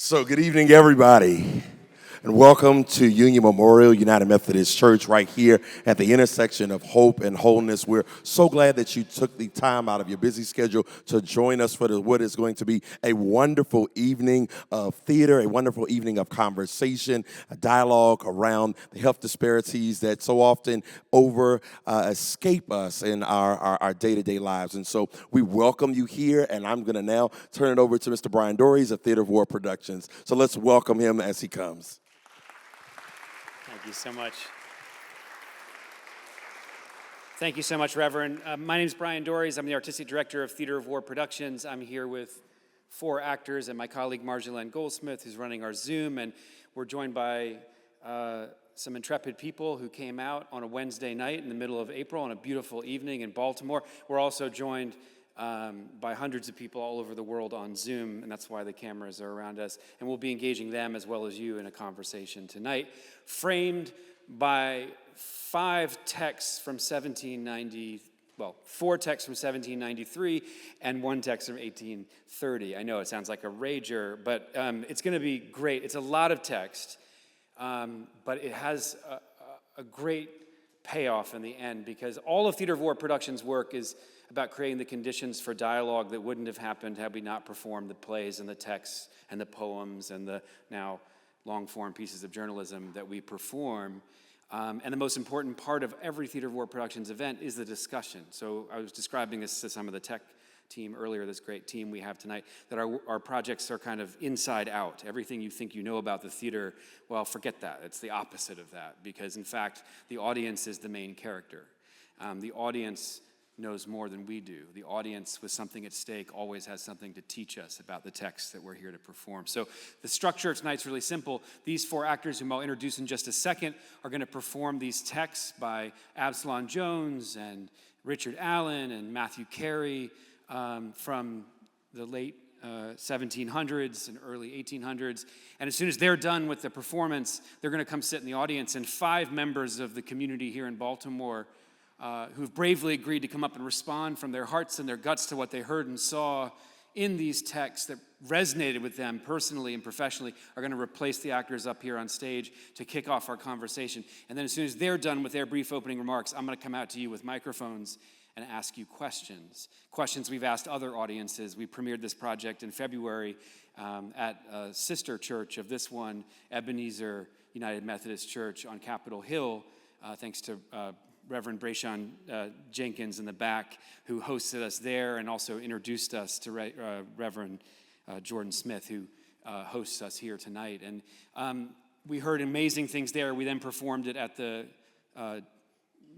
So good evening, everybody, and welcome to Union Memorial United Methodist Church right here at the intersection of hope and wholeness. We're so glad that you took the time out of your busy schedule to join us for what is going to be a wonderful evening of theater, a wonderful evening of conversation, a dialogue around the health disparities that so often escape us in our day-to-day lives. And so we welcome you here, and I'm going to now turn it over to Mr. Brian Dories of Theater of War Productions. So let's welcome him as he comes. Thank you so much. Thank you so much, Reverend. My name is Brian Dories. I'm the Artistic Director of Theater of War Productions. I'm here with 4 actors and my colleague Marjolaine Goldsmith, who's running our Zoom, and we're joined by some intrepid people who came out on a Wednesday night in the middle of April on a beautiful evening in Baltimore. We're also joined by hundreds of people all over the world on Zoom, and that's why the cameras are around us. And we'll be engaging them as well as you in a conversation tonight, framed by 4 texts from 1793 and 1 text from 1830. I know it sounds like a rager, but it's going to be great. It's a lot of text, but it has a great payoff in the end, because all of Theater of War Productions' work is about creating the conditions for dialogue that wouldn't have happened had we not performed the plays and the texts and the poems and the now long-form pieces of journalism that we perform. And the most important part of every Theater of War Productions event is the discussion. So I was describing this to some of the tech team earlier, this great team we have tonight, that our projects are kind of inside out. Everything you think you know about the theater, well, forget that. It's the opposite of that, because in fact, the audience is the main character. The audience knows more than we do. The audience with something at stake always has something to teach us about the text that we're here to perform. So the structure of tonight's really simple. These 4 actors, whom I'll introduce in just a second, are going to perform these texts by Absalom Jones and Richard Allen and Matthew Carey from the late 1700s and early 1800s. And as soon as they're done with the performance, they're going to come sit in the audience, and 5 members of the community here in Baltimore who've bravely agreed to come up and respond from their hearts and their guts to what they heard and saw in these texts that resonated with them personally and professionally, are going to replace the actors up here on stage to kick off our conversation. And then as soon as they're done with their brief opening remarks, I'm going to come out to you with microphones and ask you questions we've asked other audiences. We premiered this project in February at a sister church of this one, Ebenezer United Methodist Church on Capitol Hill, thanks to Reverend Brayshawn Jenkins in the back, who hosted us there and also introduced us to Reverend Jordan Smith, who hosts us here tonight. And we heard amazing things there. We then performed it at the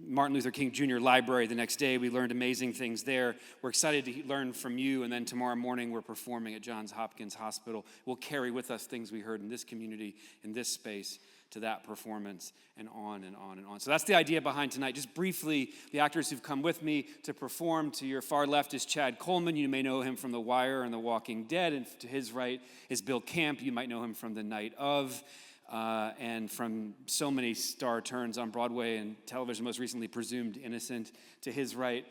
Martin Luther King Jr. Library the next day. We learned amazing things there. We're excited to learn from you, and then tomorrow morning we're performing at Johns Hopkins Hospital. We'll carry with us things we heard in this community, in this space, to that performance, and on and on and on. So that's the idea behind tonight. Just briefly, the actors who've come with me to perform. To your far left is Chad Coleman. You may know him from The Wire and The Walking Dead. And to his right is Bill Camp. You might know him from The Night Of, and from so many star turns on Broadway and television, most recently Presumed Innocent. To his right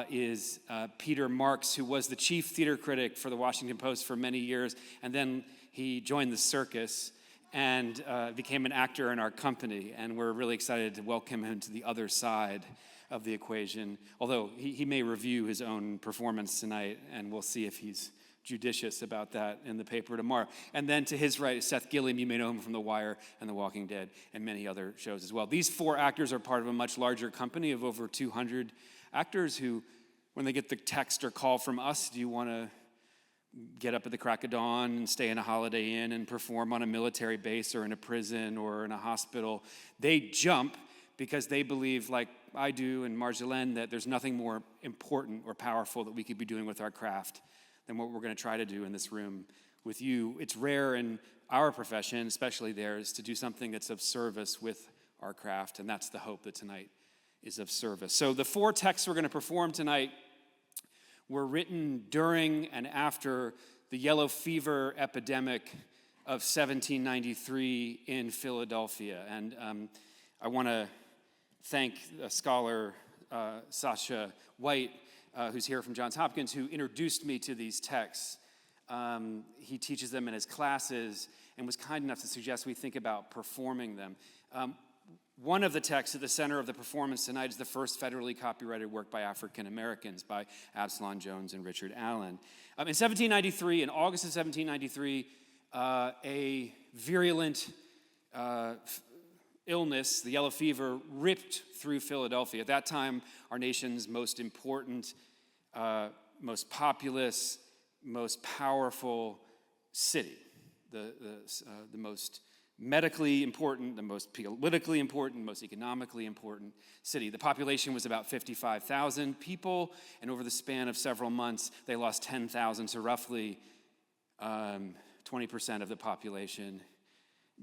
is Peter Marks, who was the chief theater critic for the Washington Post for many years, and then he joined the circus and became an actor in our company, and we're really excited to welcome him to the other side of the equation, although he may review his own performance tonight, and we'll see if he's judicious about that in the paper tomorrow. And then to his right is Seth Gilliam. You may know him from The Wire and The Walking Dead and many other shows as well. These 4 actors are part of a much larger company of over 200 actors who, when they get the text or call from us, do you want to get up at the crack of dawn and stay in a Holiday Inn and perform on a military base or in a prison or in a hospital, they jump because they believe, like I do and Marjolaine, that there's nothing more important or powerful that we could be doing with our craft than what we're going to try to do in this room with you. It's rare in our profession, especially theirs, to do something that's of service with our craft, and that's the hope that tonight is of service. So the 4 texts we're going to perform tonight were written during and after the yellow fever epidemic of 1793 in Philadelphia. And I want to thank scholar Sasha White, who's here from Johns Hopkins, who introduced me to these texts. He teaches them in his classes and was kind enough to suggest we think about performing them. One of the texts at the center of the performance tonight is the first federally copyrighted work by African Americans by Absalom Jones and Richard Allen. In 1793, in August of 1793, a virulent illness, the yellow fever, ripped through Philadelphia. At that time, our nation's most important, most populous, most powerful city, the most medically important, the most politically important, most economically important city. The population was about 55,000 people, and over the span of several months, they lost 10,000, so roughly 20% of the population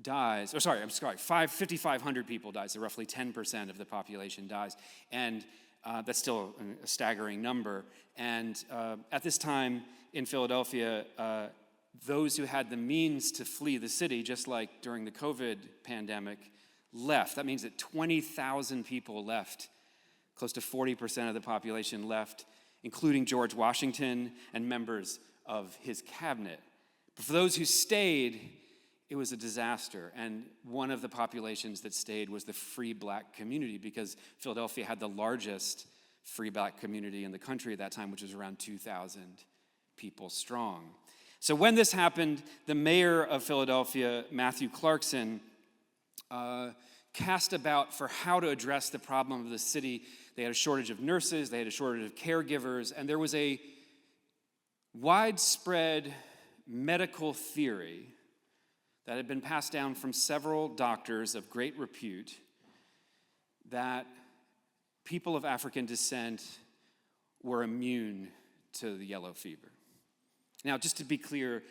dies. 5,500 people died, so roughly 10% of the population dies. And that's still a staggering number. And at this time in Philadelphia, those who had the means to flee the city, just like during the COVID pandemic, left. That means that 20,000 people left. Close to 40% of the population left, including George Washington and members of his cabinet. But for those who stayed, it was a disaster. And one of the populations that stayed was the free black community, because Philadelphia had the largest free black community in the country at that time, which was around 2,000 people strong. So when this happened, the mayor of Philadelphia, Matthew Clarkson, cast about for how to address the problem of the city. They had a shortage of nurses, they had a shortage of caregivers, and there was a widespread medical theory that had been passed down from several doctors of great repute that people of African descent were immune to the yellow fever. Now, just to be clear,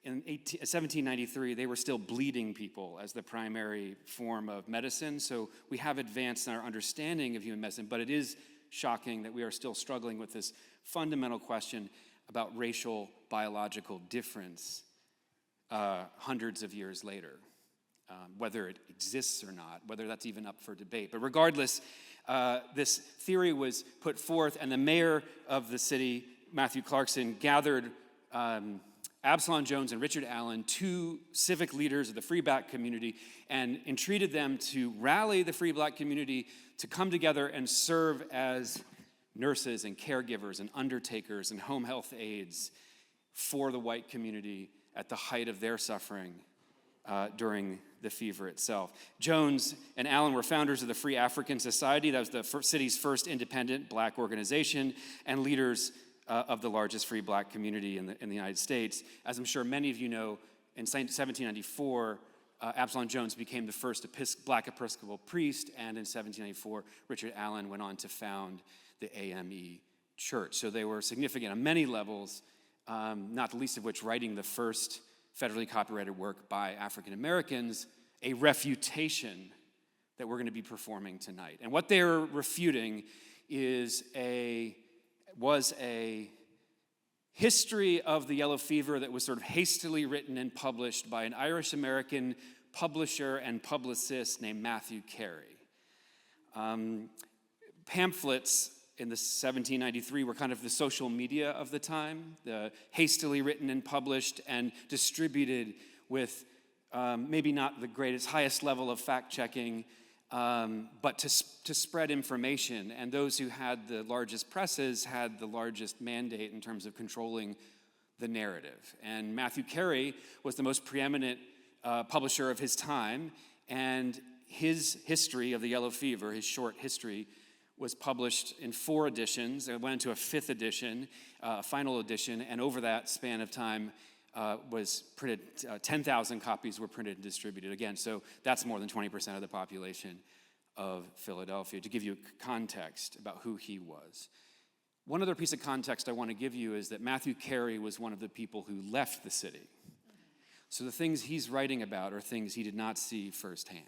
in 1793, they were still bleeding people as the primary form of medicine, so we have advanced in our understanding of human medicine, but it is shocking that we are still struggling with this fundamental question about racial biological difference hundreds of years later, whether it exists or not, whether that's even up for debate. But regardless, this theory was put forth, and the mayor of the city, Matthew Clarkson, gathered Absalom Jones and Richard Allen, two civic leaders of the free black community, and entreated them to rally the free black community to come together and serve as nurses and caregivers and undertakers and home health aides for the white community at the height of their suffering during the fever itself. Jones and Allen were founders of the Free African Society. That was the city's first independent black organization, and leaders of the largest free black community in the United States. As I'm sure many of you know, in 1794, Absalom Jones became the first black Episcopal priest, and in 1794, Richard Allen went on to found the AME Church. So they were significant on many levels, not the least of which writing the first federally copyrighted work by African Americans, a refutation that we're going to be performing tonight. And what they're refuting was a history of the yellow fever that was sort of hastily written and published by an Irish-American publisher and publicist named Matthew Carey. Pamphlets in the 1793 were kind of the social media of the time, the hastily written and published and distributed with maybe not the highest level of fact-checking, but to spread information. And those who had the largest presses had the largest mandate in terms of controlling the narrative. And Matthew Carey was the most preeminent publisher of his time, and his history of the yellow fever, his short history, was published in 4 editions. It went into a 5th edition, final edition, and over that span of time was printed, 10,000 copies were printed and distributed. Again, so that's more than 20% of the population of Philadelphia, to give you context about who he was. One other piece of context I want to give you is that Matthew Carey was one of the people who left the city. So the things he's writing about are things he did not see firsthand.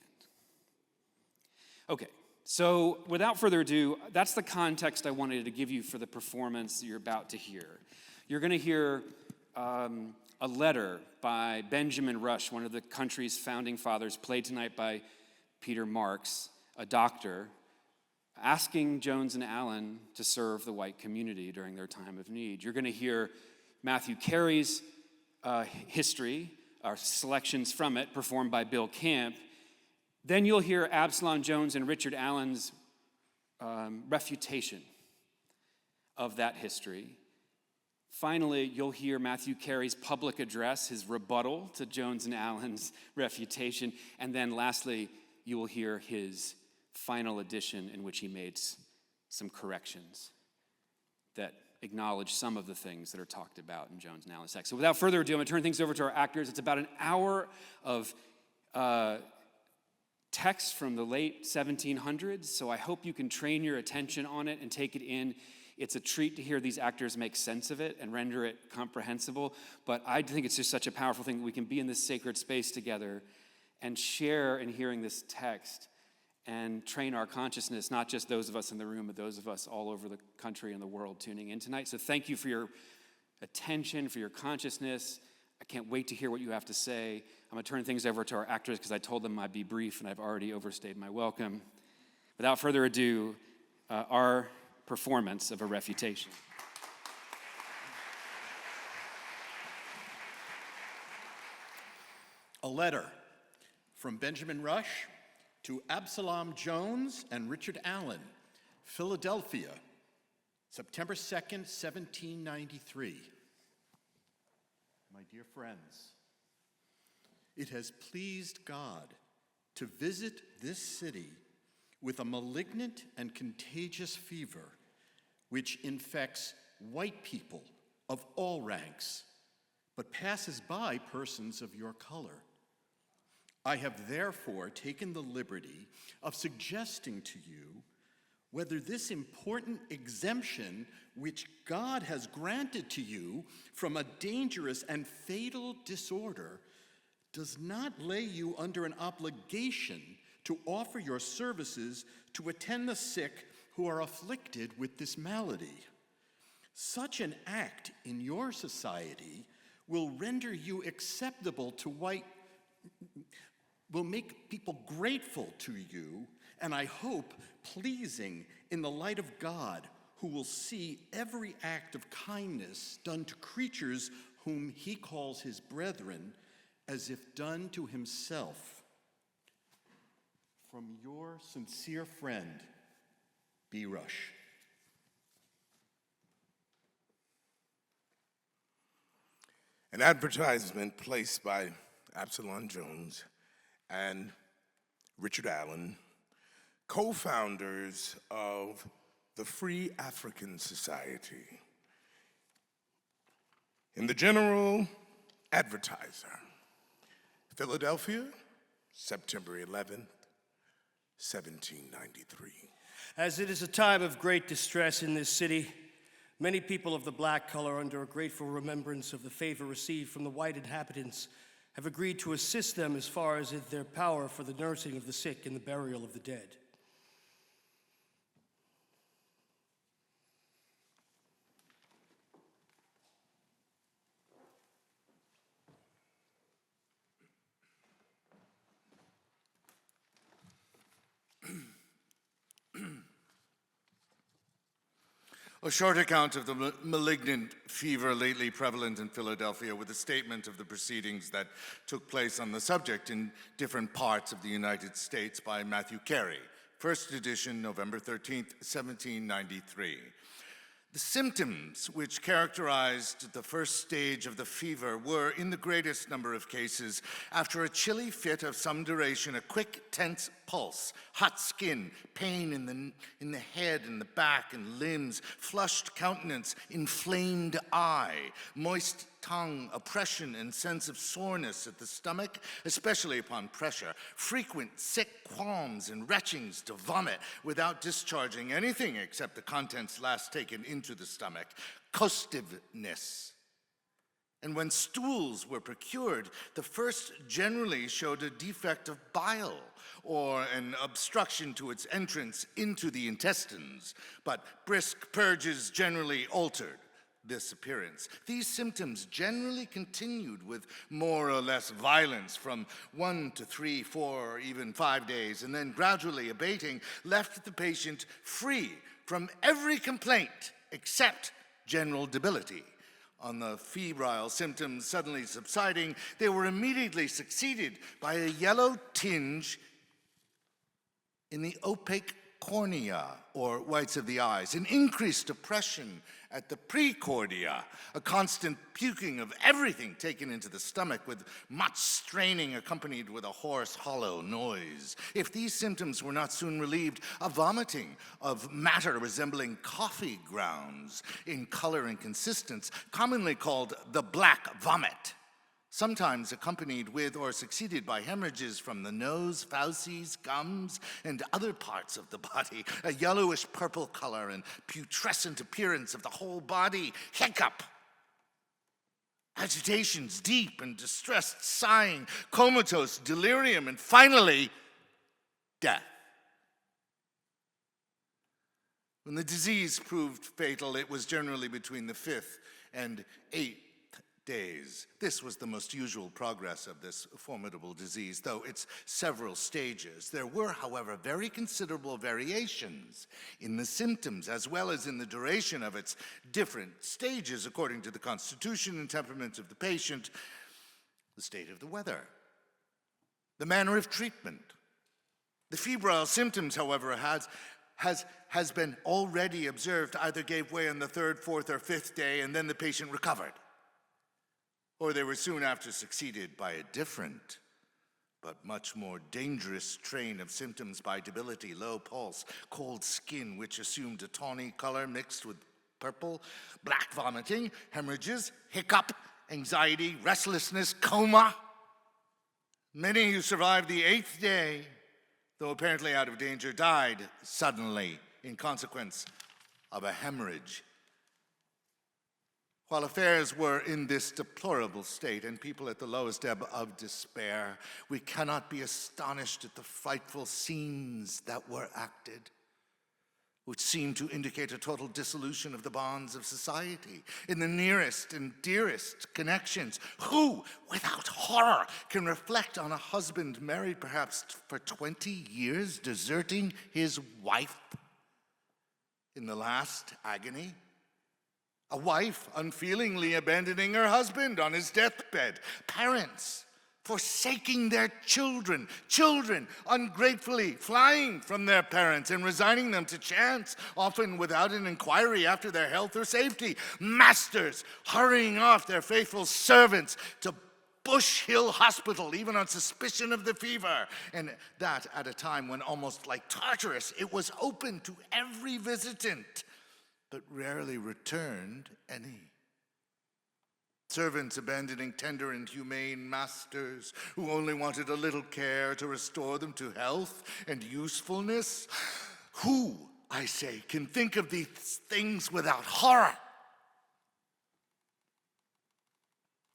Okay. So without further ado, that's the context I wanted to give you for the performance you're about to hear. You're going to hear a letter by Benjamin Rush, one of the country's founding fathers, played tonight by Peter Marks, a doctor, asking Jones and Allen to serve the white community during their time of need. You're going to hear Matthew Carey's history, our selections from it, performed by Bill Camp. Then you'll hear Absalom Jones and Richard Allen's refutation of that history. Finally, you'll hear Matthew Carey's public address, his rebuttal to Jones and Allen's refutation. And then lastly, you will hear his final edition in which he made some corrections that acknowledge some of the things that are talked about in Jones and Allen's text. So without further ado, I'm going to turn things over to our actors. It's about an hour of text from the late 1700s, so I hope you can train your attention on it and take it in. It's a treat to hear these actors make sense of it and render it comprehensible, but I think it's just such a powerful thing that we can be in this sacred space together and share in hearing this text and train our consciousness, not just those of us in the room, but those of us all over the country and the world tuning in tonight. So thank you for your attention, for your consciousness. I can't wait to hear what you have to say. I'm going to turn things over to our actors because I told them I'd be brief and I've already overstayed my welcome. Without further ado, our performance of A Refutation. A letter from Benjamin Rush to Absalom Jones and Richard Allen, Philadelphia, September 2nd, 1793. My dear friends, it has pleased God to visit this city with a malignant and contagious fever which infects white people of all ranks, but passes by persons of your color. I have therefore taken the liberty of suggesting to you whether this important exemption which God has granted to you from a dangerous and fatal disorder does not lay you under an obligation to offer your services to attend the sick who are afflicted with this malady. Such an act in your society will render you acceptable to will make people grateful to you, and I hope pleasing in the light of God, who will see every act of kindness done to creatures whom he calls his brethren, as if done to himself. From your sincere friend, B. Rush. An advertisement placed by Absalom Jones and Richard Allen, co-founders of the Free African Society. In the General Advertiser, Philadelphia, September 11th, 1793. As it is a time of great distress in this city, many people of the black color, under a grateful remembrance of the favor received from the white inhabitants, have agreed to assist them as far as is their power for the nursing of the sick and the burial of the dead. A short account of the malignant fever lately prevalent in Philadelphia, with a statement of the proceedings that took place on the subject in different parts of the United States by Matthew Carey. First edition, November 13th, 1793. The symptoms which characterized the first stage of the fever were, in the greatest number of cases, after a chilly fit of some duration, a quick, tense pulse, hot skin, pain in the head and the back and limbs, flushed countenance, inflamed eye, moist tongue, oppression and sense of soreness at the stomach, especially upon pressure, frequent sick qualms and retchings to vomit without discharging anything except the contents last taken into the stomach, costiveness. And when stools were procured, the first generally showed a defect of bile or an obstruction to its entrance into the intestines, but brisk purges generally altered this appearance. These symptoms generally continued with more or less violence from 1 to 3, 4, or even 5 days, and then gradually abating, left the patient free from every complaint except general debility. On the febrile symptoms suddenly subsiding, they were immediately succeeded by a yellow tinge in the opaque cornea, or whites of the eyes, an increased depression at the precordia, a constant puking of everything taken into the stomach with much straining accompanied with a hoarse, hollow noise. If these symptoms were not soon relieved, a vomiting of matter resembling coffee grounds in color and consistence, commonly called the black vomit, sometimes accompanied with or succeeded by hemorrhages from the nose, fauces, gums, and other parts of the body, a yellowish purple color and putrescent appearance of the whole body, hiccup, agitations, deep and distressed sighing, comatose delirium, and finally, death. When the disease proved fatal, it was generally between the 5th and 8th days. This was the most usual progress of this formidable disease, though its several stages. There were, however, very considerable variations in the symptoms as well as in the duration of its different stages according to the constitution and temperament of the patient, the state of the weather, the manner of treatment. The febrile symptoms, however, has been already observed either gave way on the 3rd, 4th, or 5th day, and then the patient recovered, or they were soon after succeeded by a different but much more dangerous train of symptoms by debility, low pulse, cold skin, which assumed a tawny color mixed with purple, black vomiting, hemorrhages, hiccup, anxiety, restlessness, coma. Many who survived the 8th day, though apparently out of danger, died suddenly in consequence of a hemorrhage. While affairs were in this deplorable state and people at the lowest ebb of despair, we cannot be astonished at the frightful scenes that were acted, which seem to indicate a total dissolution of the bonds of society in the nearest and dearest connections. Who, without horror, can reflect on a husband married perhaps for 20 years, deserting his wife in the last agony? A wife unfeelingly abandoning her husband on his deathbed. Parents forsaking their children. Children ungratefully flying from their parents and resigning them to chance, often without an inquiry after their health or safety. Masters hurrying off their faithful servants to Bush Hill Hospital, even on suspicion of the fever. And that at a time when, almost like Tartarus, it was open to every visitant, but rarely returned any. Servants abandoning tender and humane masters who only wanted a little care to restore them to health and usefulness. Who, I say, can think of these things without horror?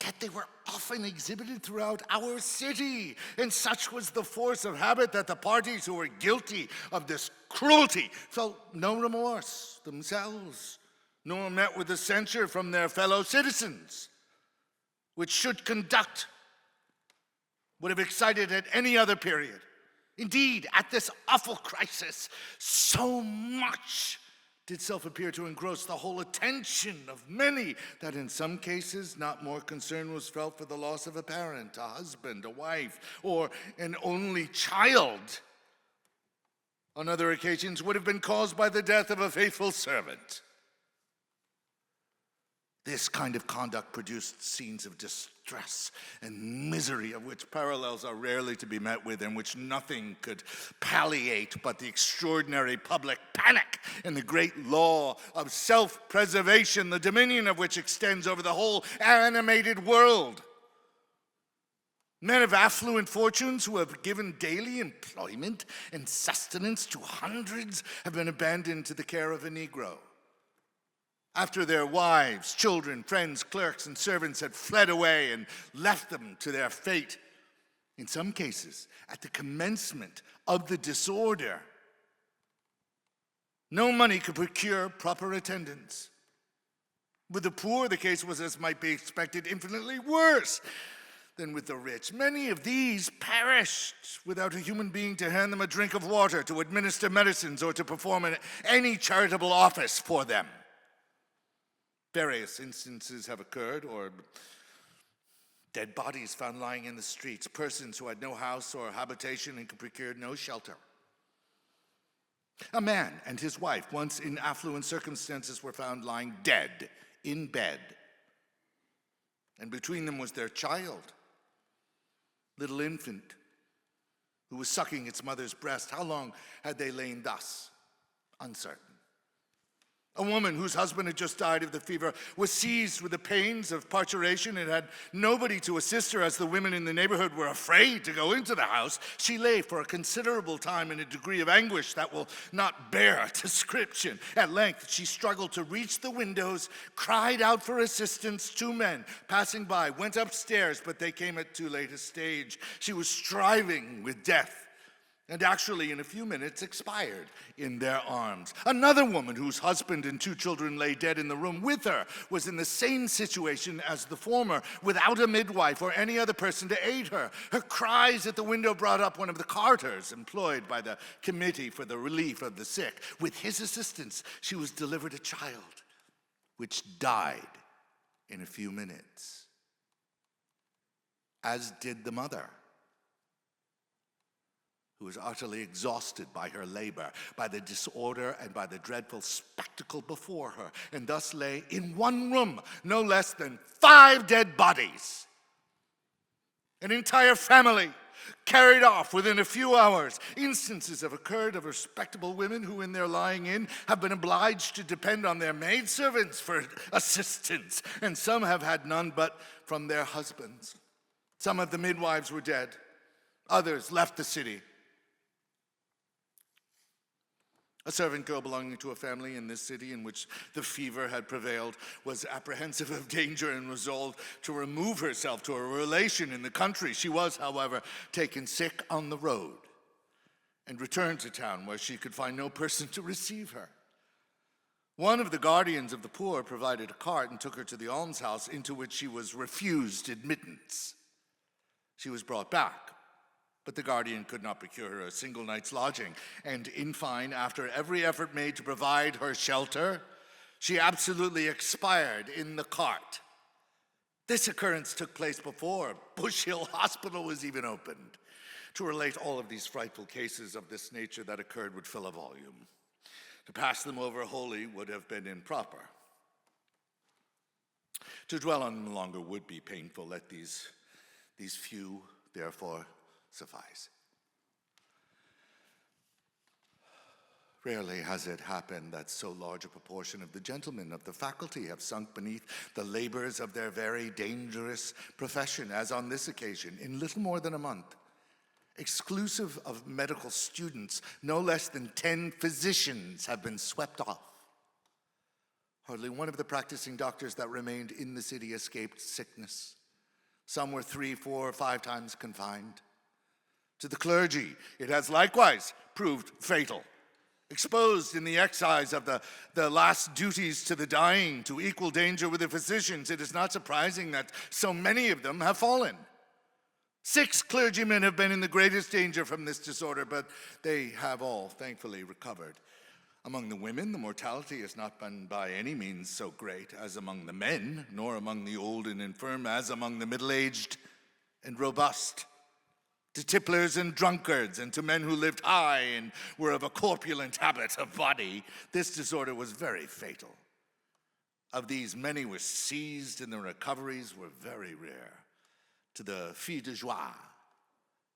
Yet they were often exhibited throughout our city, and such was the force of habit that the parties who were guilty of this cruelty felt no remorse themselves, nor met with the censure from their fellow citizens, which should conduct would have excited at any other period. Indeed, at this awful crisis, so much did self appear to engross the whole attention of many that in some cases not more concern was felt for the loss of a parent, a husband, a wife, or an only child. On other occasions would have been caused by the death of a faithful servant. This kind of conduct produced scenes of distress and misery of which parallels are rarely to be met with, and which nothing could palliate but the extraordinary public panic and the great law of self-preservation, the dominion of which extends over the whole animated world. Men of affluent fortunes who have given daily employment and sustenance to hundreds have been abandoned to the care of a Negro, after their wives, children, friends, clerks, and servants had fled away and left them to their fate. In some cases, at the commencement of the disorder, no money could procure proper attendance. With the poor, the case was, as might be expected, infinitely worse than with the rich. Many of these perished without a human being to hand them a drink of water, to administer medicines, or to perform any charitable office for them. Various instances have occurred, or dead bodies found lying in the streets, persons who had no house or habitation and could procure no shelter. A man and his wife, once in affluent circumstances, were found lying dead in bed. And between them was their child, little infant, who was sucking its mother's breast. How long had they lain thus? Uncertain. A woman whose husband had just died of the fever was seized with the pains of parturition and had nobody to assist her, as the women in the neighborhood were afraid to go into the house. She lay for a considerable time in a degree of anguish that will not bear description. At length, she struggled to reach the windows, cried out for assistance. 2 men passing by went upstairs, but they came at too late a stage. She was striving with death, and actually in a few minutes expired in their arms. Another woman whose husband and 2 children lay dead in the room with her was in the same situation as the former, without a midwife or any other person to aid her. Her cries at the window brought up one of the carters employed by the Committee for the Relief of the Sick. With his assistance, she was delivered a child, which died in a few minutes, as did the mother, who was utterly exhausted by her labor, by the disorder, and by the dreadful spectacle before her, and thus lay in one room no less than 5 dead bodies. An entire family carried off within a few hours. Instances have occurred of respectable women who, in their lying in, have been obliged to depend on their maidservants for assistance, and some have had none but from their husbands. Some of the midwives were dead. Others left the city. A servant girl belonging to a family in this city in which the fever had prevailed was apprehensive of danger and resolved to remove herself to a relation in the country. She was, however, taken sick on the road and returned to town, where she could find no person to receive her. One of the guardians of the poor provided a cart and took her to the almshouse, into which she was refused admittance. She was brought back, but the guardian could not procure her a single night's lodging, and in fine, after every effort made to provide her shelter, she absolutely expired in the cart. This occurrence took place before Bush Hill Hospital was even opened. To relate all of these frightful cases of this nature that occurred would fill a volume. To pass them over wholly would have been improper. To dwell on them longer would be painful. Let these few, therefore, suffice. Rarely has it happened that so large a proportion of the gentlemen of the faculty have sunk beneath the labors of their very dangerous profession, as on this occasion, in little more than a month. Exclusive of medical students, no less than 10 physicians have been swept off. Hardly one of the practicing doctors that remained in the city escaped sickness. Some were 3, 4, or 5 times confined. To the clergy, it has likewise proved fatal. Exposed in the excise of the last duties to the dying, to equal danger with the physicians, it is not surprising that so many of them have fallen. 6 clergymen have been in the greatest danger from this disorder, but they have all thankfully recovered. Among the women, the mortality has not been by any means so great as among the men, nor among the old and infirm as among the middle-aged and robust. To tipplers and drunkards, and to men who lived high and were of a corpulent habit of body, this disorder was very fatal. Of these, many were seized, and the recoveries were very rare. To the filles de joie,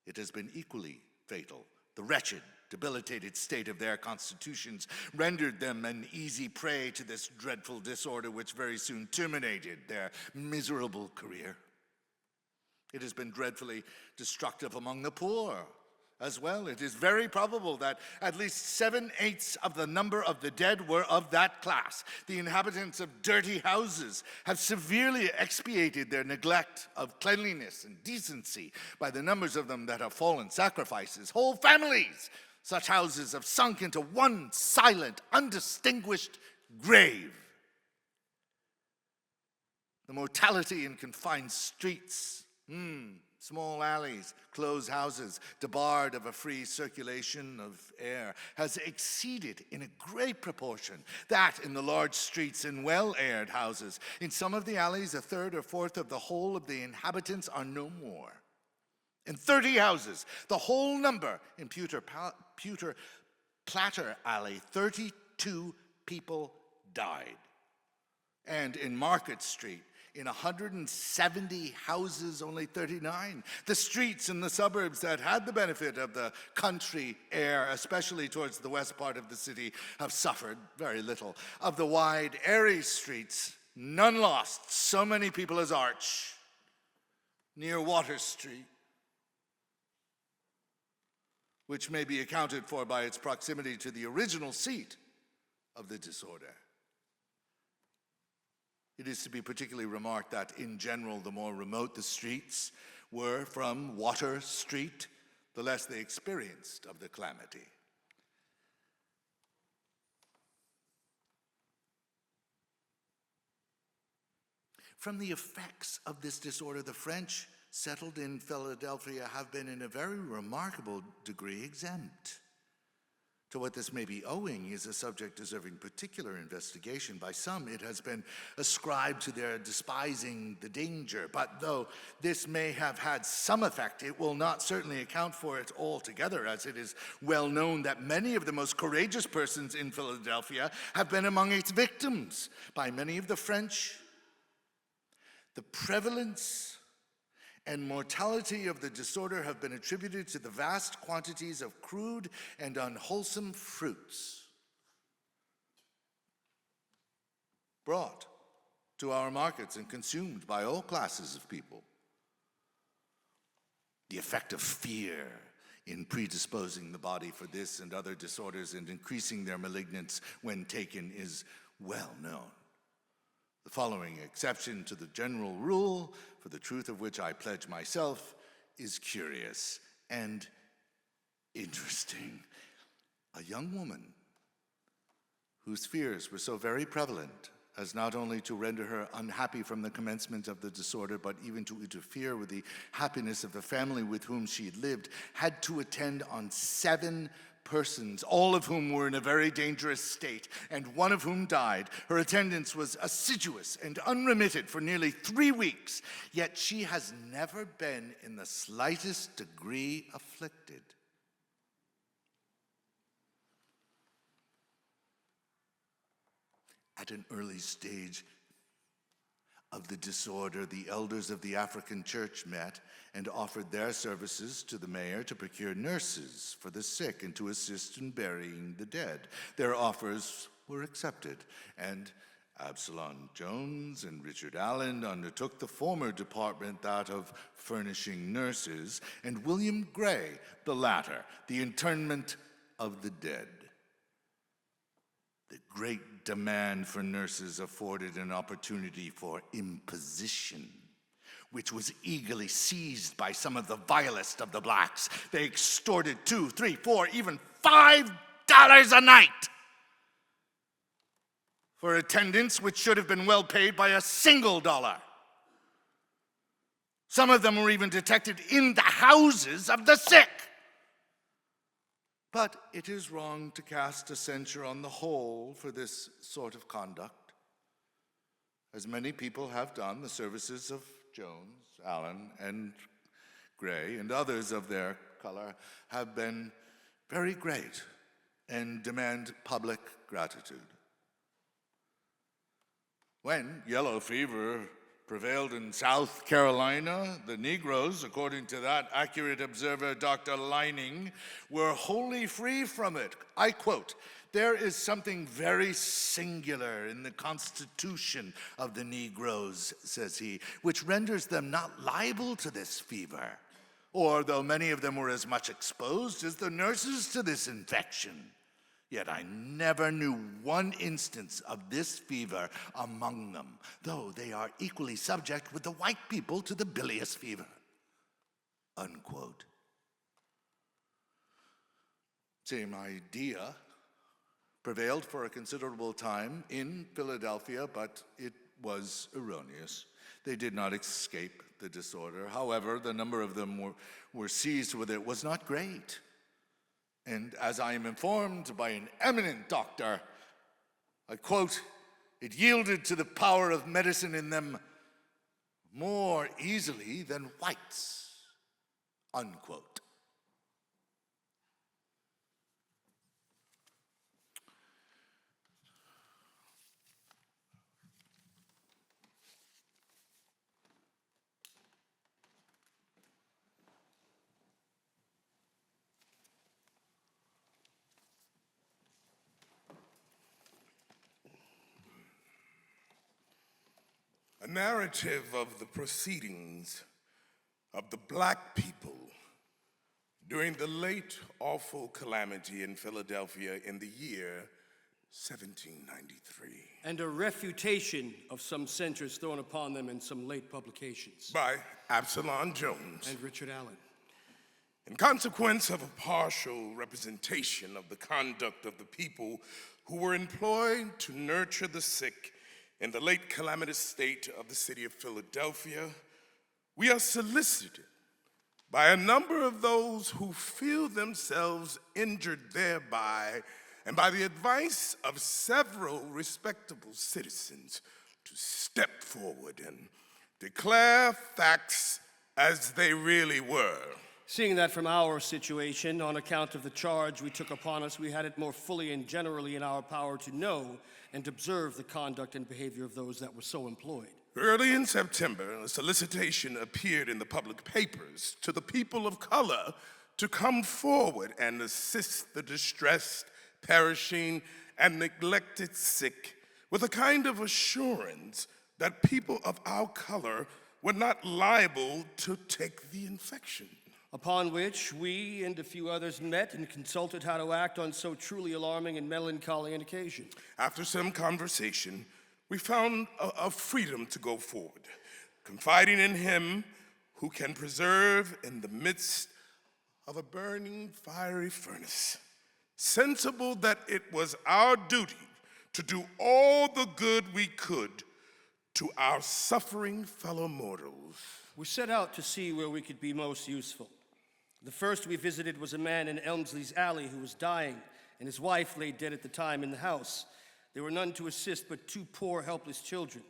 it has been equally fatal. The wretched, debilitated state of their constitutions rendered them an easy prey to this dreadful disorder, which very soon terminated their miserable career. It has been dreadfully destructive among the poor as well. It is very probable that at least 7/8 of the number of the dead were of that class. The inhabitants of dirty houses have severely expiated their neglect of cleanliness and decency by the numbers of them that have fallen sacrifices. Whole families, such houses, have sunk into one silent, undistinguished grave. The mortality in confined streets, small alleys, closed houses, debarred of a free circulation of air, has exceeded in a great proportion that in the large streets and well-aired houses. In some of the alleys, a third or fourth of the whole of the inhabitants are no more. In 30 houses, the whole number in Pewter Platter Alley, 32 people died. And in Market Street, in 170 houses, only 39. The streets in the suburbs that had the benefit of the country air, especially towards the west part of the city, have suffered very little. Of the wide, airy streets, none lost so many people as Arch, near Water Street, which may be accounted for by its proximity to the original seat of the disorder. It is to be particularly remarked that, in general, the more remote the streets were from Water Street, the less they experienced of the calamity. From the effects of this disorder, the French settled in Philadelphia have been in a very remarkable degree exempt. To what this may be owing is a subject deserving particular investigation. By some, it has been ascribed to their despising the danger. But though this may have had some effect, it will not certainly account for it altogether, as it is well known that many of the most courageous persons in Philadelphia have been among its victims. By many of the French, the prevalence and mortality of the disorder have been attributed to the vast quantities of crude and unwholesome fruits brought to our markets and consumed by all classes of people. The effect of fear in predisposing the body for this and other disorders and increasing their malignance when taken is well known. The following exception to the general rule, for the truth of which I pledge myself, is curious and interesting. A young woman whose fears were so very prevalent as not only to render her unhappy from the commencement of the disorder, but even to interfere with the happiness of the family with whom she had lived, had to attend on 7 persons, all of whom were in a very dangerous state, and one of whom died. Her attendance was assiduous and unremitted for nearly 3 weeks, yet she has never been in the slightest degree afflicted. At an early stage of the disorder, the elders of the African church met and offered their services to the mayor to procure nurses for the sick and to assist in burying the dead. Their offers were accepted, and Absalom Jones and Richard Allen undertook the former department, that of furnishing nurses, and William Gray, the latter, the interment of the dead. The great demand for nurses afforded an opportunity for imposition, which was eagerly seized by some of the vilest of the blacks. They extorted $2, $3, $4, even $5 a night for attendance, which should have been well paid by a single dollar. Some of them were even detected in the houses of the sick. But it is wrong to cast a censure on the whole for this sort of conduct. As many people have done, the services of Jones, Allen, and Gray, and others of their color have been very great and demand public gratitude. When yellow fever prevailed in South Carolina, the Negroes, according to that accurate observer, Dr. Lining, were wholly free from it. I quote, "There is something very singular in the constitution of the Negroes," says he, "which renders them not liable to this fever, or though many of them were as much exposed as the nurses to this infection. Yet I never knew one instance of this fever among them, though they are equally subject with the white people to the bilious fever." Unquote. Same idea prevailed for a considerable time in Philadelphia, but it was erroneous. They did not escape the disorder. However, the number of them were seized with it was not great. And as I am informed by an eminent doctor, I quote, "It yielded to the power of medicine in them more easily than whites," unquote. A narrative of the proceedings of the black people during the late awful calamity in Philadelphia in the year 1793. And a refutation of some censures thrown upon them in some late publications. By Absalom Jones. And Richard Allen. In consequence of a partial representation of the conduct of the people who were employed to nurture the sick in the late calamitous state of the city of Philadelphia, we are solicited by a number of those who feel themselves injured thereby, and by the advice of several respectable citizens, to step forward and declare facts as they really were. Seeing that from our situation, on account of the charge we took upon us, we had it more fully and generally in our power to know and observe the conduct and behavior of those that were so employed. Early in September, a solicitation appeared in the public papers to the people of color to come forward and assist the distressed, perishing, and neglected sick with a kind of assurance that people of our color were not liable to take the infection. Upon which we and a few others met and consulted how to act on so truly alarming and melancholy an occasion. After some conversation, we found a freedom to go forward, confiding in him who can preserve in the midst of a burning fiery furnace, sensible that it was our duty to do all the good we could to our suffering fellow mortals. We set out to see where we could be most useful. The first we visited was a man in Elmsley's Alley who was dying, and his wife lay dead at the time in the house. There were none to assist but two poor, helpless children.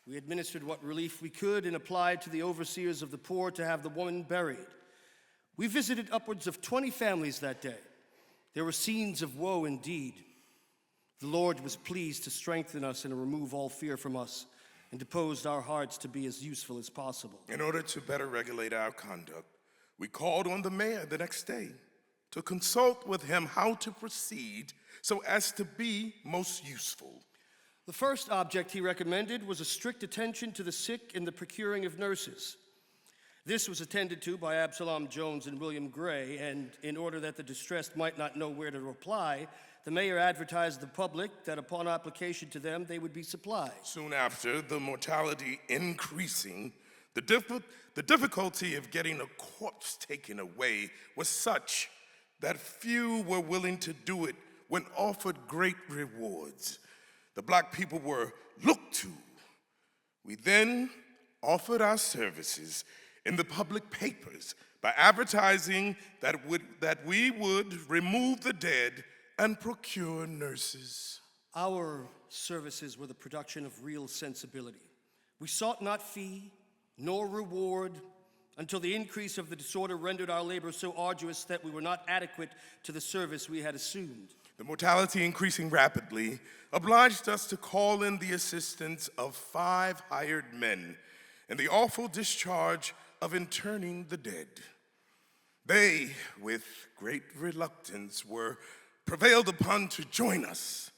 We administered what relief we could and applied to the overseers of the poor to have the woman buried. We visited upwards of 20 families that day. There were scenes of woe indeed. The Lord was pleased to strengthen us and remove all fear from us, and disposed our hearts to be as useful as possible. In order to better regulate our conduct, we called on the mayor the next day to consult with him how to proceed so as to be most useful. The first object he recommended was a strict attention to the sick and the procuring of nurses. This was attended to by Absalom Jones and William Gray, and in order that the distressed might not know where to reply, the mayor advertised the public that upon application to them they would be supplied. Soon after, the mortality increasing, the difficulty of getting a corpse taken away was such that few were willing to do it when offered great rewards. The black people were looked to. We then offered our services in the public papers by advertising that we would remove the dead and procure nurses. Our services were the production of real sensibility. We sought not fee nor reward until the increase of the disorder rendered our labor so arduous that we were not adequate to the service we had assumed. The mortality increasing rapidly obliged us to call in the assistance of 5 hired men in the awful discharge of interring the dead. They, with great reluctance, were prevailed upon to join us.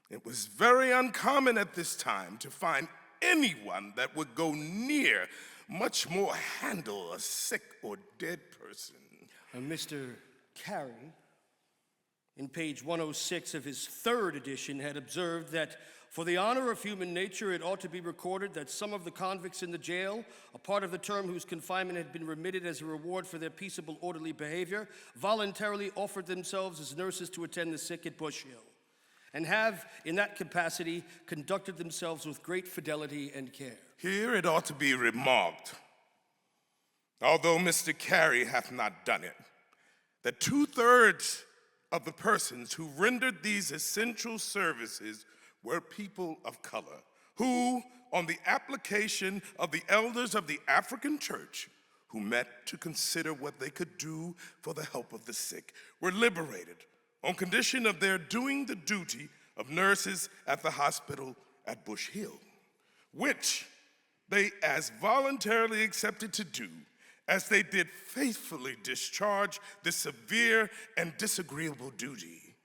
It was very uncommon at this time to find anyone that would go near, much more handle a sick or dead person. Mr. Carey, in page 106 of his 3rd edition, had observed that for the honor of human nature, it ought to be recorded that some of the convicts in the jail, a part of the term whose confinement had been remitted as a reward for their peaceable, orderly behavior, voluntarily offered themselves as nurses to attend the sick at Bush Hill. and have, in that capacity, conducted themselves with great fidelity and care. Here it ought to be remarked, although Mr. Carey hath not done it, that 2/3 of the persons who rendered these essential services were people of color, who, on the application of the elders of the African church, who met to consider what they could do for the help of the sick, were liberated on condition of their doing the duty of nurses at the hospital at Bush Hill, which they as voluntarily accepted to do as they did faithfully discharge this severe and disagreeable duty.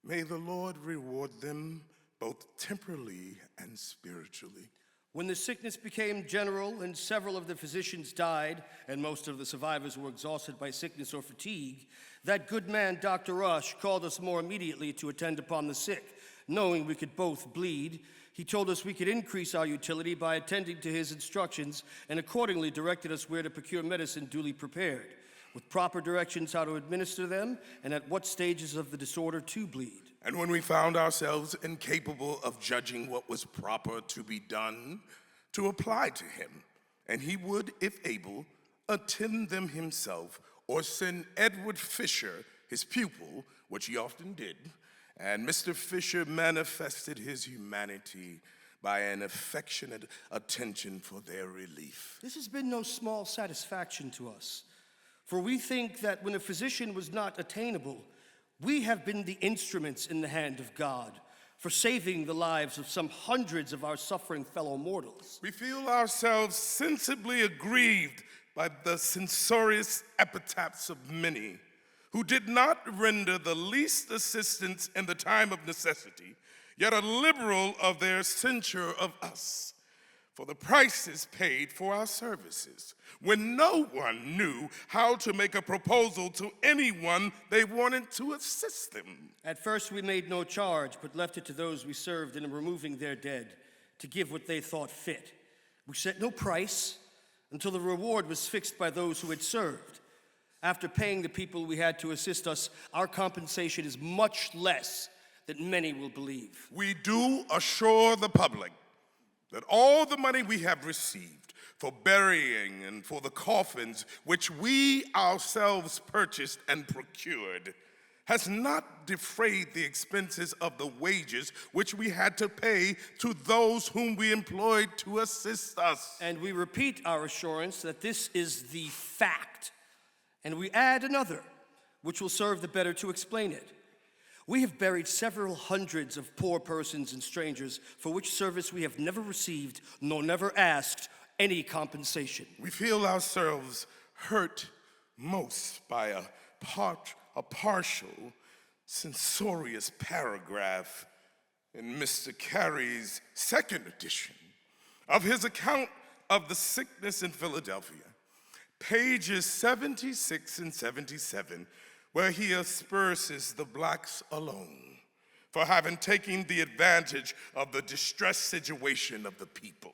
May the Lord reward them both temporally and spiritually. When the sickness became general and several of the physicians died, and most of the survivors were exhausted by sickness or fatigue, that good man, Dr. Rush, called us more immediately to attend upon the sick. Knowing we could both bleed, he told us we could increase our utility by attending to his instructions, and accordingly directed us where to procure medicine duly prepared, with proper directions how to administer them and at what stages of the disorder to bleed. And when we found ourselves incapable of judging what was proper to be done, to apply to him, and he would, if able, attend them himself, or send Edward Fisher, his pupil, which he often did, and Mr. Fisher manifested his humanity by an affectionate attention for their relief. This has been no small satisfaction to us, for we think that when a physician was not attainable, we have been the instruments in the hand of God for saving the lives of some hundreds of our suffering fellow mortals. We feel ourselves sensibly aggrieved by the censorious epitaphs of many who did not render the least assistance in the time of necessity, yet are liberal of their censure of us for the prices paid for our services, when no one knew how to make a proposal to anyone they wanted to assist them. At first we made no charge, but left it to those we served in removing their dead to give what they thought fit. We set no price until the reward was fixed by those who had served. After paying the people we had to assist us, our compensation is much less than many will believe. We do assure the public that all the money we have received for burying and for the coffins which we ourselves purchased and procured has not defrayed the expenses of the wages which we had to pay to those whom we employed to assist us. And we repeat our assurance that this is the fact. And we add another, which will serve the better to explain it. We have buried several hundreds of poor persons and strangers for which service we have never received nor never asked any compensation. We feel ourselves hurt most by a partial, censorious paragraph in Mr. Carey's second edition of his account of the sickness in Philadelphia, pages 76 and 77, where he asperses the blacks alone for having taken the advantage of the distressed situation of the people.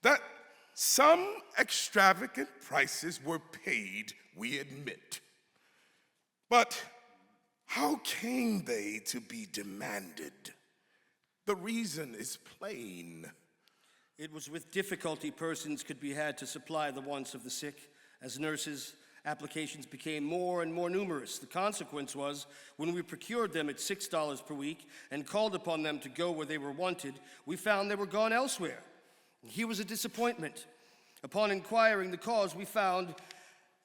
That some extravagant prices were paid, we admit. But how came they to be demanded? The reason is plain. It was with difficulty persons could be had to supply the wants of the sick. As nurses, applications became more and more numerous. The consequence was, when we procured them at $6 per week and called upon them to go where they were wanted, we found they were gone elsewhere. Here was a disappointment. Upon inquiring the cause, we found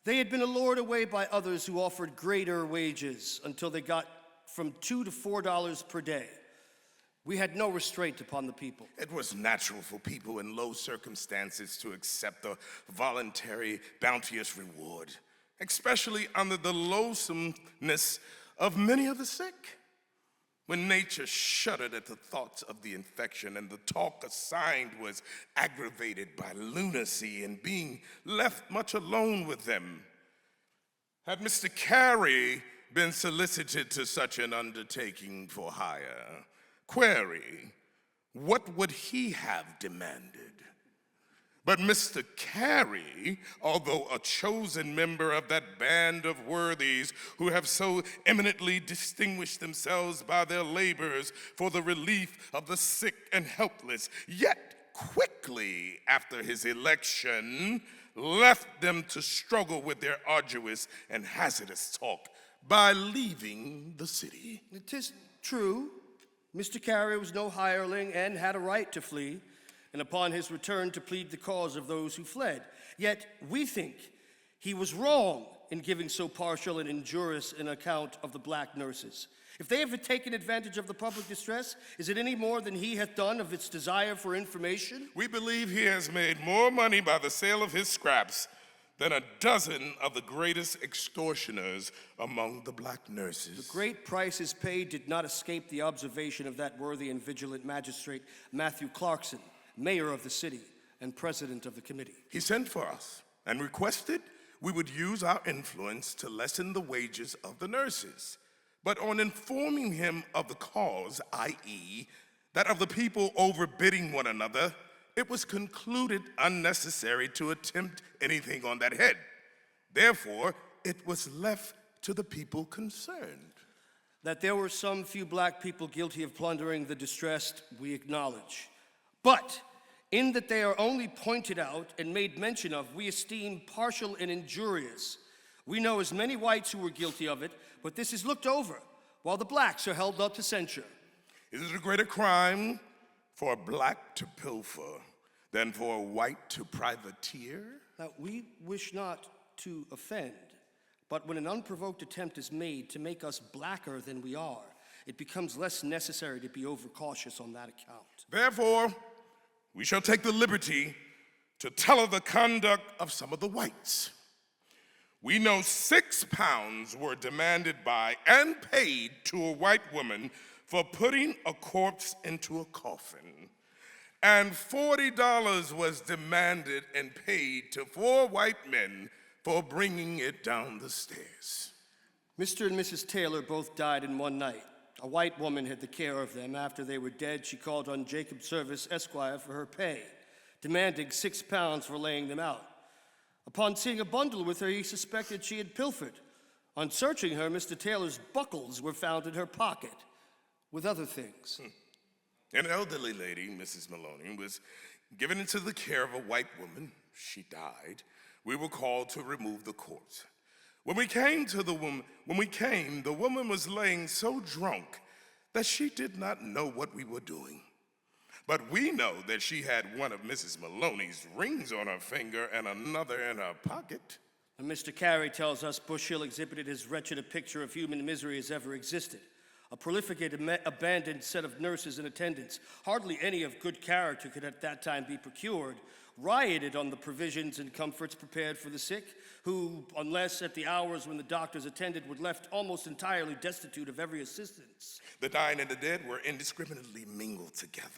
they had been allured away by others who offered greater wages until they got from $2 to $4 per day. We had no restraint upon the people. It was natural for people in low circumstances to accept the voluntary, bounteous reward, especially under the loathsomeness of many of the sick. When nature shuddered at the thoughts of the infection and the talk assigned was aggravated by lunacy and being left much alone with them. Had Mr. Carey been solicited to such an undertaking for hire, query, what would he have demanded? But Mr. Carey, although a chosen member of that band of worthies who have so eminently distinguished themselves by their labors for the relief of the sick and helpless, yet quickly after his election left them to struggle with their arduous and hazardous talk by leaving the city. It is true, Mr. Carey was no hireling and had a right to flee, and upon his return to plead the cause of those who fled. Yet we think he was wrong in giving so partial and injurious an account of the black nurses. If they have taken advantage of the public distress, is it any more than he hath done of its desire for information? We believe he has made more money by the sale of his scraps than a dozen of the greatest extortioners among the black nurses. The great prices paid did not escape the observation of that worthy and vigilant magistrate, Matthew Clarkson, mayor of the city and president of the committee. He sent for us and requested we would use our influence to lessen the wages of the nurses. But on informing him of the cause, i.e., that of the people overbidding one another, it was concluded unnecessary to attempt anything on that head. Therefore, it was left to the people concerned. That there were some few black people guilty of plundering the distressed, we acknowledge. But in that they are only pointed out and made mention of, we esteem partial and injurious. We know as many whites who were guilty of it, but this is looked over, while the blacks are held up to censure. Is it a greater crime for a black to pilfer than for a white to privateer? Now, we wish not to offend, but when an unprovoked attempt is made to make us blacker than we are, it becomes less necessary to be overcautious on that account. Therefore, we shall take the liberty to tell of the conduct of some of the whites. We know 6 pounds were demanded by and paid to a white woman for putting a corpse into a coffin, and $40 was demanded and paid to 4 white men for bringing it down the stairs. Mr. and Mrs. Taylor both died in one night. A white woman had the care of them. After they were dead, she called on Jacob Service, Esquire, for her pay, demanding 6 pounds for laying them out. Upon seeing a bundle with her, he suspected she had pilfered. On searching her, Mr. Taylor's buckles were found in her pocket, with other things. An elderly lady, Mrs. Maloney, was given into the care of a white woman. She died. We were called to remove the corpse. When we came, the woman was laying so drunk that she did not know what we were doing. But we know that she had one of Mrs. Maloney's rings on her finger and another in her pocket. And Mr. Carey tells us Bush Hill exhibited as wretched a picture of human misery as ever existed. A prolific and abandoned set of nurses and attendants, hardly any of good character could at that time be procured, rioted on the provisions and comforts prepared for the sick, who, unless at the hours when the doctors attended, were left almost entirely destitute of every assistance. The dying and the dead were indiscriminately mingled together.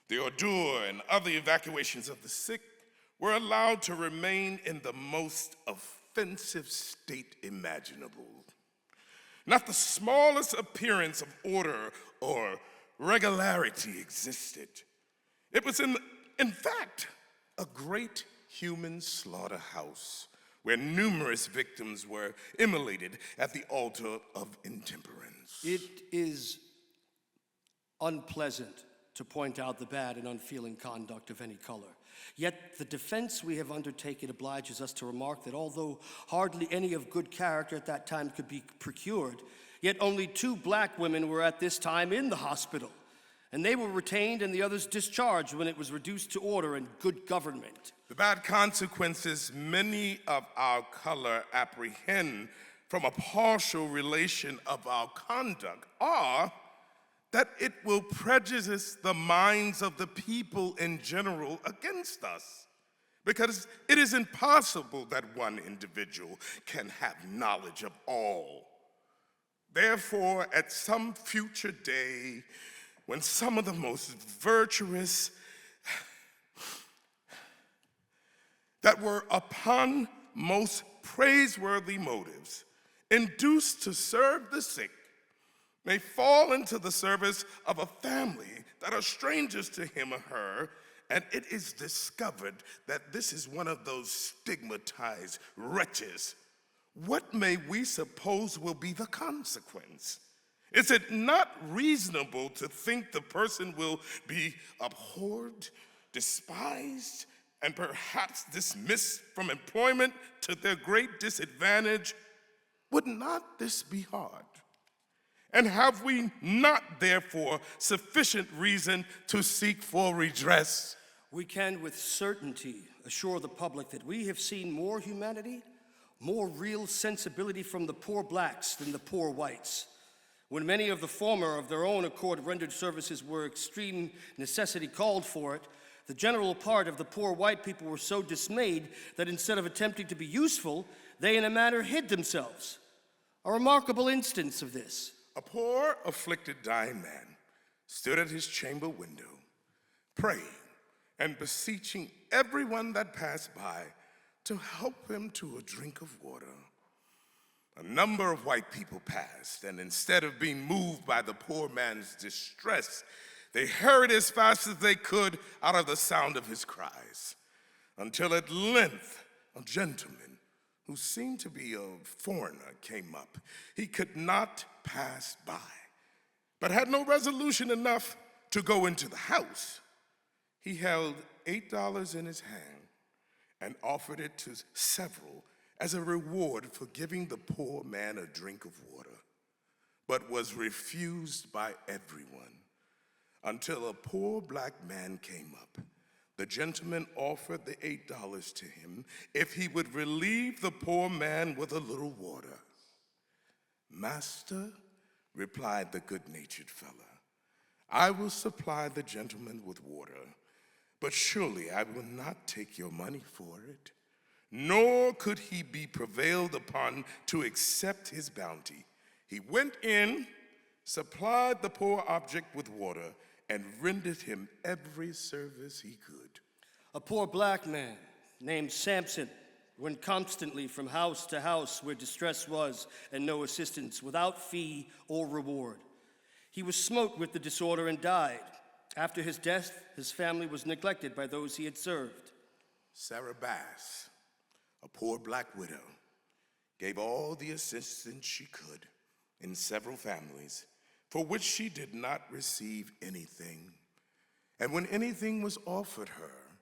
The ordure and other evacuations of the sick were allowed to remain in the most offensive state imaginable. Not the smallest appearance of order or regularity existed. It was in fact a great human slaughterhouse where numerous victims were immolated at the altar of intemperance. It is unpleasant to point out the bad and unfeeling conduct of any color. Yet the defense we have undertaken obliges us to remark that although hardly any of good character at that time could be procured, yet only 2 black women were at this time in the hospital, and they were retained and the others discharged when it was reduced to order and good government. The bad consequences many of our color apprehend from a partial relation of our conduct are that it will prejudice the minds of the people in general against us, because it is impossible that one individual can have knowledge of all. Therefore, at some future day, when some of the most virtuous that were upon most praiseworthy motives, induced to serve the sick, may fall into the service of a family that are strangers to him or her, and it is discovered that this is one of those stigmatized wretches, what may we suppose will be the consequence? Is it not reasonable to think the person will be abhorred, despised, and perhaps dismissed from employment to their great disadvantage? Would not this be hard? And have we not, therefore, sufficient reason to seek for redress? We can with certainty assure the public that we have seen more humanity, more real sensibility from the poor blacks than the poor whites. When many of the former of their own accord rendered services where extreme necessity called for it, the general part of the poor white people were so dismayed that instead of attempting to be useful, they in a manner hid themselves. A remarkable instance of this. A poor, afflicted, dying man stood at his chamber window, praying and beseeching everyone that passed by to help him to a drink of water. A number of white people passed, and instead of being moved by the poor man's distress, they hurried as fast as they could out of the sound of his cries, until at length a gentleman who seemed to be a foreigner came up. He could not pass by, but had no resolution enough to go into the house. He held $8 in his hand and offered it to several as a reward for giving the poor man a drink of water, but was refused by everyone until a poor black man came up. The gentleman offered the $8 to him if he would relieve the poor man with a little water. "Master," replied the good-natured fellow, "I will supply the gentleman with water, but surely I will not take your money for it." Nor could he be prevailed upon to accept his bounty. He went in, supplied the poor object with water, and rendered him every service he could. A poor black man named Samson went constantly from house to house where distress was and no assistance, without fee or reward. He was smote with the disorder and died. After his death, his family was neglected by those he had served. Sarah Bass, a poor black widow, gave all the assistance she could in several families for which she did not receive anything. And when anything was offered her,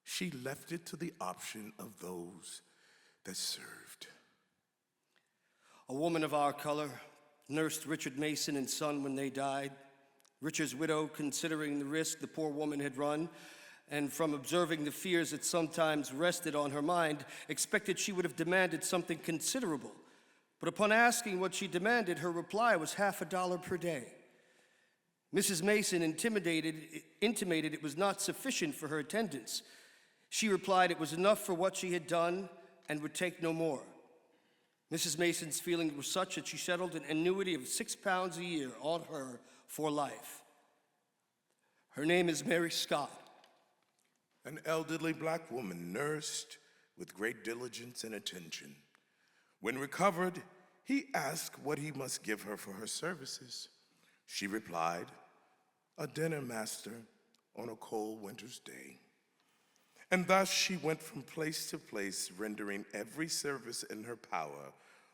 she left it to the option of those that served. A woman of our color nursed Richard Mason and son when they died. Richard's widow, considering the risk the poor woman had run, and from observing the fears that sometimes rested on her mind, expected she would have demanded something considerable. But upon asking what she demanded, her reply was $50 per day. Mrs. Mason intimated it was not sufficient for her attendance. She replied it was enough for what she had done and would take no more. Mrs. Mason's feeling was such that she settled an annuity of £6 a year on her for life. Her name is Mary Scott. An elderly black woman nursed with great diligence and attention. When recovered, he asked what he must give her for her services. She replied, "A dinner, master, on a cold winter's day." And thus she went from place to place, rendering every service in her power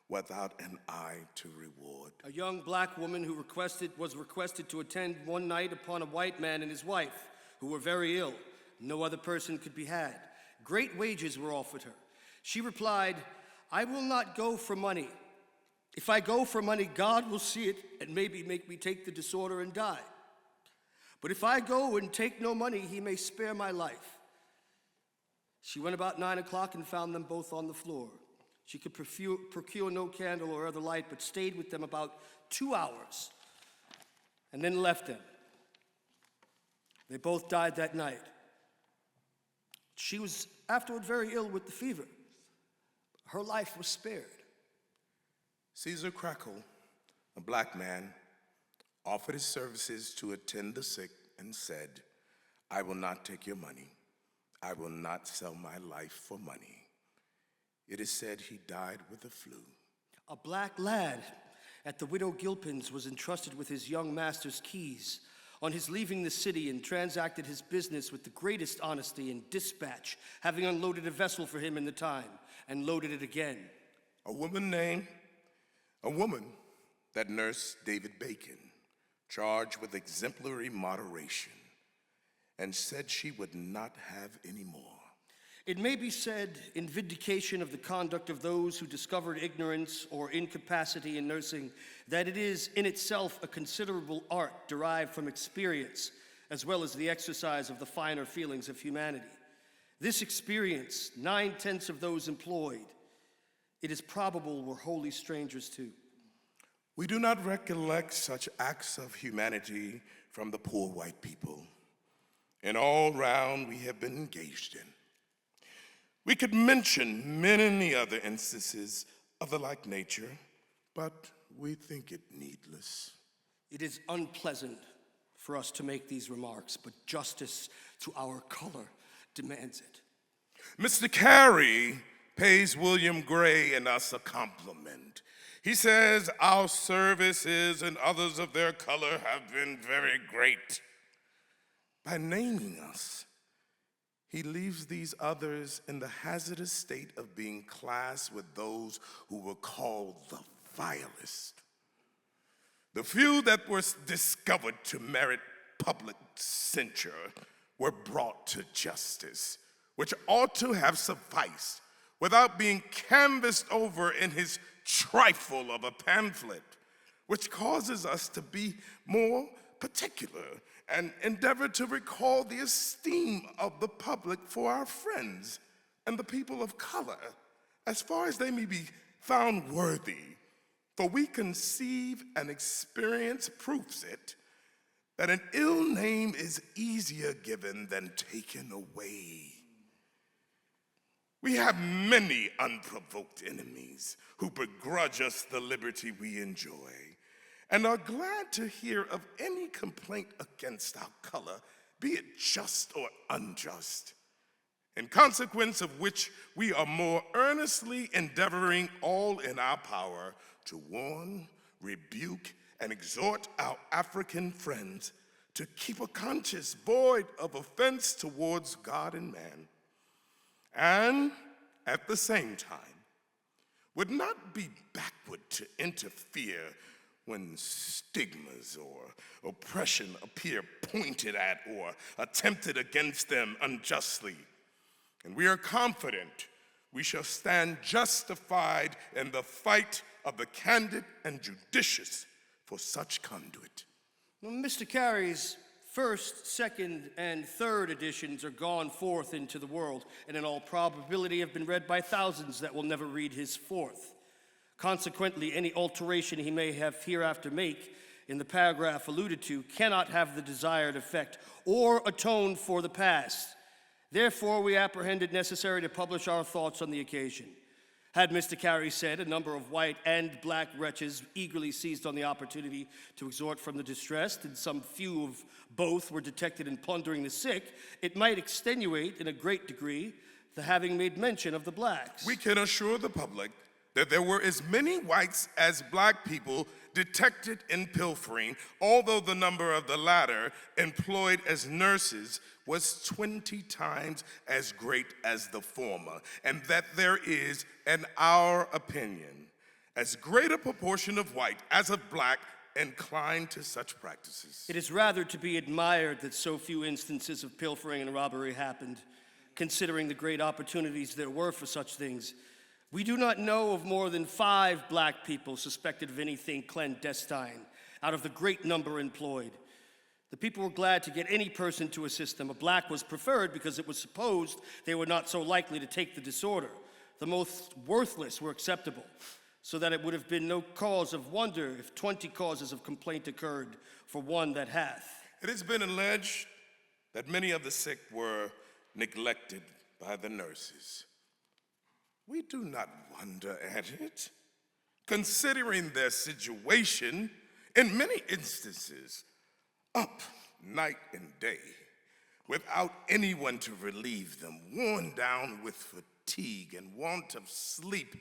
without an eye to reward. A young black woman who was requested to attend one night upon a white man and his wife, who were very ill. No other person could be had. Great wages were offered her. She replied, "I will not go for money. If I go for money, God will see it and maybe make me take the disorder and die. But if I go and take no money, he may spare my life." She went about 9 o'clock and found them both on the floor. She could procure no candle or other light, but stayed with them about 2 hours and then left them. They both died that night. She was afterward very ill with the fever. Her life was spared. Caesar Crackle, a black man, offered his services to attend the sick and said, "I will not take your money. I will not sell my life for money." It is said he died with the flu. A black lad at the widow Gilpin's was entrusted with his young master's keys. On his leaving the city, and transacted his business with the greatest honesty and dispatch, having unloaded a vessel for him in the time, and loaded it again. A woman that nursed David Bacon, charged with exemplary moderation, and said she would not have any more. It may be said, in vindication of the conduct of those who discovered ignorance or incapacity in nursing, that it is in itself a considerable art derived from experience, as well as the exercise of the finer feelings of humanity. This experience, 9/10 of those employed, it is probable were wholly strangers to. We do not recollect such acts of humanity from the poor white people, and all round we have been engaged in. We could mention many other instances of the like nature, but we think it needless. It is unpleasant for us to make these remarks, but justice to our color demands it. Mr. Carey pays William Gray and us a compliment. He says our services and others of their color have been very great. By naming us, he leaves these others in the hazardous state of being classed with those who were called the vilest. The few that were discovered to merit public censure were brought to justice, which ought to have sufficed without being canvassed over in his trifle of a pamphlet, which causes us to be more particular and endeavor to recall the esteem of the public for our friends and the people of color, as far as they may be found worthy. For we conceive and experience proves it, that an ill name is easier given than taken away. We have many unprovoked enemies who begrudge us the liberty we enjoy, and are glad to hear of any complaint against our color, be it just or unjust, in consequence of which we are more earnestly endeavoring all in our power to warn, rebuke, and exhort our African friends to keep a conscience void of offense towards God and man, and at the same time would not be backward to interfere when stigmas or oppression appear pointed at or attempted against them unjustly. And we are confident we shall stand justified in the fight of the candid and judicious for such conduit. Well, Mr. Carey's first, second, and third editions are gone forth into the world, and in all probability have been read by thousands that will never read his fourth. Consequently, any alteration he may have hereafter make in the paragraph alluded to cannot have the desired effect or atone for the past. Therefore, we apprehend it necessary to publish our thoughts on the occasion. Had Mr. Carey said, a number of white and black wretches eagerly seized on the opportunity to exhort from the distressed, and some few of both were detected in plundering the sick, it might extenuate in a great degree the having made mention of the blacks. We can assure the public that there were as many whites as black people detected in pilfering, although the number of the latter employed as nurses was 20 times as great as the former, and that there is, in our opinion, as great a proportion of white as of black inclined to such practices. It is rather to be admired that so few instances of pilfering and robbery happened, considering the great opportunities there were for such things. We do not know of more than 5 black people suspected of anything clandestine out of the great number employed. The people were glad to get any person to assist them. A black was preferred because it was supposed they were not so likely to take the disorder. The most worthless were acceptable, so that it would have been no cause of wonder if 20 causes of complaint occurred for one that hath. It has been alleged that many of the sick were neglected by the nurses. We do not wonder at it, considering their situation, in many instances, up night and day, without anyone to relieve them, worn down with fatigue and want of sleep.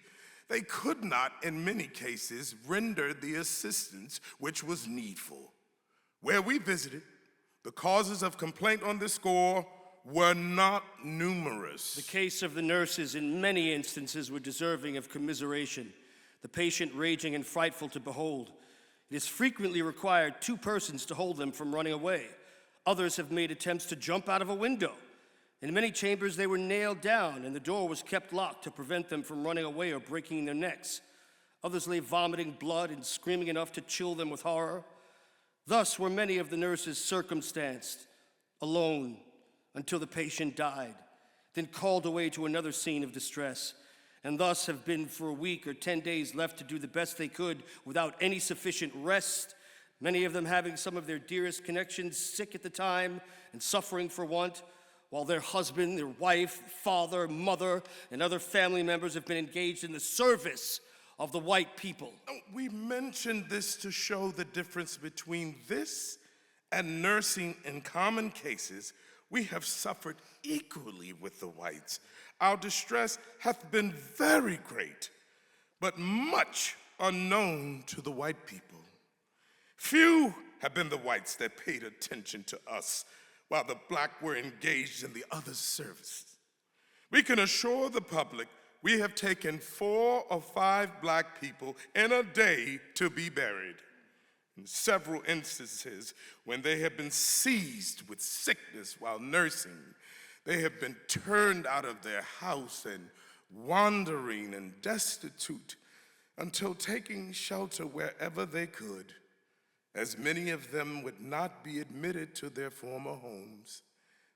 They could not, in many cases, render the assistance which was needful. Where we visited, The causes of complaint on this score were not numerous. The case of the nurses in many instances were deserving of commiseration, the patient raging and frightful to behold. It is frequently required 2 persons to hold them from running away. Others have made attempts to jump out of a window. In many chambers they were nailed down and the door was kept locked to prevent them from running away or breaking their necks. Others lay vomiting blood and screaming enough to chill them with horror. Thus were many of the nurses circumstanced, alone, until the patient died, then called away to another scene of distress, and thus have been for a week or 10 days left to do the best they could without any sufficient rest, many of them having some of their dearest connections sick at the time and suffering for want, while their husband, their wife, father, mother, and other family members have been engaged in the service of the white people. We mentioned this to show the difference between this and nursing. In common cases, we have suffered equally with the whites. Our distress hath been very great, but much unknown to the white people. Few have been the whites that paid attention to us while the black were engaged in the other services. We can assure the public we have taken 4 or 5 black people in a day to be buried. In several instances, when they have been seized with sickness while nursing, they have been turned out of their house and wandering and destitute until taking shelter wherever they could, as many of them would not be admitted to their former homes.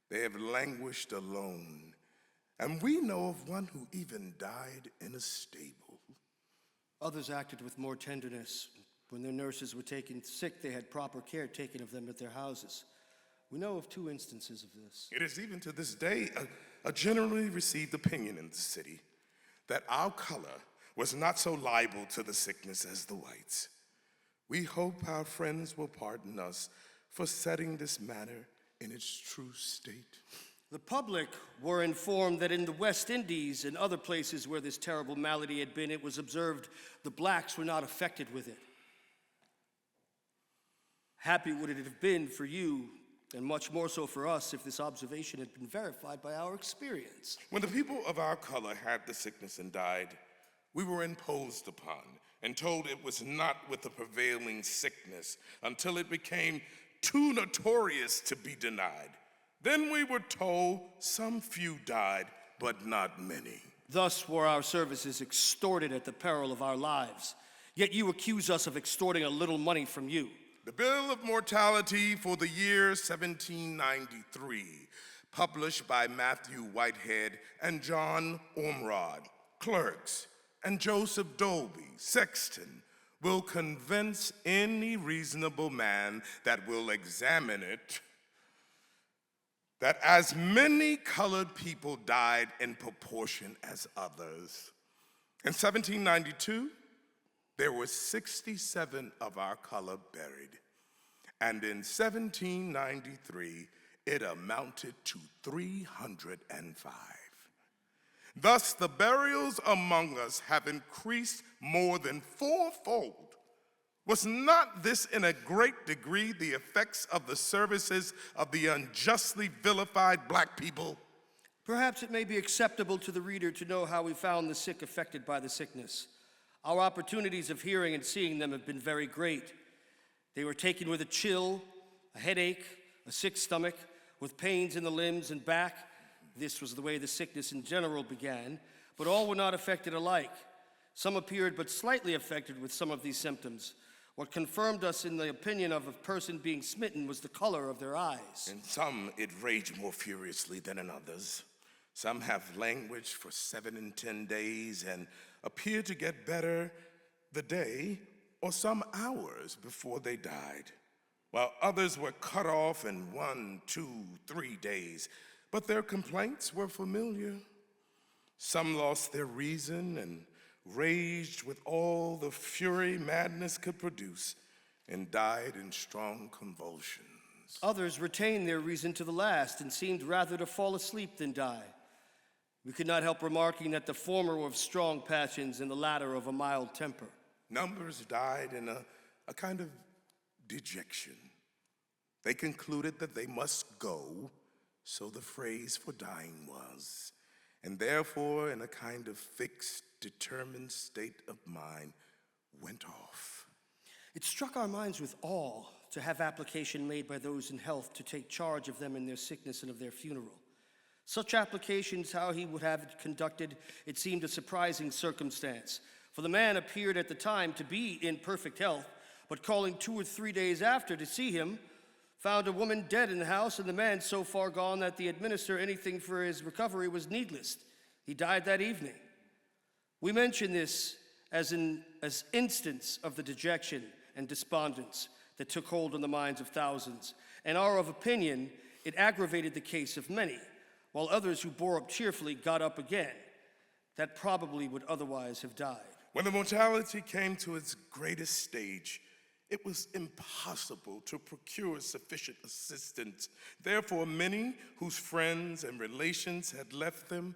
They have languished alone. And we know of one who even died in a stable. Others acted with more tenderness. When their nurses were taken sick, they had proper care taken of them at their houses. We know of 2 instances of this. It is even to this day a generally received opinion in the city that our color was not so liable to the sickness as the whites. We hope our friends will pardon us for setting this matter in its true state. The public were informed that in the West Indies and other places where this terrible malady had been, it was observed the blacks were not affected with it. Happy would it have been for you, and much more so for us, if this observation had been verified by our experience. When the people of our color had the sickness and died, we were imposed upon and told it was not with the prevailing sickness until it became too notorious to be denied. Then we were told some few died, but not many. Thus were our services extorted at the peril of our lives. Yet you accuse us of extorting a little money from you. The Bill of Mortality for the year 1793, published by Matthew Whitehead and John Ormrod, clerks, and Joseph Dolby, sexton, will convince any reasonable man that will examine it that as many colored people died in proportion as others. In 1792, there were 67 of our color buried, and in 1793, it amounted to 305. Thus, the burials among us have increased more than 4-fold. Was not this in a great degree the effects of the services of the unjustly vilified black people? Perhaps it may be acceptable to the reader to know how we found the sick affected by the sickness. Our opportunities of hearing and seeing them have been very great. They were taken with a chill, a headache, a sick stomach, with pains in the limbs and back. This was the way the sickness in general began, but all were not affected alike. Some appeared but slightly affected with some of these symptoms. What confirmed us in the opinion of a person being smitten was the color of their eyes. In some, it raged more furiously than in others. Some have languished for 7 and 10 days and appeared to get better the day or some hours before they died, while others were cut off in 1, 2, 3 days, but their complaints were familiar. Some lost their reason and raged with all the fury madness could produce and died in strong convulsions. Others retained their reason to the last and seemed rather to fall asleep than die. We could not help remarking that the former were of strong passions and the latter of a mild temper. Numbers died in a kind of dejection. They concluded that they must go, so the phrase for dying was, and therefore, in a kind of fixed, determined state of mind, went off. It struck our minds with awe to have application made by those in health to take charge of them in their sickness and of their funeral. Such applications, how he would have it conducted, it seemed a surprising circumstance. For the man appeared at the time to be in perfect health, but calling 2 or 3 days after to see him, found a woman dead in the house, and the man so far gone that to administer anything for his recovery was needless. He died that evening. We mention this as instance of the dejection and despondence that took hold on the minds of thousands, and are of opinion it aggravated the case of many, while others who bore up cheerfully got up again, that probably would otherwise have died. When the mortality came to its greatest stage, it was impossible to procure sufficient assistance. Therefore, many whose friends and relations had left them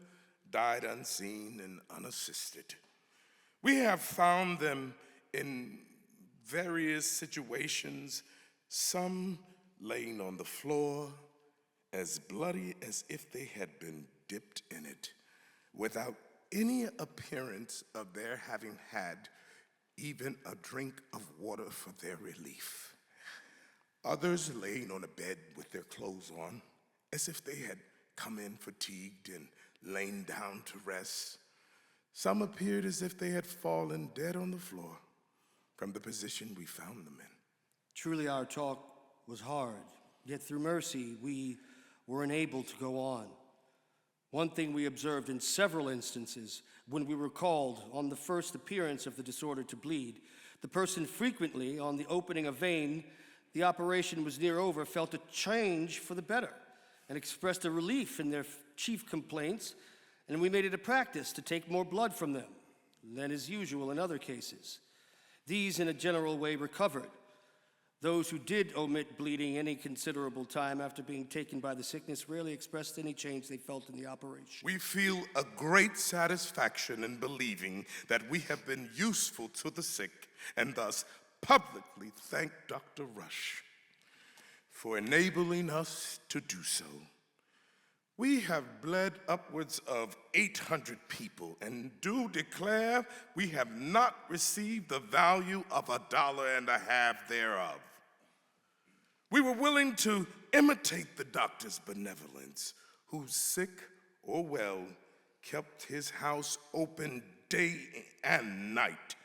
died unseen and unassisted. We have found them in various situations, some laying on the floor, as bloody as if they had been dipped in it, without any appearance of their having had even a drink of water for their relief. Others laying on a bed with their clothes on, as if they had come in fatigued and lain down to rest. Some appeared as if they had fallen dead on the floor from the position we found them in. Truly our talk was hard, yet through mercy we were enabled to go on. One thing we observed in several instances when we were called on the first appearance of the disorder to bleed, the person frequently, on the opening a vein, the operation was near over, felt a change for the better and expressed a relief in their chief complaints, and we made it a practice to take more blood from them than is usual in other cases. These, in a general way, recovered. Those who did omit bleeding any considerable time after being taken by the sickness rarely expressed any change they felt in the operation. We feel a great satisfaction in believing that we have been useful to the sick, and thus publicly thank Dr. Rush for enabling us to do so. We have bled upwards of 800 people and do declare we have not received the value of $1.50 thereof. We were willing to imitate the doctor's benevolence, who, sick or well, kept his house open day and night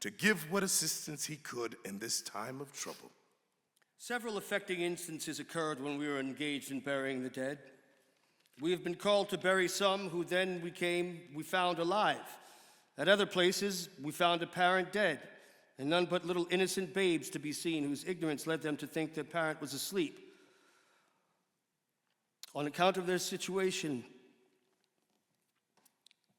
to give what assistance he could in this time of trouble. Several affecting instances occurred when we were engaged in burying the dead. We have been called to bury some who then we found alive. At other places, we found a parent dead, and none but little innocent babes to be seen whose ignorance led them to think their parent was asleep. On account of their situation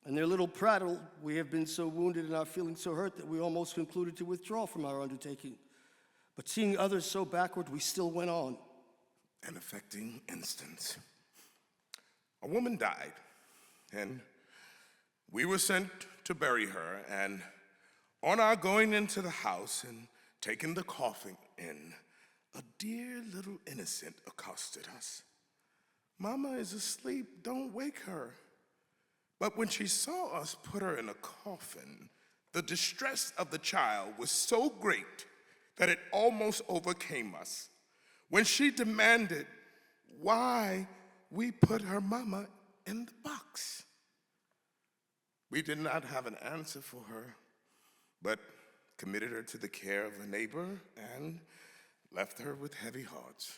and their little prattle, we have been so wounded and are feeling so hurt that we almost concluded to withdraw from our undertaking. But seeing others so backward, we still went on. An affecting instance. A woman died, and we were sent to bury her, and on our going into the house and taking the coffin in, a dear little innocent accosted us. "Mama is asleep, don't wake her." But when she saw us put her in a coffin, the distress of the child was so great that it almost overcame us. When she demanded why we put her mama in the box. We did not have an answer for her, but committed her to the care of a neighbor and left her with heavy hearts.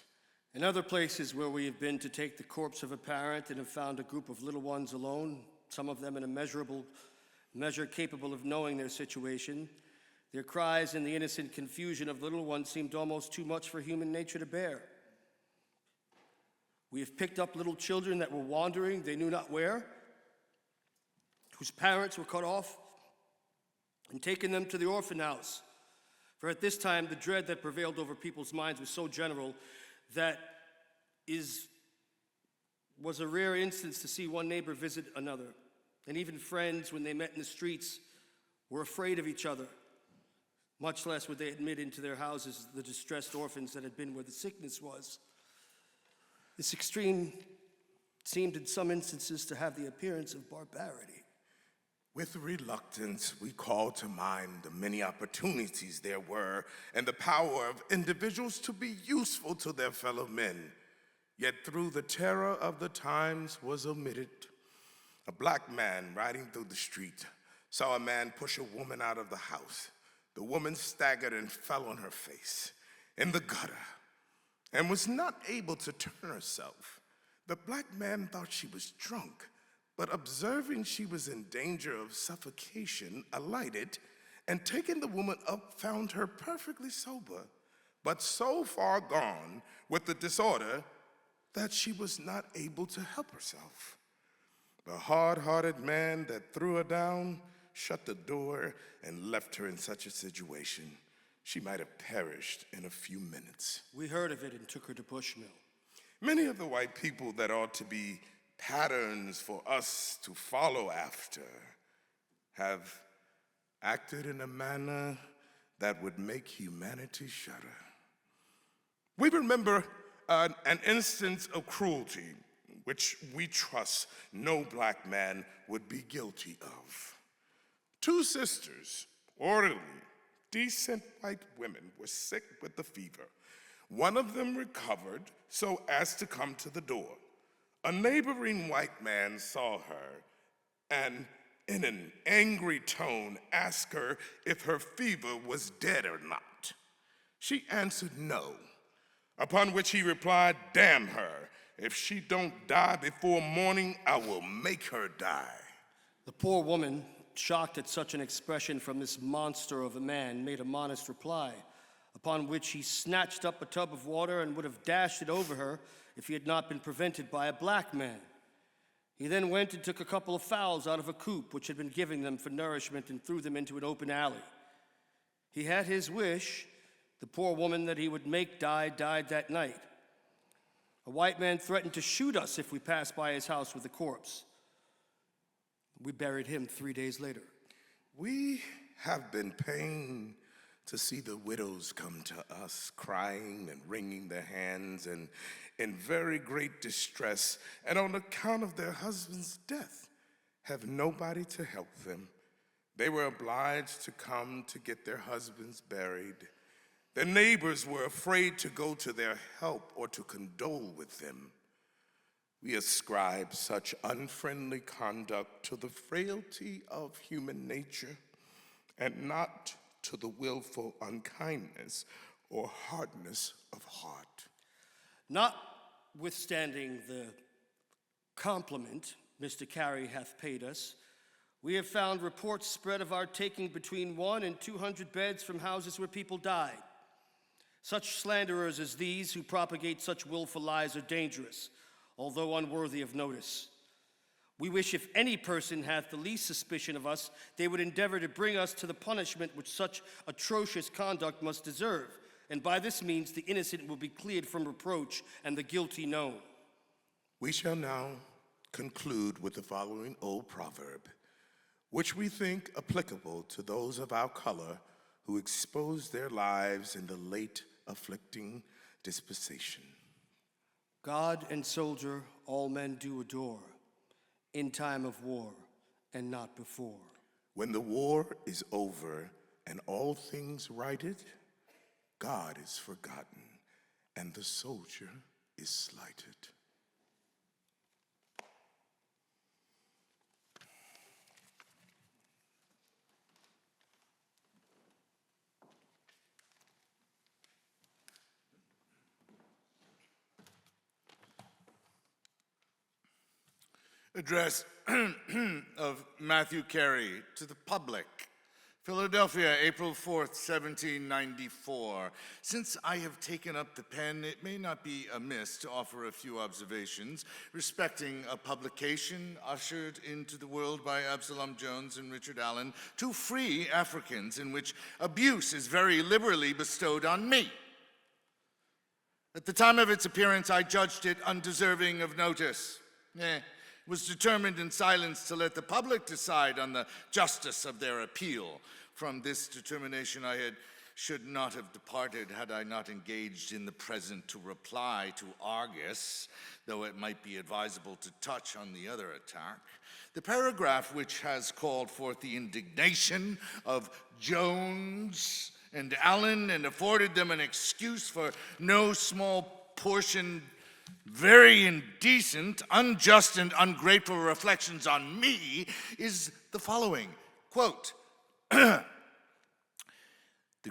In other places where we have been to take the corpse of a parent and have found a group of little ones alone, some of them in a measure capable of knowing their situation, their cries and the innocent confusion of the little ones seemed almost too much for human nature to bear. We have picked up little children that were wandering, they knew not where, whose parents were cut off, and taken them to the orphan house. For at this time, the dread that prevailed over people's minds was so general that was a rare instance to see one neighbor visit another. And even friends, when they met in the streets, were afraid of each other. Much less would they admit into their houses the distressed orphans that had been where the sickness was. This extreme seemed in some instances to have the appearance of barbarity. With reluctance, we call to mind the many opportunities there were and the power of individuals to be useful to their fellow men. Yet through the terror of the times was omitted. A black man riding through the street saw a man push a woman out of the house. The woman staggered and fell on her face in the gutter and was not able to turn herself. The black man thought she was drunk, but observing she was in danger of suffocation, alighted and taking the woman up, found her perfectly sober, but so far gone with the disorder that she was not able to help herself. The hard-hearted man that threw her down shut the door and left her in such a situation. She might have perished in a few minutes. We heard of it and took her to Bushmill. Many of the white people that ought to be patterns for us to follow after have acted in a manner that would make humanity shudder. We remember an instance of cruelty which we trust no black man would be guilty of. Two sisters, orderly, decent white women, were sick with the fever. One of them recovered so as to come to the door. A neighboring white man saw her and, in an angry tone, asked her if her fever was dead or not. She answered no, upon which he replied, "Damn her. If she don't die before morning, I will make her die." The poor woman, shocked at such an expression from this monster of a man, made a modest reply, upon which he snatched up a tub of water and would have dashed it over her if he had not been prevented by a black man. He then went and took a couple of fowls out of a coop which had been giving them for nourishment and threw them into an open alley. He had his wish. The poor woman that he would make die died that night. A white man threatened to shoot us if we passed by his house with the corpse. We buried him 3 days later. We have been pained to see the widows come to us, crying and wringing their hands and in very great distress, and on account of their husband's death, have nobody to help them. They were obliged to come to get their husbands buried. Their neighbors were afraid to go to their help or to condole with them. We ascribe such unfriendly conduct to the frailty of human nature and not to the willful unkindness or hardness of heart. Notwithstanding the compliment Mr. Carey hath paid us, we have found reports spread of our taking between 100 and 200 beds from houses where people died. Such slanderers as these who propagate such willful lies are dangerous, although unworthy of notice. We wish if any person hath the least suspicion of us, they would endeavor to bring us to the punishment which such atrocious conduct must deserve, and by this means the innocent will be cleared from reproach and the guilty known. We shall now conclude with the following old proverb, which we think applicable to those of our color who exposed their lives in the late afflicting dispensation. God and soldier all men do adore, in time of war and not before. When the war is over and all things righted, God is forgotten and the soldier is slighted. Address of Matthew Carey to the public. Philadelphia, April 4th, 1794. Since I have taken up the pen, it may not be amiss to offer a few observations respecting a publication ushered into the world by Absalom Jones and Richard Allen, two free Africans, in which abuse is very liberally bestowed on me. At the time of its appearance, I judged it undeserving of notice. Was determined in silence to let the public decide on the justice of their appeal. From this determination should not have departed had I not engaged in the present to reply to Argus, though it might be advisable to touch on the other attack. The paragraph which has called forth the indignation of Jones and Allen and afforded them an excuse for no small portion very indecent, unjust, and ungrateful reflections on me is the following, quote, the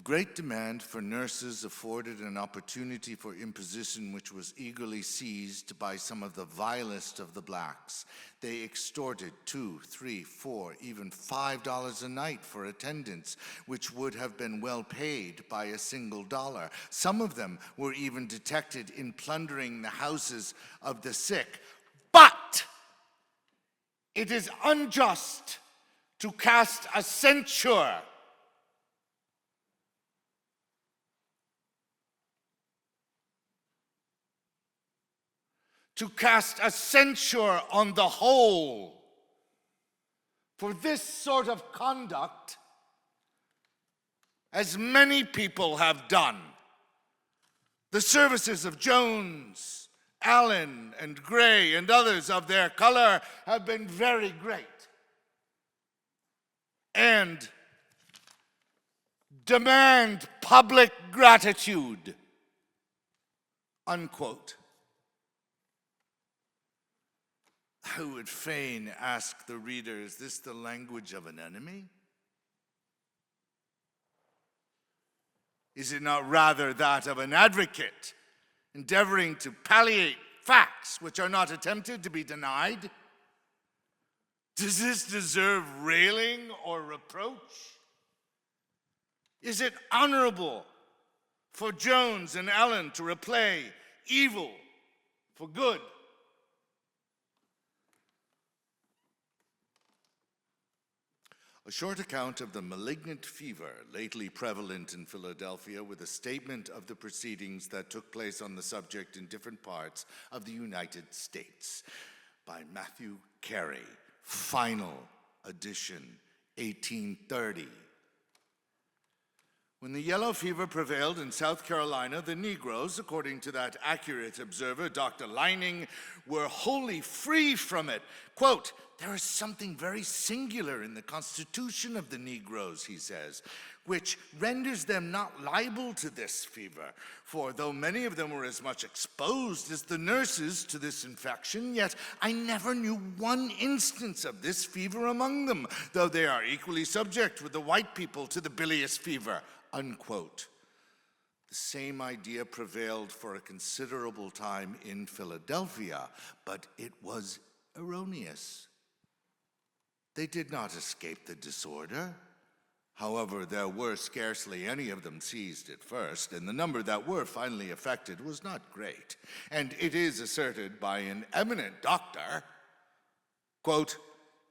great demand for nurses afforded an opportunity for imposition which was eagerly seized by some of the vilest of the blacks. They extorted $2, $3, $4, even $5 a night for attendance, which would have been well paid by a single dollar. Some of them were even detected in plundering the houses of the sick. But it is unjust to cast a censure on the whole for this sort of conduct, as many people have done. The services of Jones, Allen, and Gray, and others of their color have been very great, and demand public gratitude, unquote. I would fain ask the reader, is this the language of an enemy? Is it not rather that of an advocate, endeavoring to palliate facts which are not attempted to be denied? Does this deserve railing or reproach? Is it honorable for Jones and Allen to replay evil for good? A short account of the malignant fever lately prevalent in Philadelphia, with a statement of the proceedings that took place on the subject in different parts of the United States, by Matthew Carey, final edition, 1830. When the yellow fever prevailed in South Carolina, the Negroes, according to that accurate observer, Dr. Lining, were wholly free from it. Quote, there is something very singular in the constitution of the Negroes, he says, which renders them not liable to this fever. For though many of them were as much exposed as the nurses to this infection, yet I never knew one instance of this fever among them, though they are equally subject with the white people to the bilious fever, unquote. The same idea prevailed for a considerable time in Philadelphia, but it was erroneous. They did not escape the disorder. However, there were scarcely any of them seized at first, and the number that were finally affected was not great. And it is asserted by an eminent doctor, quote,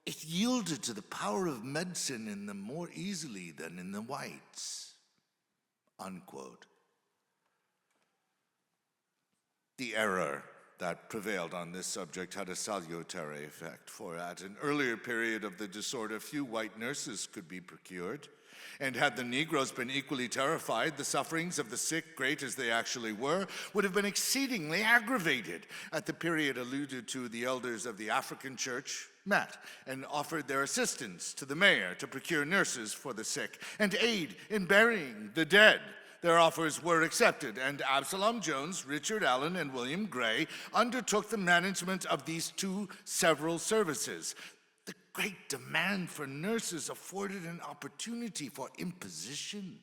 it yielded to the power of medicine in them more easily than in the whites, unquote. The error that prevailed on this subject had a salutary effect, for at an earlier period of the disorder, few white nurses could be procured. And had the Negroes been equally terrified, the sufferings of the sick, great as they actually were, would have been exceedingly aggravated. At the period alluded to, the elders of the African church met and offered their assistance to the mayor to procure nurses for the sick and aid in burying the dead. Their offers were accepted, and Absalom Jones, Richard Allen, and William Gray undertook the management of these two several services. The great demand for nurses afforded an opportunity for imposition,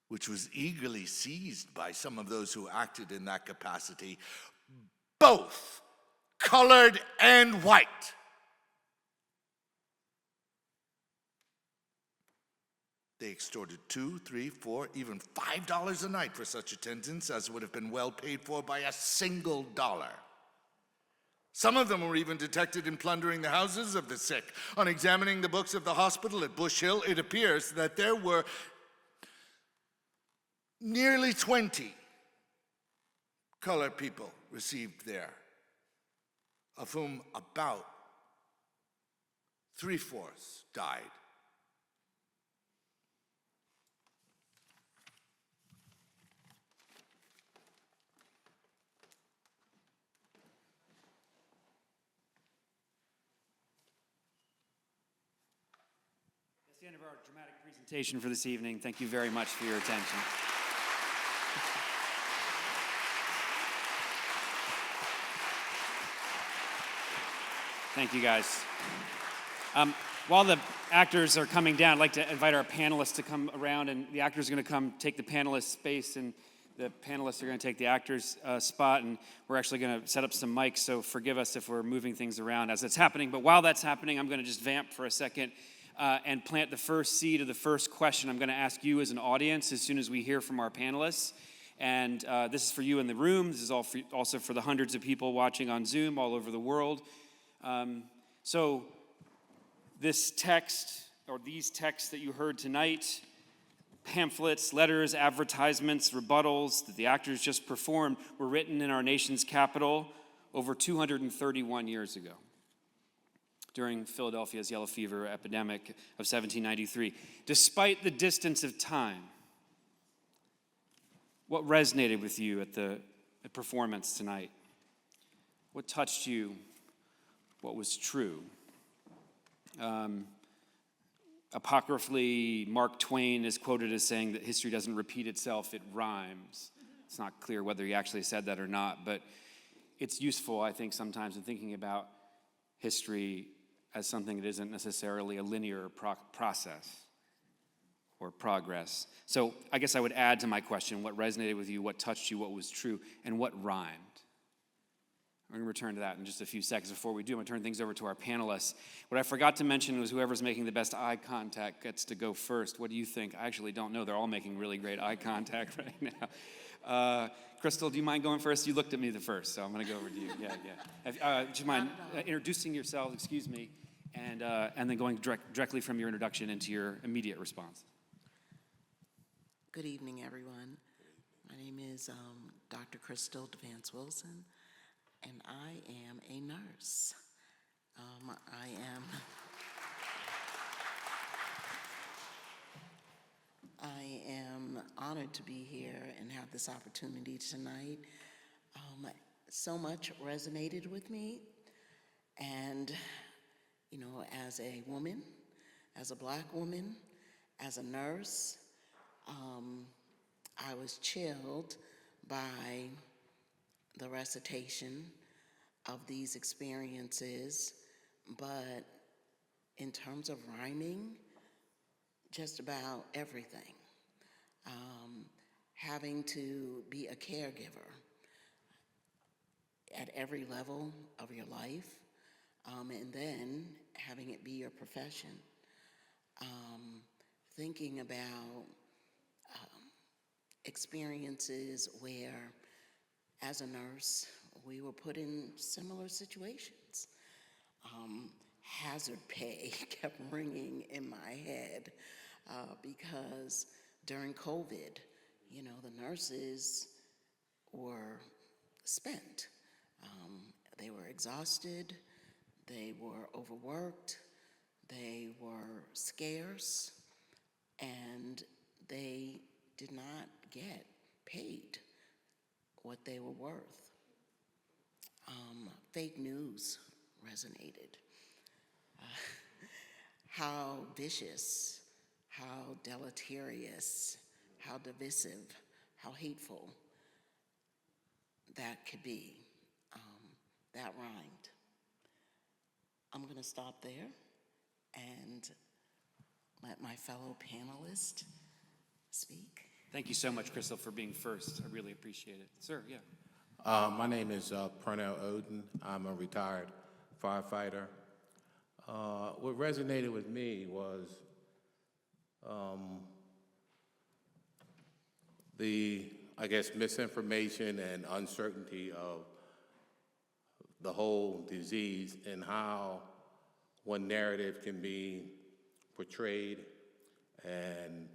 which was eagerly seized by some of those who acted in that capacity, both colored and white. They extorted $2, $3, $4, even $5 a night for such attendance as would have been well paid for by a single dollar. Some of them were even detected in plundering the houses of the sick. On examining the books of the hospital at Bush Hill, it appears that there were nearly 20 colored people received there, of whom about 3/4 died. That's the end of our dramatic presentation for this evening. Thank you very much for your attention. Thank you, guys. While the actors are coming down, I'd like to invite our panelists to come around, and the actors are going to come take the panelists' space, and the panelists are going to take the actors' spot, and we're actually going to set up some mics, so forgive us if we're moving things around as it's happening. But while that's happening, I'm going to just vamp for a second and plant the first seed of the first question I'm going to ask you as an audience as soon as we hear from our panelists. And this is for you in the room. This is also for the hundreds of people watching on Zoom all over the world. So this text, or these texts that you heard tonight, pamphlets, letters, advertisements, rebuttals that the actors just performed, were written in our nation's capital over 231 years ago, during Philadelphia's yellow fever epidemic of 1793. Despite the distance of time, what resonated with you at the performance tonight? What touched you? What was true? Apocryphally, Mark Twain is quoted as saying that history doesn't repeat itself, it rhymes. It's not clear whether he actually said that or not, but it's useful, I think, sometimes in thinking about history as something that isn't necessarily a linear process or progress. So I guess I would add to my question, what resonated with you, what touched you, what was true, and what rhymed? We're going to return to that in just a few seconds. Before we do, I'm going to turn things over to our panelists. What I forgot to mention was whoever's making the best eye contact gets to go first. What do you think? I actually don't know. They're all making really great eye contact right now. Crystal, do you mind going first? You looked at me the first, so I'm going to go over to you. Yeah. Do you mind introducing yourself, excuse me, and then going directly from your introduction into your immediate response? Good evening, everyone. My name is Dr. Crystal DeVance Wilson, and I am a nurse. I am honored to be here and have this opportunity tonight. So much resonated with me, and as a woman, as a Black woman, as a nurse, I was chilled by the recitation of these experiences, but in terms of rhyming, just about everything. Having to be a caregiver at every level of your life, and then having it be your profession. Thinking about experiences where, as a nurse, we were put in similar situations. Hazard pay kept ringing in my head because during COVID, the nurses were spent. They were exhausted, they were overworked, they were scarce, and they did not get paid what they were worth. Fake news resonated. How vicious, how deleterious, how divisive, how hateful that could be. That rhymed. I'm going to stop there and let my fellow panelists speak. Thank you so much, Crystal, for being first. I really appreciate it. Sir, yeah. My name is Pernell Oden. I'm a retired firefighter. What resonated with me was the, misinformation and uncertainty of the whole disease and how one narrative can be portrayed and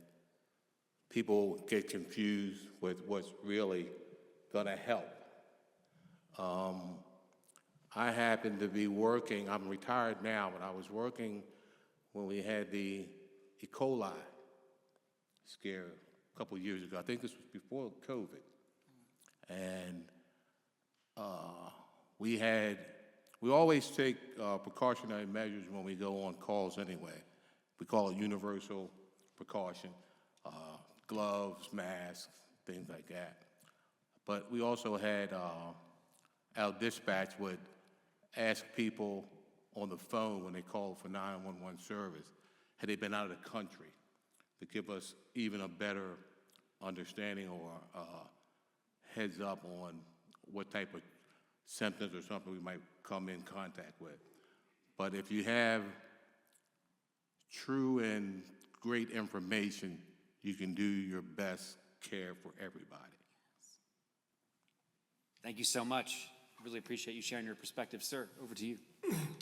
people get confused with what's really gonna help. I happen to be working, I'm retired now, but I was working when we had the E. coli scare a couple years ago. I think this was before COVID. And we always take precautionary measures when we go on calls anyway. we call it universal precaution, gloves, masks, things like that. But we also had our dispatch would ask people on the phone when they called for 911 service, had they been out of the country, to give us even a better understanding or heads up on what type of symptoms or something we might come in contact with. But if you have true and great information, you can do your best care for everybody. Thank you so much. Really appreciate you sharing your perspective. Sir, over to you.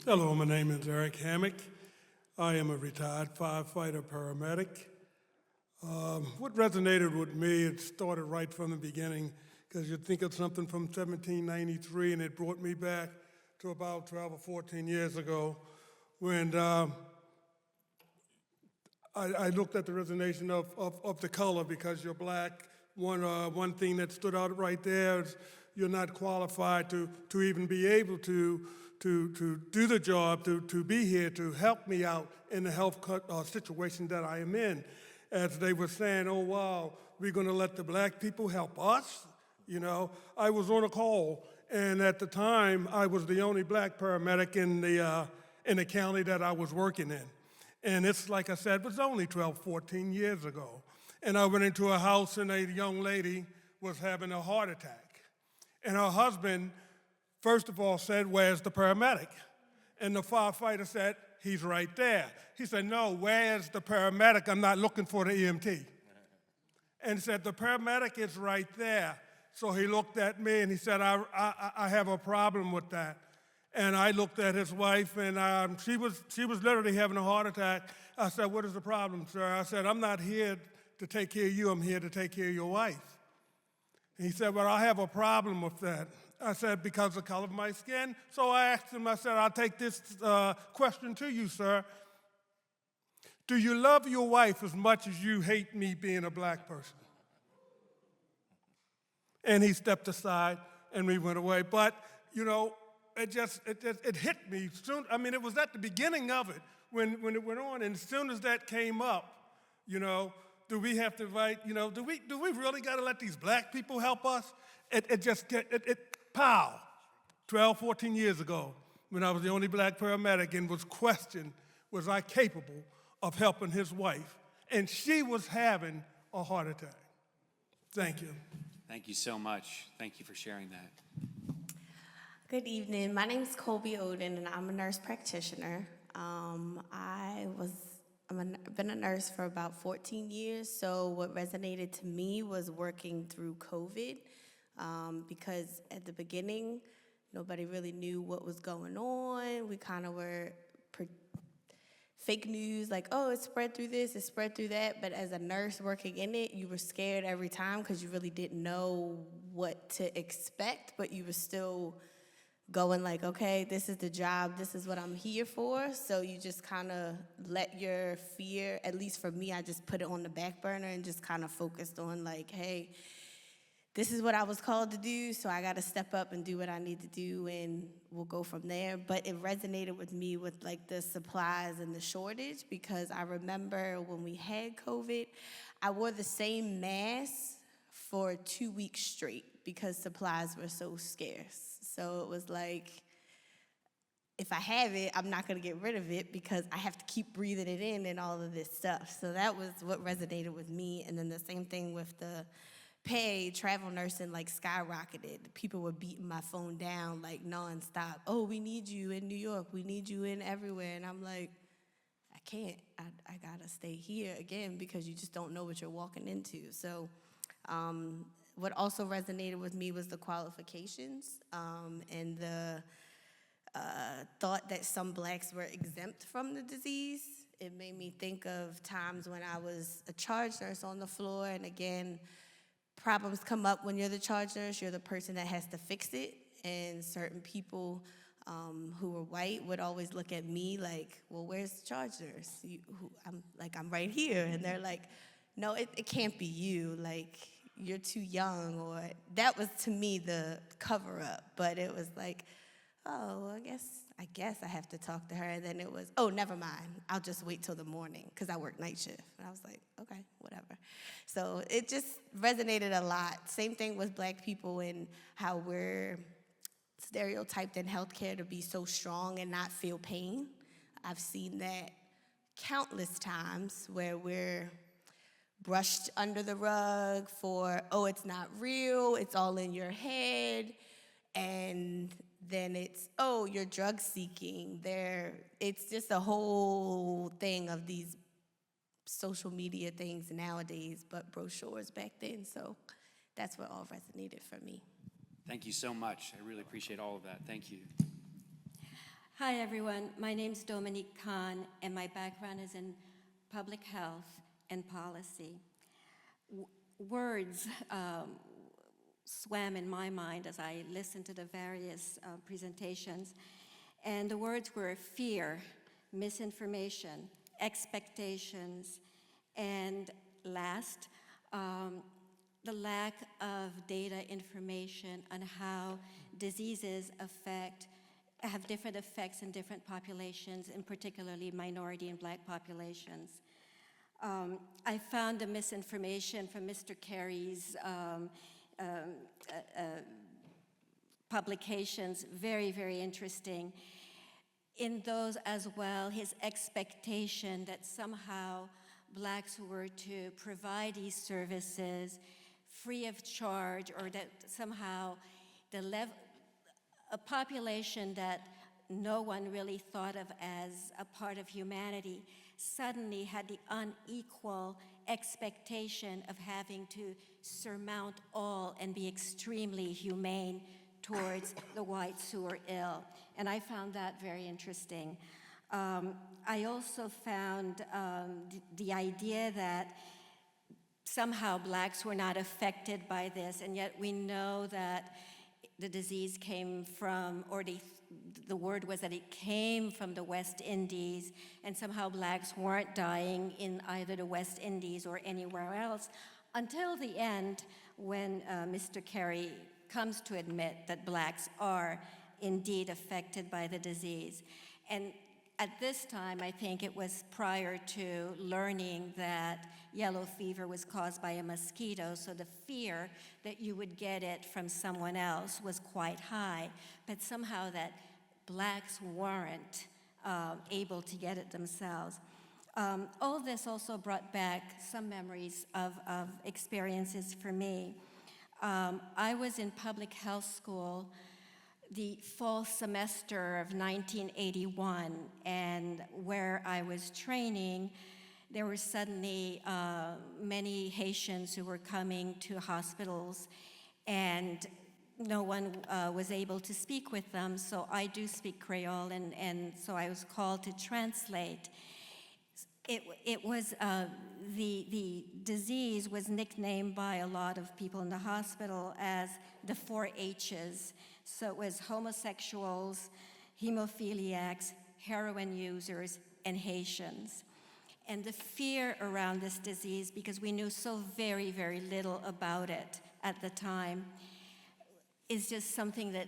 Hello, my name is Eric Hammock. I am a retired firefighter paramedic. What resonated with me, it started right from the beginning, because you think of something from 1793, and it brought me back to about 12 or 14 years ago when I looked at the resonation of the color, because you're black. One thing that stood out right there is you're not qualified to even be able to do the job, to be here, to help me out in the health situation that I am in. As they were saying, oh, wow, we're going to let the black people help us? You know, I was on a call, and at the time, I was the only black paramedic in the county that I was working in. And it's, like I said, it was only 12, 14 years ago. And I went into a house, and a young lady was having a heart attack. And her husband, first of all, said, where's the paramedic? And the firefighter said, he's right there. He said, no, where's the paramedic? I'm not looking for the EMT. And he said, the paramedic is right there. So he looked at me and he said, I have a problem with that. And I looked at his wife, and she was literally having a heart attack. I said, what is the problem, sir? I said, I'm not here to take care of you. I'm here to take care of your wife. And he said, well, I have a problem with that. I said, because of the color of my skin? So I asked him, I said, I'll take this question to you, sir. Do you love your wife as much as you hate me being a black person? And he stepped aside, and we went away. But, you know, it hit me soon. I mean, it was at the beginning of it when it went on, and as soon as that came up, you know, do we have to write, you know, do we really got to let these black people help us? Pow, 12, 14 years ago, when I was the only black paramedic and was questioned, was I capable of helping his wife? And she was having a heart attack. Thank you. Thank you so much. Thank you for sharing that. Good evening. My name is Colby Oden, and I'm a nurse practitioner. I've been a nurse for about 14 years, so what resonated to me was working through COVID, because at the beginning, nobody really knew what was going on. We kind of were fake news, like, oh, it spread through this, it spread through that, but as a nurse working in it, you were scared every time because you really didn't know what to expect, but you were still going like, okay, this is the job, this is what I'm here for. So you just kind of let your fear, at least for me, I just put it on the back burner and just kind of focused on like, hey, this is what I was called to do, so I got to step up and do what I need to do, and we'll go from there. But it resonated with me with like the supplies and the shortage, because I remember when we had COVID, I wore the same mask for 2 weeks straight because supplies were so scarce. So it was like, if I have it, I'm not going to get rid of it because I have to keep breathing it in and all of this stuff. So that was what resonated with me. And then the same thing with the pay, travel nursing like skyrocketed. People were beating my phone down like nonstop. Oh, we need you in New York. We need you in everywhere. And I'm like, I can't. I got to stay here again because you just don't know what you're walking into. So what also resonated with me was the qualifications and the thought that some blacks were exempt from the disease. It made me think of times when I was a charge nurse on the floor, and again, problems come up when you're the charge nurse. You're the person that has to fix it, and certain people who were white would always look at me like, well, where's the charge nurse? I'm right here. And they're like, no, it can't be you. Like, you're too young. Or that was, to me, the cover-up. But it was like, oh, well, I guess I guess I have to talk to her. And then it was, oh, never mind. I'll just wait till the morning because I work night shift. And I was like, okay, whatever. So it just resonated a lot. Same thing with Black people and how we're stereotyped in healthcare to be so strong and not feel pain. I've seen that countless times where we're brushed under the rug for, oh, it's not real, it's all in your head. And then it's, oh, you're drug seeking. It's just a whole thing of these social media things nowadays, but brochures back then. So that's what all resonated for me. Thank you so much. I really appreciate all of that. Thank you. Hi, everyone. My name's Dominique Kahn, and my background is in public health and policy. Words swam in my mind as I listened to the various presentations, and the words were fear, misinformation, expectations, and last, the lack of data information on how diseases have different effects in different populations, and particularly minority and Black populations. I found the misinformation from Mr. Carey's publications very, very interesting. In those as well, his expectation that somehow Blacks were to provide these services free of charge, or that somehow a population that no one really thought of as a part of humanity suddenly had the unequal expectation of having to surmount all and be extremely humane towards the whites who were ill. And I found that very interesting. I also found the idea that somehow Blacks were not affected by this, and yet we know that the disease came from, or the word was that it came from the West Indies, and somehow Blacks weren't dying in either the West Indies or anywhere else until the end, when Mr. Carey comes to admit that Blacks are indeed affected by the disease. And at this time, I think it was prior to learning that yellow fever was caused by a mosquito, so the fear that you would get it from someone else was quite high, but somehow that Blacks weren't able to get it themselves. All this also brought back some memories of experiences for me. I was in public health school the fall semester of 1981, and where I was training, there were suddenly many Haitians who were coming to hospitals, and no one was able to speak with them, so I do speak Creole, and so I was called to translate. It was, the disease was nicknamed by a lot of people in the hospital as the 4 H's. So it was homosexuals, hemophiliacs, heroin users, and Haitians. And the fear around this disease, because we knew so very, very little about it at the time, is just something that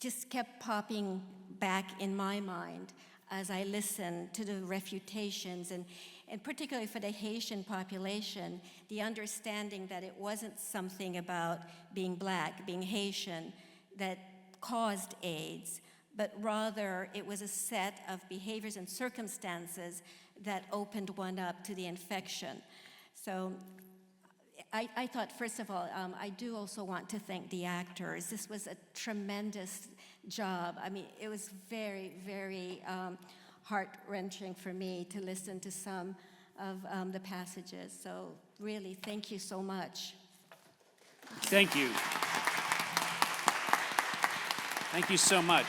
just kept popping back in my mind as I listened to the refutations, and particularly for the Haitian population, the understanding that it wasn't something about being Black, being Haitian, that caused AIDS, but rather it was a set of behaviors and circumstances that opened one up to the infection. So I thought, first of all, I do also want to thank the actors. This was a tremendous job. I mean, it was very, very heart-wrenching for me to listen to some of the passages. So really, thank you so much. Thank you. Thank you so much.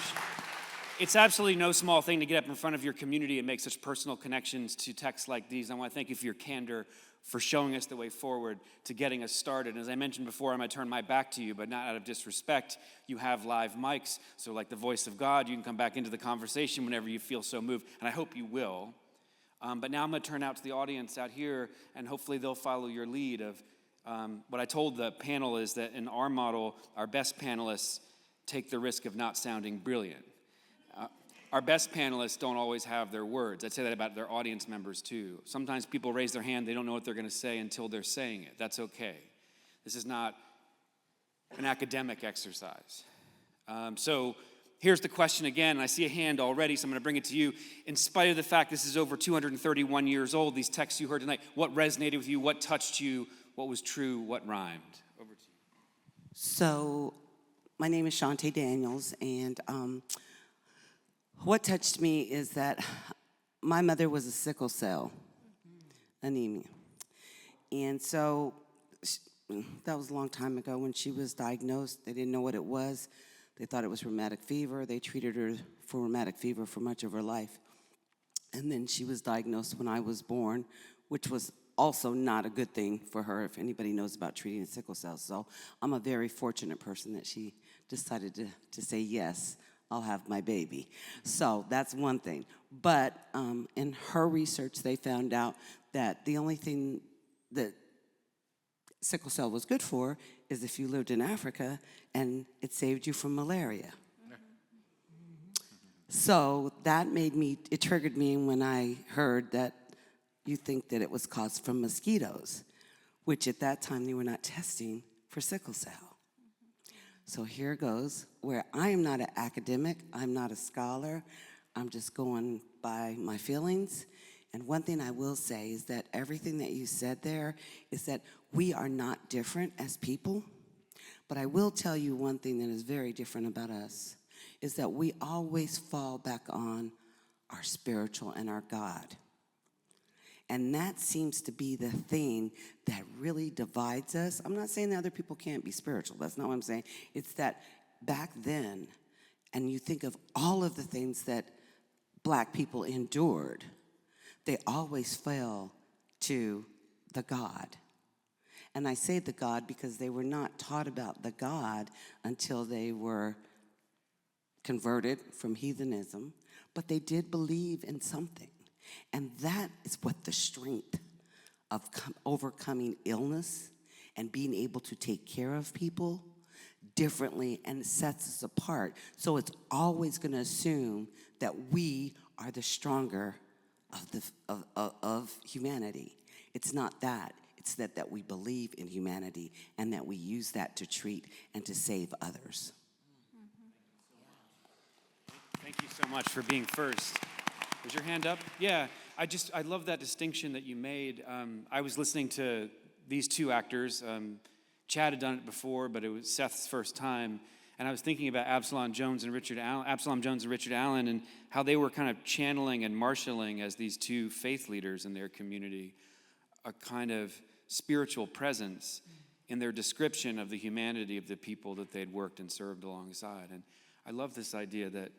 It's absolutely no small thing to get up in front of your community and make such personal connections to texts like these. I want to thank you for your candor, for showing us the way forward, to getting us started. As I mentioned before, I'm going to turn my back to you, but not out of disrespect. You have live mics, so like the voice of God, you can come back into the conversation whenever you feel so moved, and I hope you will. But now I'm going to turn out to the audience out here, and hopefully they'll follow your lead of what I told the panel is that in our model, our best panelists take the risk of not sounding brilliant. our best panelists don't always have their words. I'd say that about their audience members too. Sometimes people raise their hand, they don't know what they're going to say until they're saying it. That's okay. This is not an academic exercise. So here's the question again, and I see a hand already, so I'm going to bring it to you. In spite of the fact this is over 231 years old, these texts you heard tonight, what resonated with you, what touched you, what was true, what rhymed? Over to you. So, my name is Shantae Daniels, and what touched me is that my mother was a sickle cell anemia. And so, that was a long time ago when she was diagnosed. They didn't know what it was. They thought it was rheumatic fever. They treated her for rheumatic fever for much of her life. And then she was diagnosed when I was born, which was also not a good thing for her, if anybody knows about treating sickle cells. So I'm a very fortunate person that she decided to say, yes, I'll have my baby. So that's one thing. But in her research, they found out that the only thing that sickle cell was good for is if you lived in Africa and it saved you from malaria. So that it triggered me when I heard that you think that it was caused from mosquitoes, which at that time they were not testing for sickle cell. So here goes, where I am not an academic, I'm not a scholar, I'm just going by my feelings. And one thing I will say is that everything that you said there is that we are not different as people. But I will tell you one thing that is very different about us, is that we always fall back on our spiritual and our God. And that seems to be the thing that really divides us. I'm not saying that other people can't be spiritual. That's not what I'm saying. It's that back then, and you think of all of the things that Black people endured, they always fell to the God. And I say the God because they were not taught about the God until they were converted from heathenism, but they did believe in something. And that is what the strength of overcoming illness and being able to take care of people differently and sets us apart. So it's always going to assume that we are the stronger of humanity. It's not that. It's that we believe in humanity and that we use that to treat and to save others. Thank you so much for being first. Was your hand up? Yeah, I love that distinction that you made. I was listening to these two actors. Chad had done it before, but it was Seth's first time. And I was thinking about Absalom Jones and Richard Allen, and how they were kind of channeling and marshaling as these two faith leaders in their community, a kind of spiritual presence in their description of the humanity of the people that they'd worked and served alongside. And I love this idea that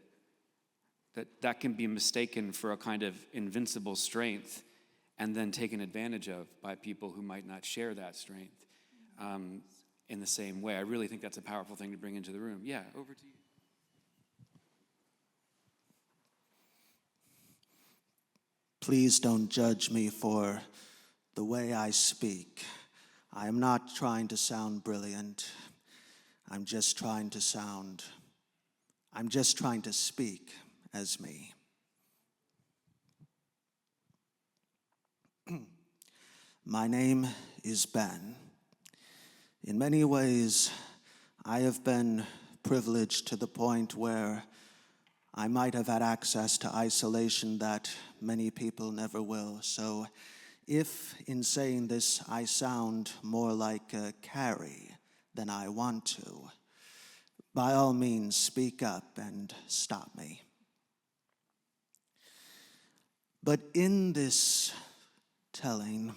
can be mistaken for a kind of invincible strength and then taken advantage of by people who might not share that strength in the same way. I really think that's a powerful thing to bring into the room. Yeah, over to you. Please don't judge me for the way I speak. I am not trying to sound brilliant. I'm just trying to speak as me. My name is Ben. In many ways, I have been privileged to the point where I might have had access to isolation that many people never will. So if in saying this I sound more like Carey than I want to, by all means speak up and stop me. But in this telling,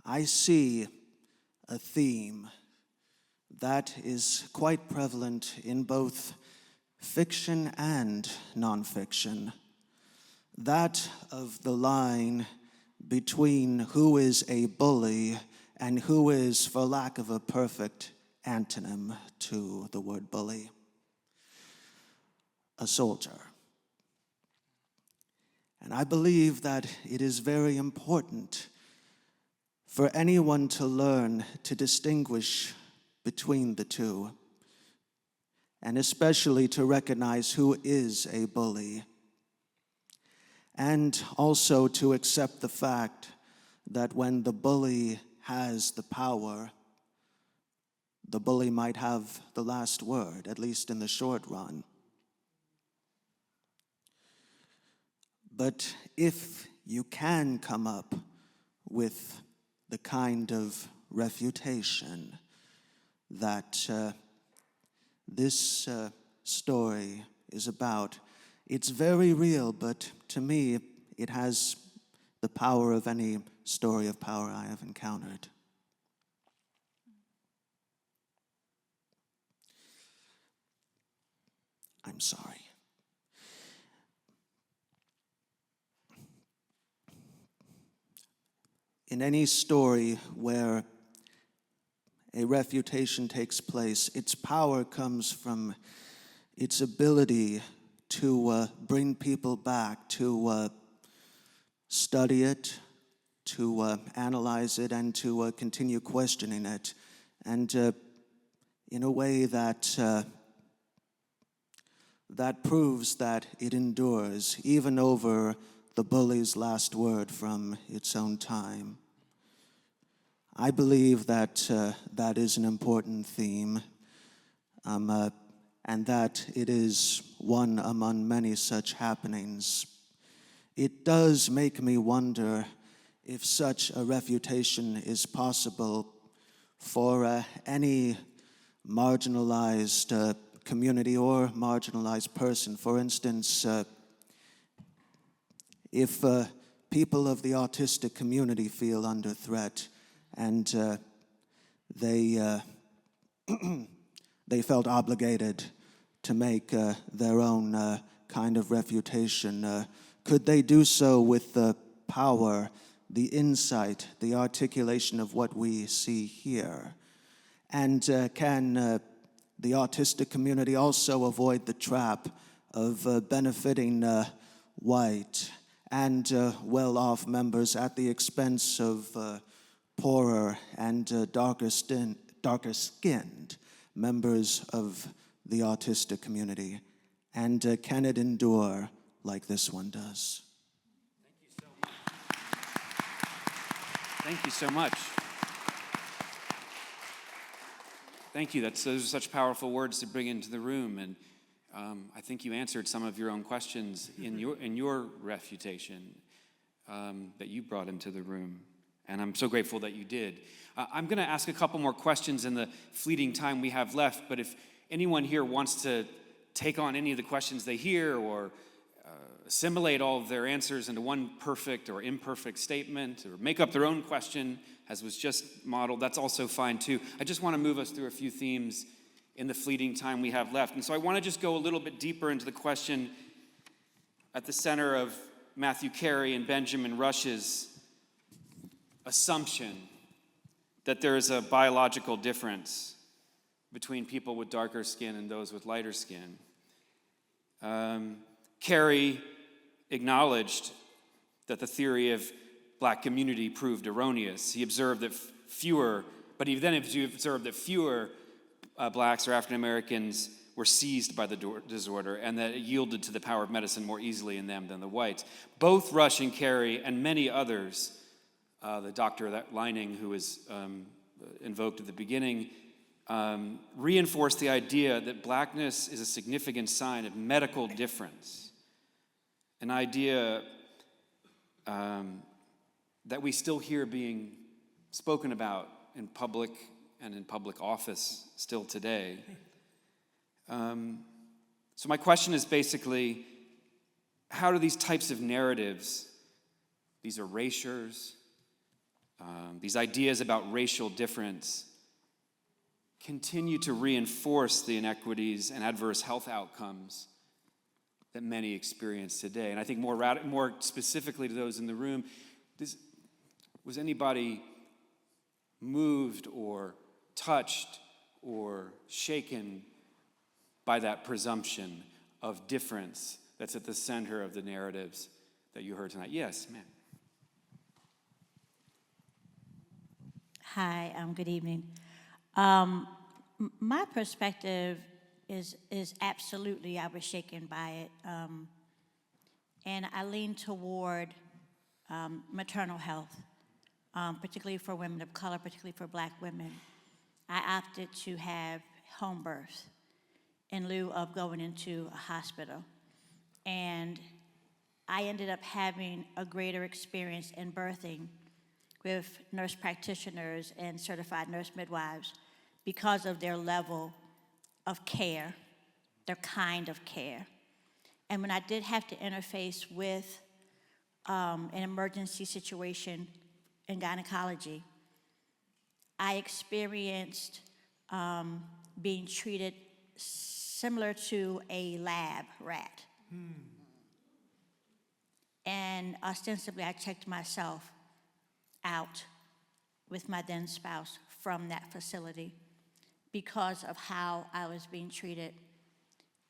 I see a theme that is quite prevalent in both fiction and nonfiction, that of the line between who is a bully and who is, for lack of a perfect antonym to the word bully, a soldier. And I believe that it is very important for anyone to learn to distinguish between the two. and especially to recognize who is a bully, and also to accept the fact that when the bully has the power, the bully might have the last word, at least in the short run. But if you can come up with the kind of refutation that this story is about, it's very real, but to me, it has the power of any story of power I have encountered. I'm sorry. In any story where a refutation takes place, its power comes from its ability to bring people back, to study it, to analyze it, and to continue questioning it, and in a way that that proves that it endures, even over the bully's last word from its own time. I believe that that is an important theme, and that it is one among many such happenings. It does make me wonder if such a refutation is possible for any marginalized community or marginalized person. For instance, if people of the autistic community feel under threat and they felt obligated to make their own kind of refutation, could they do so with the power, the insight, the articulation of what we see here? And can the autistic community also avoid the trap of benefiting white and well-off members at the expense of poorer and darker-skinned members of the autistic community? And can it endure like this one does? Thank you so much. Thank you. Those are such powerful words to bring into the room, and I think you answered some of your own questions in your refutation that you brought into the room, and I'm so grateful that you did. I'm going to ask a couple more questions in the fleeting time we have left, but if anyone here wants to take on any of the questions they hear or assimilate all of their answers into one perfect or imperfect statement or make up their own question, as was just modeled, that's also fine too. I just want to move us through a few themes in the fleeting time we have left. And so I want to just go a little bit deeper into the question at the center of Matthew Carey and Benjamin Rush's assumption that there is a biological difference between people with darker skin and those with lighter skin. Carey acknowledged that the theory of black community proved erroneous. He observed that fewer blacks or African Americans were seized by the disorder, and that it yielded to the power of medicine more easily in them than the whites. Both Rush and Carey and many others, the doctor Lining, who was invoked at the beginning, reinforced the idea that blackness is a significant sign of medical difference, an idea that we still hear being spoken about in public and in public office still today. So my question is basically, how do these types of narratives, these erasures, these ideas about racial difference, continue to reinforce the inequities and adverse health outcomes that many experience today? And I think more specifically to those in the room, was anybody moved or touched or shaken by that presumption of difference that's at the center of the narratives that you heard tonight? Yes, ma'am. Hi, good evening. My perspective is absolutely, I was shaken by it. And I lean toward maternal health, particularly for women of color, particularly for Black women. I opted to have home birth in lieu of going into a hospital. And I ended up having a greater experience in birthing with nurse practitioners and certified nurse midwives because of their level of care, their kind of care. And when I did have to interface with an emergency situation in gynecology, I experienced being treated similar to a lab rat. And ostensibly, I checked myself out with my then spouse from that facility because of how I was being treated.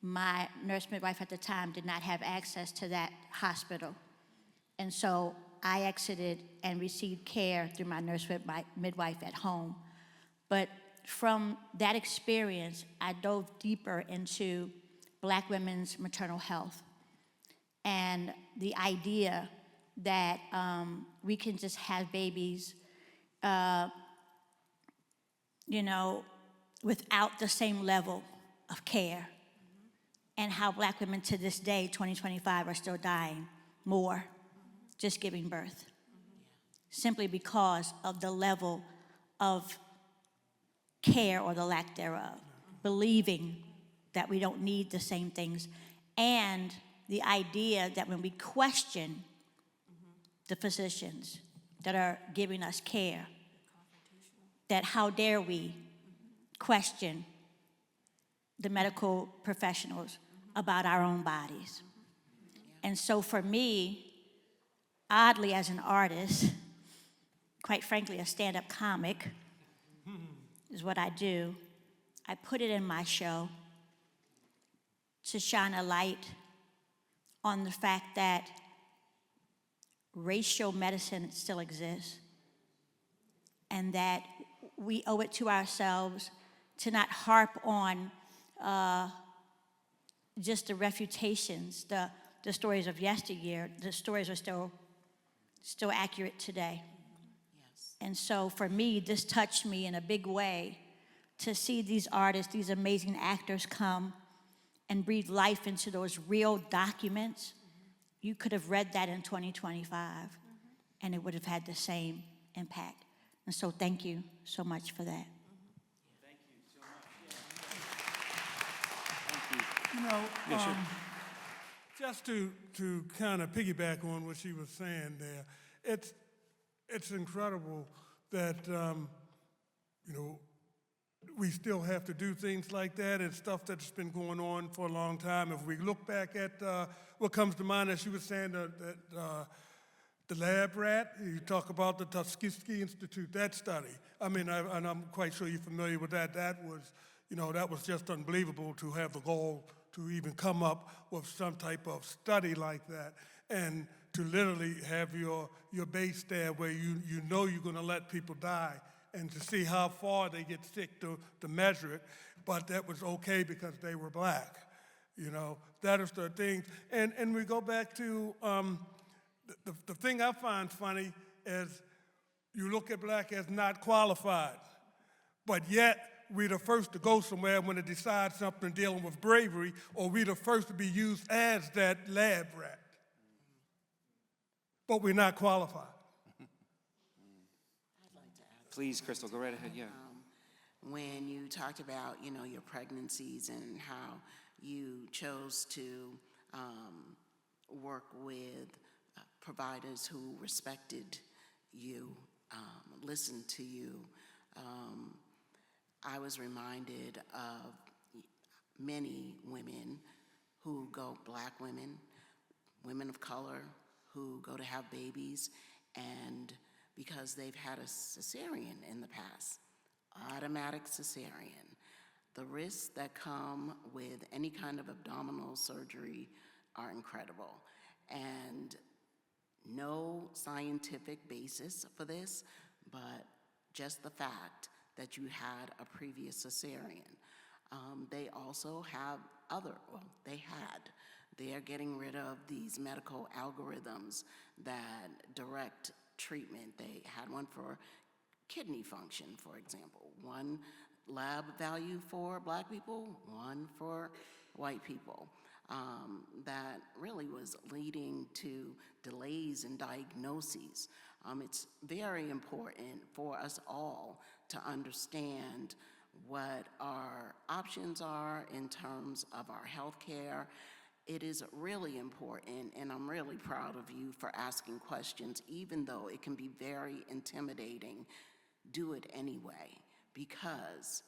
My nurse midwife at the time did not have access to that hospital. And so I exited and received care through my nurse midwife at home. But from that experience, I dove deeper into Black women's maternal health and the idea that we can just have babies, without the same level of care, and how Black women to this day, 2025, are still dying more just giving birth, simply because of the level of care or the lack thereof, believing that we don't need the same things, and the idea that when we question the physicians that are giving us care, that how dare we question the medical professionals about our own bodies. And so for me, oddly as an artist, quite frankly a stand-up comic is what I do, I put it in my show to shine a light on the fact that racial medicine still exists, and that we owe it to ourselves to not harp on just the refutations, the stories of yesteryear. The stories are still accurate today. Yes. And so for me, this touched me in a big way to see these artists, these amazing actors come and breathe life into those real documents. You could have read that in 2025, and it would have had the same impact. And so thank you so much for that. Thank you so much. Thank you. Just to kind of piggyback on what she was saying there, it's incredible that we still have to do things like that and stuff that's been going on for a long time. If we look back at what comes to mind, as she was saying, the lab rat, you talk about the Tuskegee Institute, that study. I mean, and I'm quite sure you're familiar with that. That was just unbelievable to have the goal to even come up with some type of study like that, and to literally have your base there where you know you're going to let people die, and to see how far they get sick to measure it, but that was okay because they were Black. That is the thing. And we go back to the thing I find funny is you look at Black as not qualified, but yet we're the first to go somewhere when it decides something dealing with bravery, or we're the first to be used as that lab rat. But we're not qualified. Please, Crystal, go right ahead, yeah. When you talked about, your pregnancies and how you chose to work with providers who respected you, listened to you, I was reminded of many women who go, Black women, women of color who go to have babies, and because they've had a cesarean in the past, automatic cesarean, the risks that come with any kind of abdominal surgery are incredible. And no scientific basis for this, but just the fact that you had a previous cesarean. They also have they are getting rid of these medical algorithms that direct treatment. They had one for kidney function, for example. One lab value for Black people, one for white people. That really was leading to delays in diagnoses. It's very important for us all to understand what our options are in terms of our health care. It is really important, and I'm really proud of you for asking questions, even though it can be very intimidating. Do it anyway, because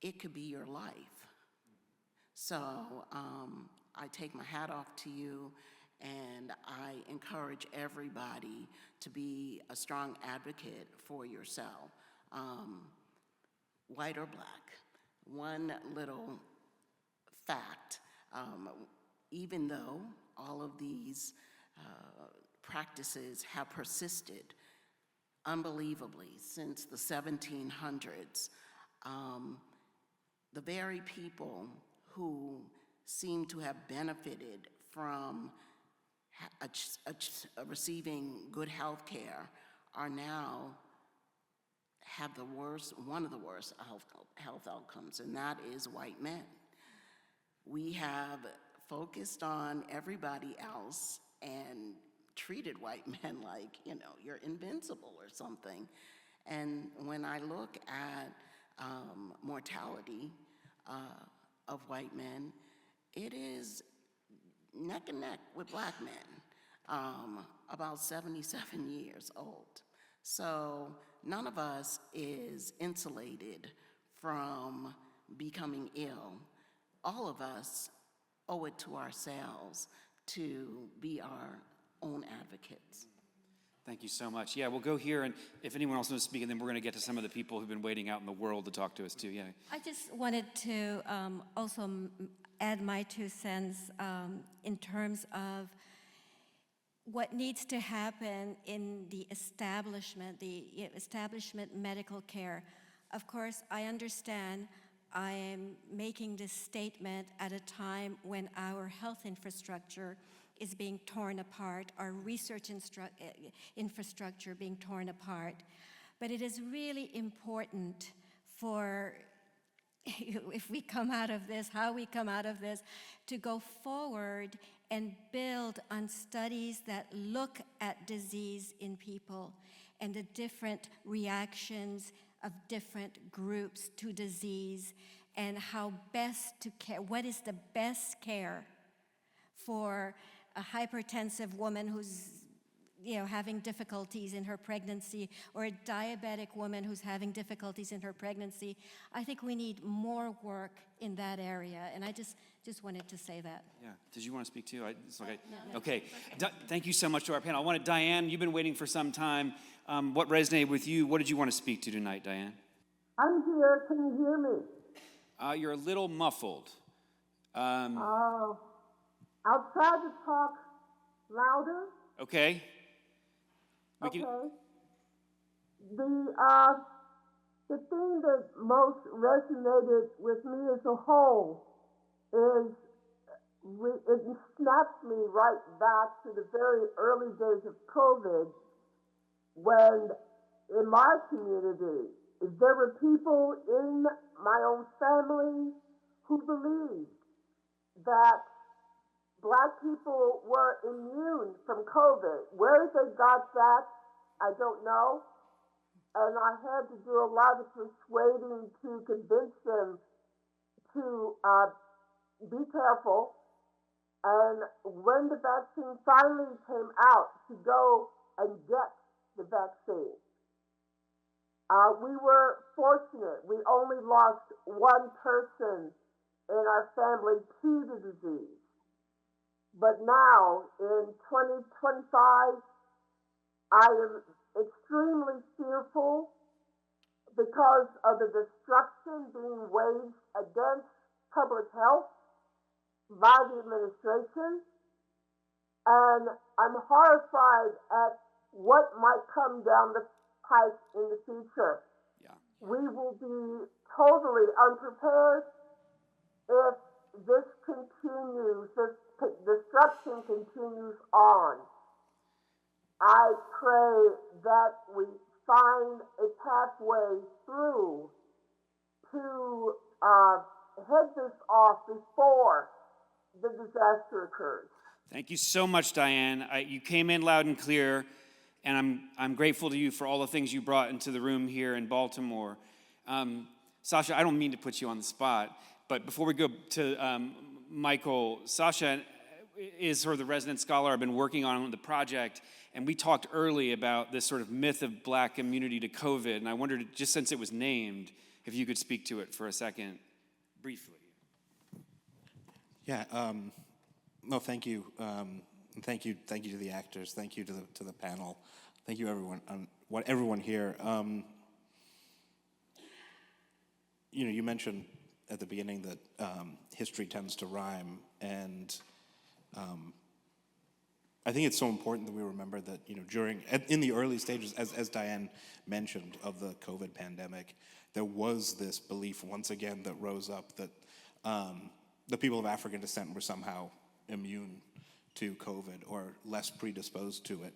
it could be your life. So I take my hat off to you, and I encourage everybody to be a strong advocate for yourself, white or Black. One little fact, even though all of these practices have persisted unbelievably since the 1700s, the very people who seem to have benefited from receiving good health care are now have one of the worst health outcomes, and that is white men. We have focused on everybody else and treated white men like, you're invincible or something. And when I look at mortality of white men, it is neck and neck with Black men, about 77 years old. So none of us is insulated from becoming ill. All of us owe it to ourselves to be our own advocates. Thank you so much. Yeah, we'll go here, and if anyone else wants to speak, and then we're going to get to some of the people who've been waiting out in the world to talk to us too. Yeah. I just wanted to also add my 2 cents in terms of what needs to happen in the establishment medical care. Of course, I understand I am making this statement at a time when our health infrastructure is being torn apart, our research infrastructure being torn apart. But it is really important for, if we come out of this, how we come out of this, to go forward and build on studies that look at disease in people and the different reactions of different groups to disease, and how best to care, what is the best care for a hypertensive woman who's having difficulties in her pregnancy, or a diabetic woman who's having difficulties in her pregnancy. I think we need more work in that area, and I just wanted to say that. Yeah. Did you want to speak too? Okay. No. Okay. Thank you so much to our panel. I wanted Diane. You've been waiting for some time. What resonated with you? What did you want to speak to tonight, Diane? I'm here. Can you hear me? You're a little muffled. I'll try to talk louder. Okay. Okay. The thing that most resonated with me as a whole is it snaps me right back to the very early days of COVID, when in my community there were people in my own family who believed that Black people were immune from COVID. Where they got that, I don't know. And I had to do a lot of persuading to convince them to be careful. And when the vaccine finally came out, to go and get the vaccine. We were fortunate. We only lost one person in our family to the disease. But now, in 2025, I am extremely fearful because of the destruction being waged against public health by the administration. And I'm horrified at what might come down the pipe in the future. Yeah. we will be totally unprepared if this continues, this destruction continues on. I pray that we find a pathway through to head this off before the disaster occurs. Thank you so much, Diane. You came in loud and clear, and I'm grateful to you for all the things you brought into the room here in Baltimore. Sasha, I don't mean to put you on the spot, but before we go to Michael, Sasha is sort of the resident scholar I've been working on the project, and we talked early about this sort of myth of Black immunity to COVID, and I wondered, just since it was named, if you could speak to it for a second, briefly. Yeah, no, thank you. Thank you to the actors. Thank you to the panel. Thank you, everyone. Everyone here. You mentioned at the beginning that history tends to rhyme, and I think it's so important that we remember that in the early stages, as Diane mentioned, of the COVID pandemic, there was this belief once again that rose up that the people of African descent were somehow immune to COVID or less predisposed to it.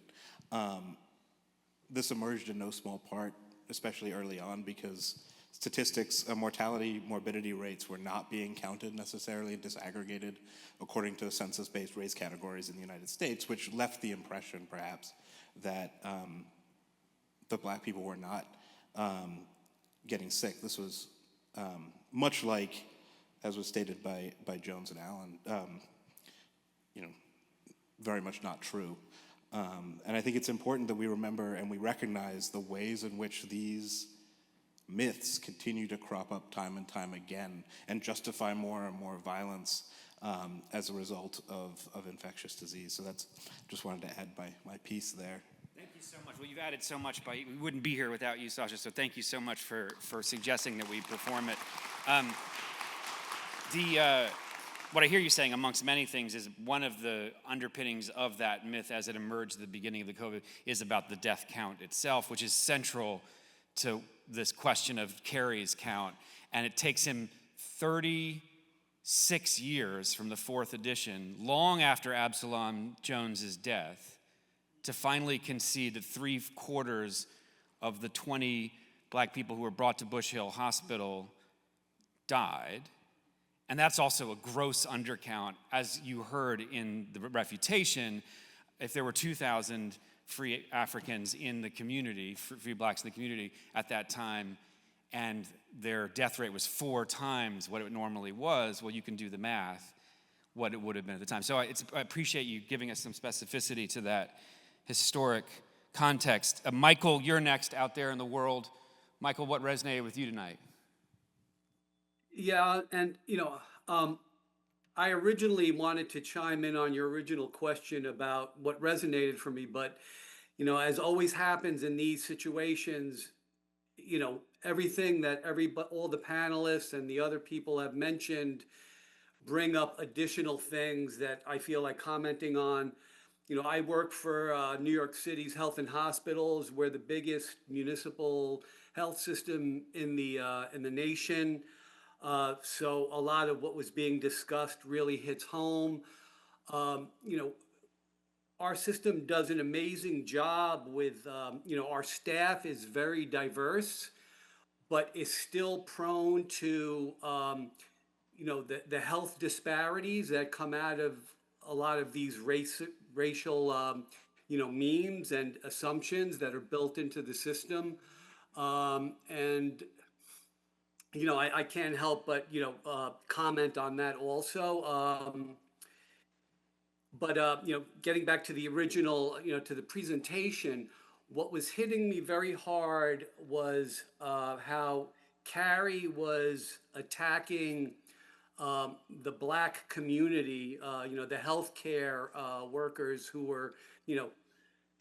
This emerged in no small part, especially early on, because statistics, mortality, morbidity rates were not being counted necessarily and disaggregated according to census-based race categories in the United States, which left the impression, perhaps, that the Black people were not getting sick. This was much like, as was stated by Jones and Allen, very much not true. And I think it's important that we remember and we recognize the ways in which these myths continue to crop up time and time again and justify more and more violence as a result of infectious disease. So that's, just wanted to add my piece there. Thank you so much. Well, you've added so much. We wouldn't be here without you, Sasha, so thank you so much for suggesting that we perform it. What I hear you saying, amongst many things, is one of the underpinnings of that myth as it emerged at the beginning of the COVID is about the death count itself, which is central to this question of Carey's count. And it takes him 36 years from the 4th edition, long after Absalom Jones's death, to finally concede that 3/4 of the 20 Black people who were brought to Bush Hill Hospital died. And that's also a gross undercount. As you heard in the refutation, if there were 2,000 free Africans in the community, free Blacks in the community at that time, and their death rate was 4 times what it normally was, well, you can do the math, what it would have been at the time. So I appreciate you giving us some specificity to that historic context. Michael, you're next out there in the world. Michael, what resonated with you tonight? Yeah, and I originally wanted to chime in on your original question about what resonated for me, but as always happens in these situations, everything that all the panelists and the other people have mentioned bring up additional things that I feel like commenting on. I work for New York City's Health and Hospitals. We're the biggest municipal health system in the nation. So a lot of what was being discussed really hits home. Our system does an amazing job with, our staff is very diverse, but is still prone to, the health disparities that come out of a lot of these racial, memes and assumptions that are built into the system. I can't help but, comment on that also. But getting back to the original, to the presentation, what was hitting me very hard was how Carey was attacking the Black community, the healthcare workers who were,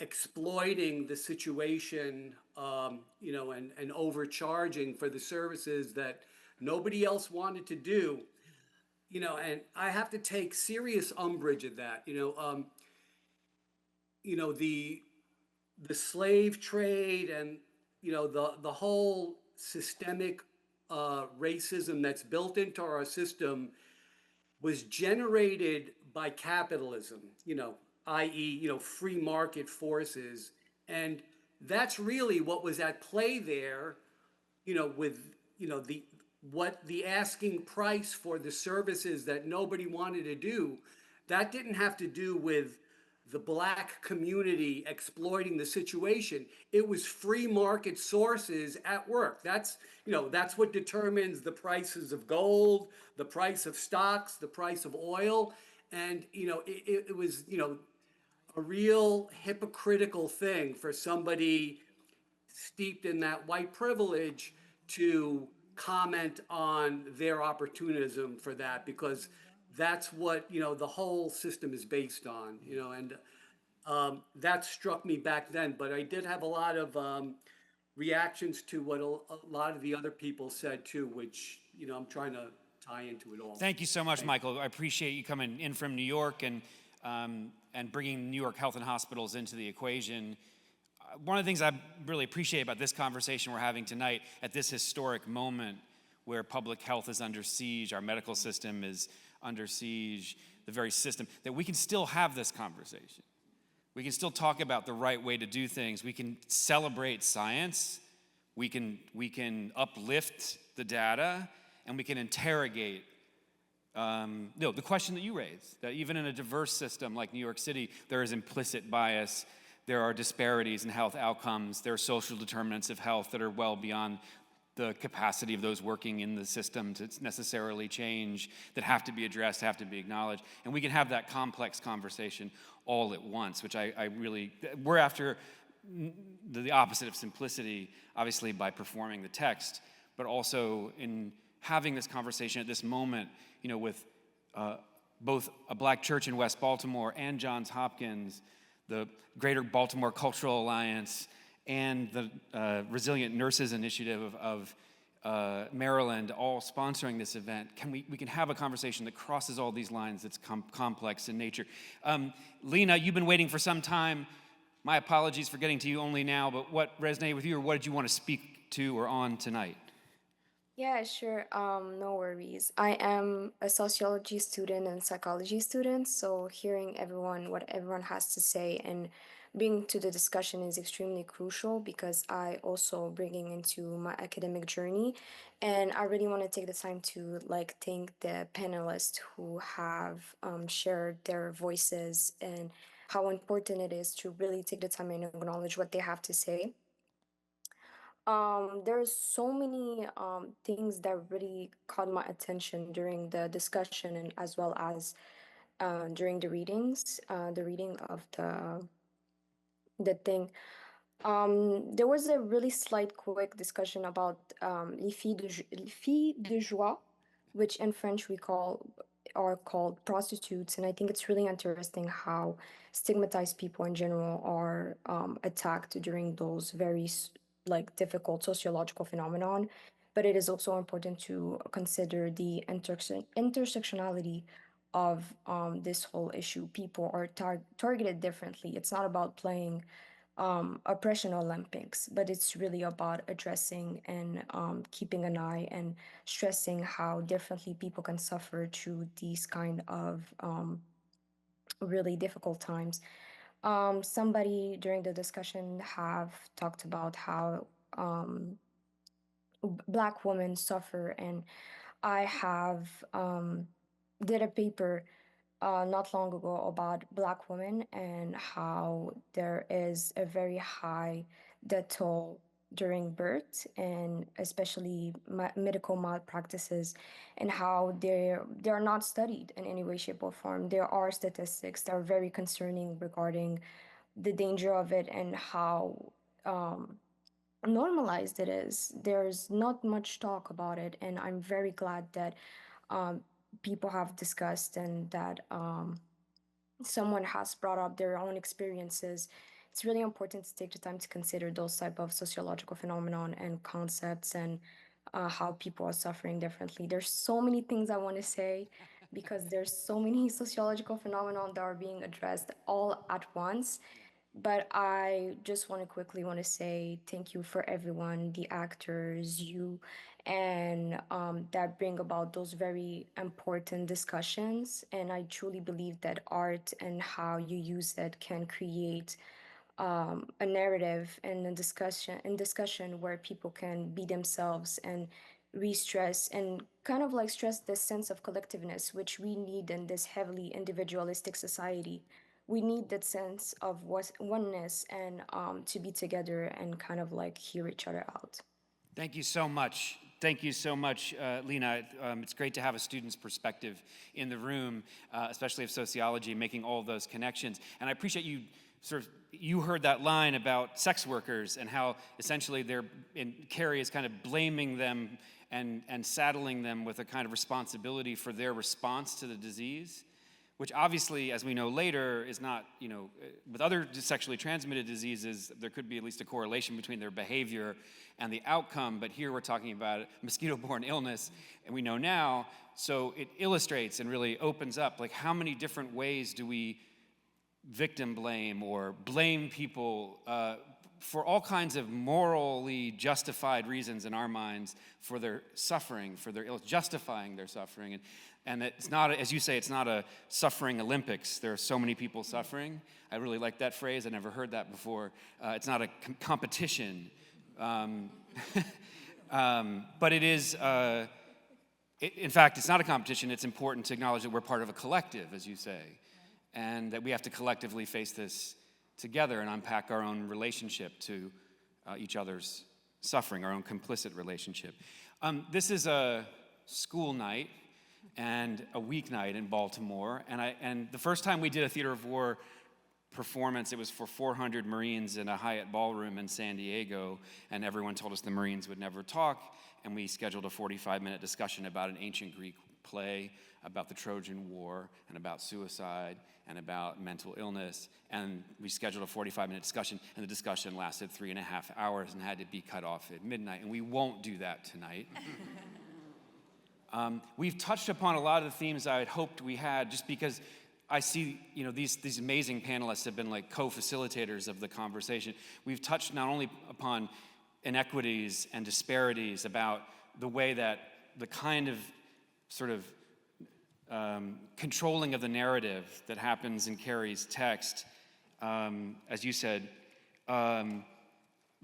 exploiting the situation, and overcharging for the services that nobody else wanted to do, and I have to take serious umbrage at that. The slave trade and, the whole systemic racism that's built into our system was generated by capitalism, i.e., free market forces. And that's really what was at play there, with, the asking price for the services that nobody wanted to do. That didn't have to do with the Black community exploiting the situation. It was free market sources at work. That's what determines the prices of gold, the price of stocks, the price of oil. And, it was, a real hypocritical thing for somebody steeped in that white privilege to comment on their opportunism for that, because that's what the whole system is based on, and that struck me back then. But I did have a lot of reactions to what a lot of the other people said too, which I'm trying to tie into it all. Thank you so much, Michael. I appreciate you coming in from New York and bringing New York Health and Hospitals into the equation. One of the things I really appreciate about this conversation we're having tonight at this historic moment where public health is under siege, our medical system is under siege, the very system, that we can still have this conversation. We can still talk about the right way to do things. We can celebrate science. We can uplift the data, and we can interrogate the question that you raised, that even in a diverse system like New York City, there is implicit bias. There are disparities in health outcomes. There are social determinants of health that are well beyond the capacity of those working in the system to necessarily change, that have to be addressed, have to be acknowledged. And we can have that complex conversation all at once, which we're after the opposite of simplicity, obviously by performing the text, but also in having this conversation at this moment, with both a Black church in West Baltimore and Johns Hopkins, the Greater Baltimore Cultural Alliance, and the Resilient Nurses Initiative of Maryland, all sponsoring this event. We can have a conversation that crosses all these lines, that's complex in nature. Lena, you've been waiting for some time. My apologies for getting to you only now, but what resonated with you, or what did you want to speak to or on tonight? Yeah, sure. No worries. I am a sociology student and psychology student, so hearing what everyone has to say and being to the discussion is extremely crucial, because I also bringing into my academic journey, and I really want to take the time to thank the panelists who have shared their voices and how important it is to really take the time and acknowledge what they have to say. There's so many things that really caught my attention during the discussion, and as well as during the readings, the reading of the thing. There was a really slight, quick discussion about les filles de joie, which in French are called prostitutes, and I think it's really interesting how stigmatized people in general are attacked during those very difficult sociological phenomenon. But it is also important to consider the intersectionality of this whole issue. People are targeted differently. It's not about playing oppression Olympics, but it's really about addressing and keeping an eye and stressing how differently people can suffer through these kind of really difficult times. Somebody during the discussion have talked about how Black women suffer, and I have did a paper not long ago about Black women and how there is a very high death toll during birth, and especially medical malpractices, and how they're not studied in any way, shape, or form. There are statistics that are very concerning regarding the danger of it and how normalized it is. There's not much talk about it, and I'm very glad that people have discussed and that someone has brought up their own experiences. It's really important to take the time to consider those type of sociological phenomenon and concepts, and how people are suffering differently. There's so many things I want to say, because there's so many sociological phenomenon that are being addressed all at once, But I just want to say thank you for everyone, the actors, you, and that bring about those very important discussions. And I truly believe that art and how you use it can create a narrative and a discussion where people can be themselves and re-stress and kind of like stress this sense of collectiveness, which we need in this heavily individualistic society. We need that sense of oneness and to be together and kind of like hear each other out. Thank you so much. Thank you so much, Lena. It's great to have a student's perspective in the room, especially of sociology, making all those connections. And I appreciate you heard that line about sex workers and how essentially Carey is kind of blaming them and saddling them with a kind of responsibility for their response to the disease, which obviously, as we know later, is not, with other sexually transmitted diseases, there could be at least a correlation between their behavior and the outcome, but here we're talking about mosquito-borne illness, and we know now, so it illustrates and really opens up, like, how many different ways do we victim blame or blame people for all kinds of morally justified reasons in our minds for their suffering, for their illness, justifying their suffering. And it's not, as you say, it's not a suffering Olympics. There are so many people suffering. I really like that phrase. I never heard that before. It's not a competition. But it is, in fact, it's not a competition. It's important to acknowledge that we're part of a collective, as you say, and that we have to collectively face this together and unpack our own relationship to each other's suffering, our own complicit relationship. This is a school night and a weeknight in Baltimore, and the first time we did a theater of war performance, it was for 400 Marines in a Hyatt ballroom in San Diego, and everyone told us the Marines would never talk, and we scheduled a 45-minute discussion about an ancient Greek play about the Trojan War and about suicide and about mental illness, and we scheduled a 45-minute discussion, and the discussion lasted 3.5 hours and had to be cut off at midnight, and we won't do that tonight. We've touched upon a lot of the themes I had hoped we had, just because I see, these amazing panelists have been like co-facilitators of the conversation. We've touched not only upon inequities and disparities, about the way that the kind of sort of controlling of the narrative that happens in Carey's text, as you said,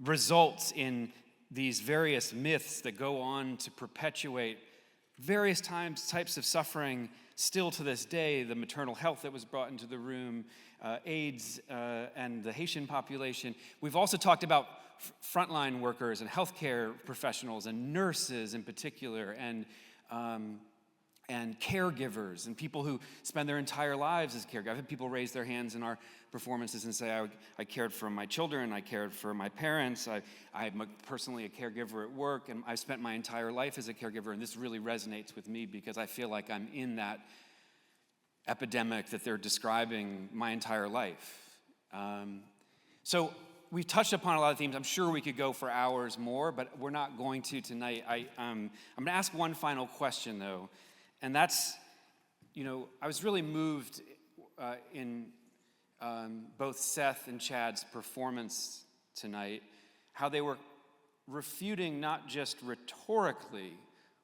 results in these various myths that go on to perpetuate various types of suffering still to this day, the maternal health that was brought into the room, AIDS and the Haitian population. We've also talked about frontline workers and healthcare professionals and nurses in particular, and caregivers and people who spend their entire lives as caregivers. I've had people raise their hands in our performances and say, I cared for my children, I cared for my parents, I'm personally a caregiver at work, and I've spent my entire life as a caregiver, and this really resonates with me because I feel like I'm in that epidemic that they're describing my entire life. So we've touched upon a lot of themes. I'm sure we could go for hours more, but we're not going to tonight. I'm going to ask one final question, though. And that's, I was really moved in both Seth and Chad's performance tonight, how they were refuting not just rhetorically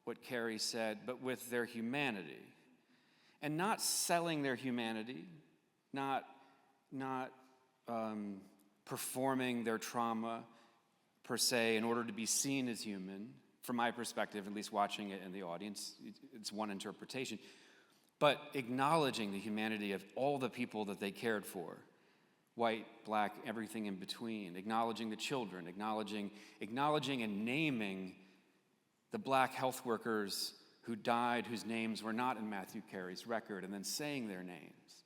what Carey said, but with their humanity. And not selling their humanity, not performing their trauma per se in order to be seen as human. From my perspective, at least watching it in the audience, it's one interpretation, but acknowledging the humanity of all the people that they cared for, white, black, everything in between, acknowledging the children, acknowledging and naming the black health workers who died, whose names were not in Matthew Carey's record, and then saying their names.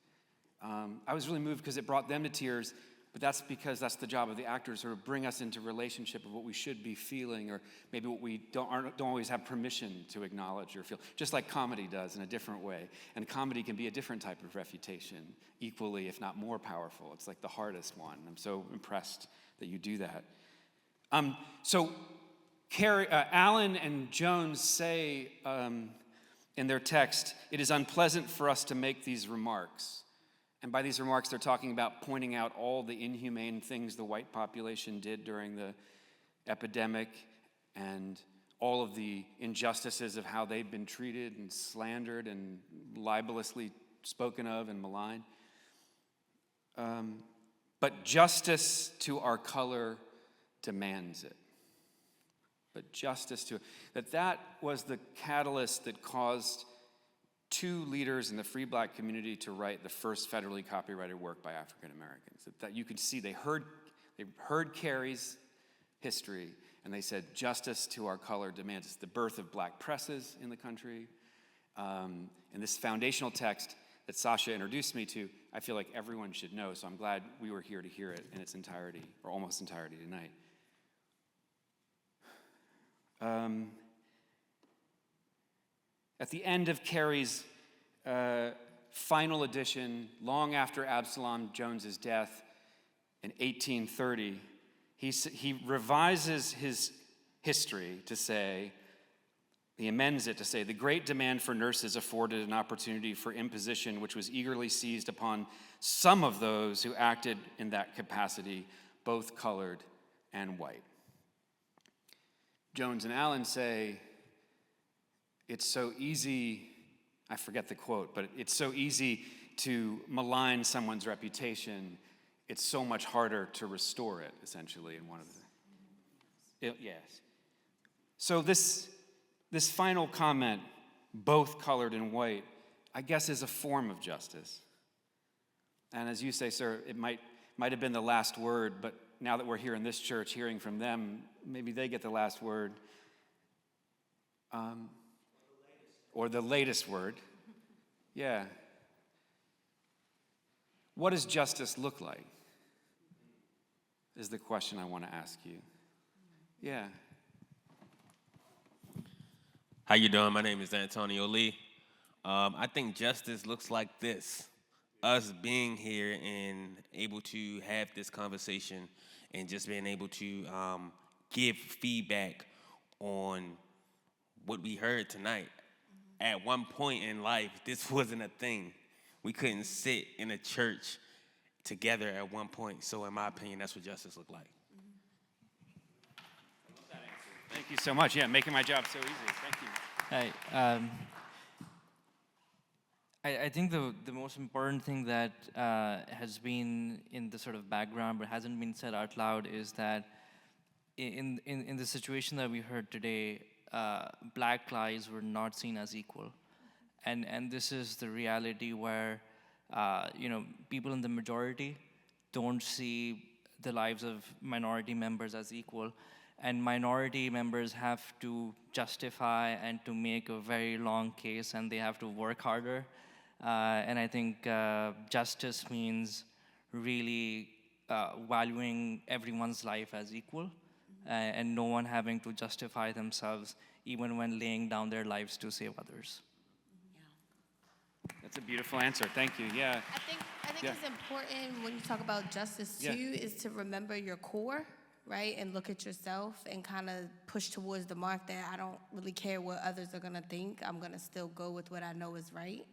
I was really moved because it brought them to tears, but that's because that's the job of the actors, sort of bring us into relationship of what we should be feeling, or maybe what we don't always have permission to acknowledge or feel, just like comedy does in a different way. And comedy can be a different type of refutation, equally, if not more powerful. It's like the hardest one. I'm so impressed that you do that. So Allen and Jones say in their text, "It is unpleasant for us to make these remarks." And by these remarks, they're talking about pointing out all the inhumane things the white population did during the epidemic and all of the injustices of how they've been treated and slandered and libelously spoken of and maligned. But justice to our color demands it. But justice to that was the catalyst that caused two leaders in the free black community to write the first federally copyrighted work by African Americans. That you could see they heard Carey's history, and they said, justice to our color demands. It's the birth of black presses in the country. And this foundational text that Sasha introduced me to, I feel like everyone should know, so I'm glad we were here to hear it in its entirety, or almost entirety tonight. At the end of Carey's final edition, long after Absalom Jones's death in 1830, he revises his history to say, he amends it to say, the great demand for nurses afforded an opportunity for imposition which was eagerly seized upon some of those who acted in that capacity, both colored and white. Jones and Allen say, it's so easy, I forget the quote, but it's so easy to malign someone's reputation. It's so much harder to restore it, essentially, in one of the, yes. So this final comment, both colored and white, I guess is a form of justice. And as you say, sir, it might have been the last word, but now that we're here in this church hearing from them, maybe they get the last word. Or the latest word. Yeah. What does justice look like? Is the question I want to ask you. Yeah. How you doing? My name is Antonio Lee. I think justice looks like this. Us being here and able to have this conversation and just being able to give feedback on what we heard tonight. At one point in life, this wasn't a thing. We couldn't sit in a church together at one point. So in my opinion, that's what justice looked like. Thank you so much. Yeah, making my job so easy. Thank you. Hi. I think the most important thing that has been in the sort of background but hasn't been said out loud is that in the situation that we heard today, black lives were not seen as equal. And this is the reality where people in the majority don't see the lives of minority members as equal. And minority members have to justify and to make a very long case, and they have to work harder. And I think justice means really valuing everyone's life as equal, and no one having to justify themselves even when laying down their lives to save others. That's a beautiful answer. Thank you. Yeah. I think it's important when you talk about justice too, is to remember your core, right? And look at yourself and kind of push towards the mark that I don't really care what others are gonna think. I'm gonna still go with what I know is right,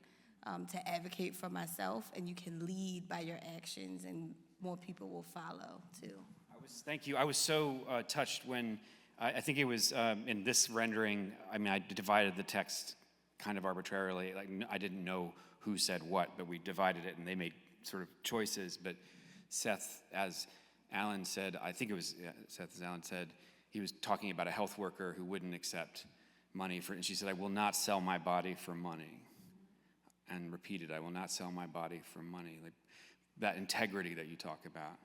to advocate for myself, and you can lead by your actions and more people will follow too. Thank you. I was so touched when, I think it was in this rendering, I mean, I divided the text kind of arbitrarily. Like, I didn't know who said what, but we divided it and they made sort of choices. But Seth, as Alan said, I think it was Seth, as Alan said, he was talking about a health worker who wouldn't accept money for, and she said, I will not sell my body for money. And repeated, I will not sell my body for money. Like, that integrity that you talk about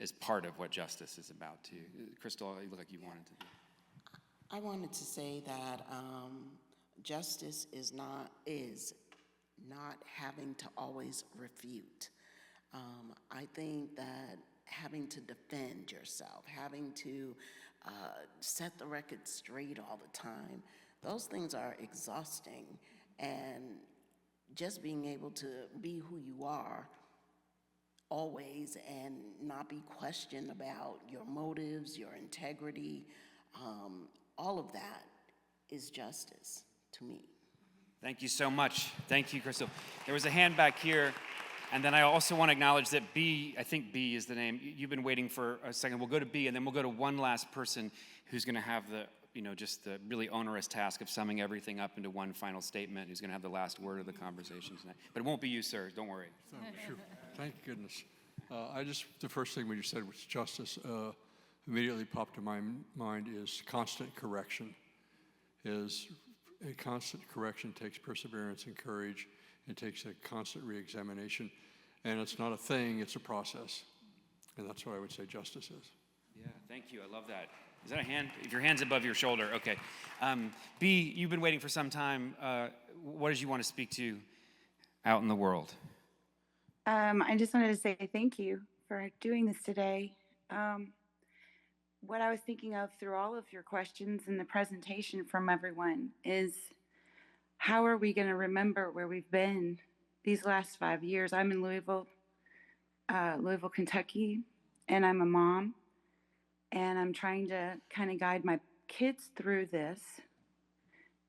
is part of what justice is about too. Crystal, you look like you wanted to. I wanted to say that justice is not having to always refute. I think that having to defend yourself, having to set the record straight all the time, those things are exhausting. And just being able to be who you are always and not be questioned about your motives, your integrity, all of that is justice to me. Thank you so much. Thank you, Crystal. There was a hand back here, And then I also want to acknowledge that B, I think B is the name. You've been waiting for a second. We'll go to B, and then we'll go to one last person who's going to have the, just the really onerous task of summing everything up into one final statement, who's going to have the last word of the conversation tonight. But it won't be you, sir. Don't worry. Sure. Thank goodness. The first thing when you said was justice, immediately popped to my mind is constant correction. A constant correction takes perseverance and courage. It takes a constant re-examination. And it's not a thing, it's a process. And that's what I would say justice is. Yeah, thank you. I love that. Is that a hand? If your hand's above your shoulder, okay. B, you've been waiting for some time. What did you want to speak to out in the world? I just wanted to say thank you for doing this today. What I was thinking of through all of your questions and the presentation from everyone is, how are we going to remember where we've been these last 5 years? I'm in Louisville, Kentucky, and I'm a mom, and I'm trying to kind of guide my kids through this.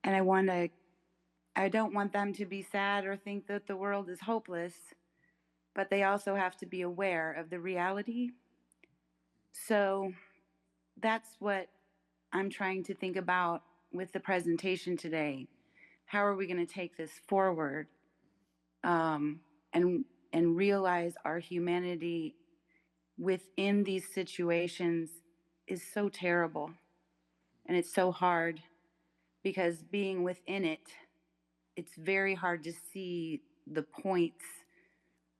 And I don't want them to be sad or think that the world is hopeless, but they also have to be aware of the reality. So that's what I'm trying to think about with the presentation today. How are we going to take this forward and realize our humanity within these situations is so terrible, and it's so hard, because being within it, it's very hard to see the points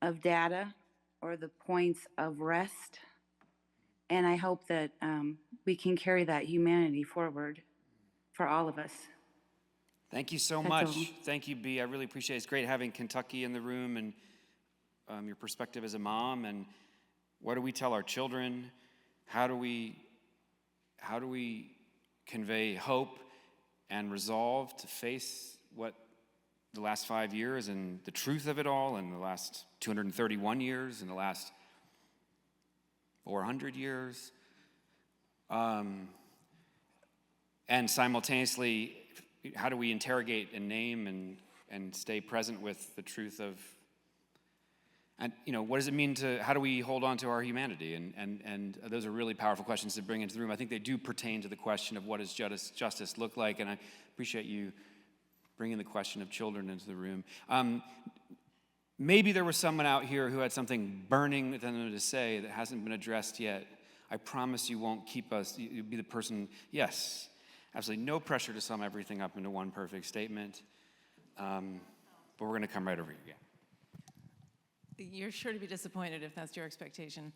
of data or the points of rest. And I hope that we can carry that humanity forward for all of us. Thank you so That's much. all. Thank you, B. I really appreciate it. It's great having Kentucky in the room and your perspective as a mom. And what do we tell our children? How do we convey hope and resolve to face what the last 5 years and the truth of it all, and the last 231 years, and the last 400 years? And simultaneously, how do we interrogate and name and stay present with the truth of, and what does it mean how do we hold on to our humanity? And those are really powerful questions to bring into the room. I think they do pertain to the question of what does justice look like, and I appreciate you bringing the question of children into the room. Maybe there was someone out here who had something burning within them to say that hasn't been addressed yet. I promise you won't keep us, you'll be the person, yes, absolutely no pressure to sum everything up into one perfect statement, but we're going to come right over here again. You're sure to be disappointed if that's your expectation.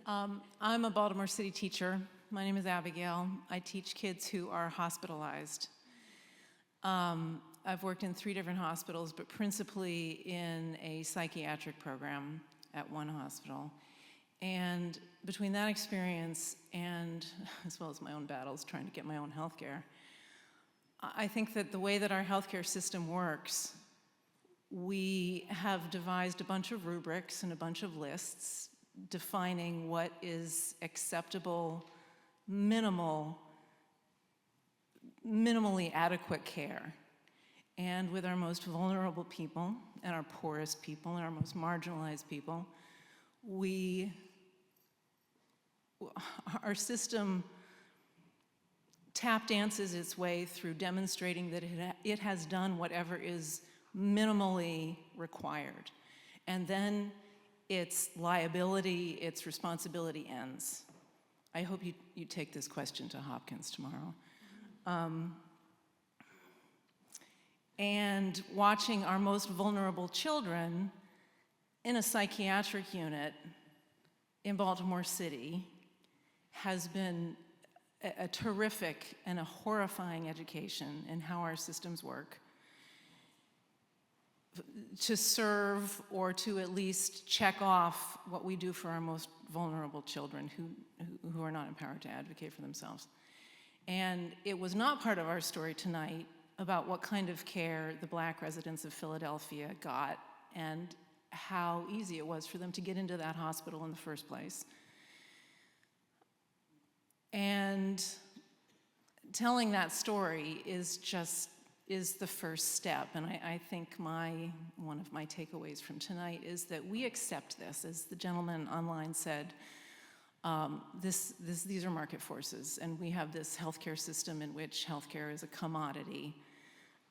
I'm a Baltimore City teacher. My name is Abigail. I teach kids who are hospitalized. I've worked in 3 different hospitals, but principally in a psychiatric program at one hospital. And between that experience and, as well as my own battles trying to get my own health care, I think that the way that our healthcare system works, we have devised a bunch of rubrics and a bunch of lists defining what is acceptable, minimally adequate care. And with our most vulnerable people and our poorest people and our most marginalized people, our system tap dances its way through demonstrating that it has done whatever is minimally required. And then its liability, its responsibility ends. I hope you take this question to Hopkins tomorrow. And watching our most vulnerable children in a psychiatric unit in Baltimore City has been a terrific and a horrifying education in how our systems work to serve or to at least check off what we do for our most vulnerable children who are not empowered to advocate for themselves. And it was not part of our story tonight about what kind of care the Black residents of Philadelphia got and how easy it was for them to get into that hospital in the first place. And telling that story is is the first step. And I think one of my takeaways from tonight is that we accept this. As the gentleman online said, these are market forces, and we have this healthcare system in which healthcare is a commodity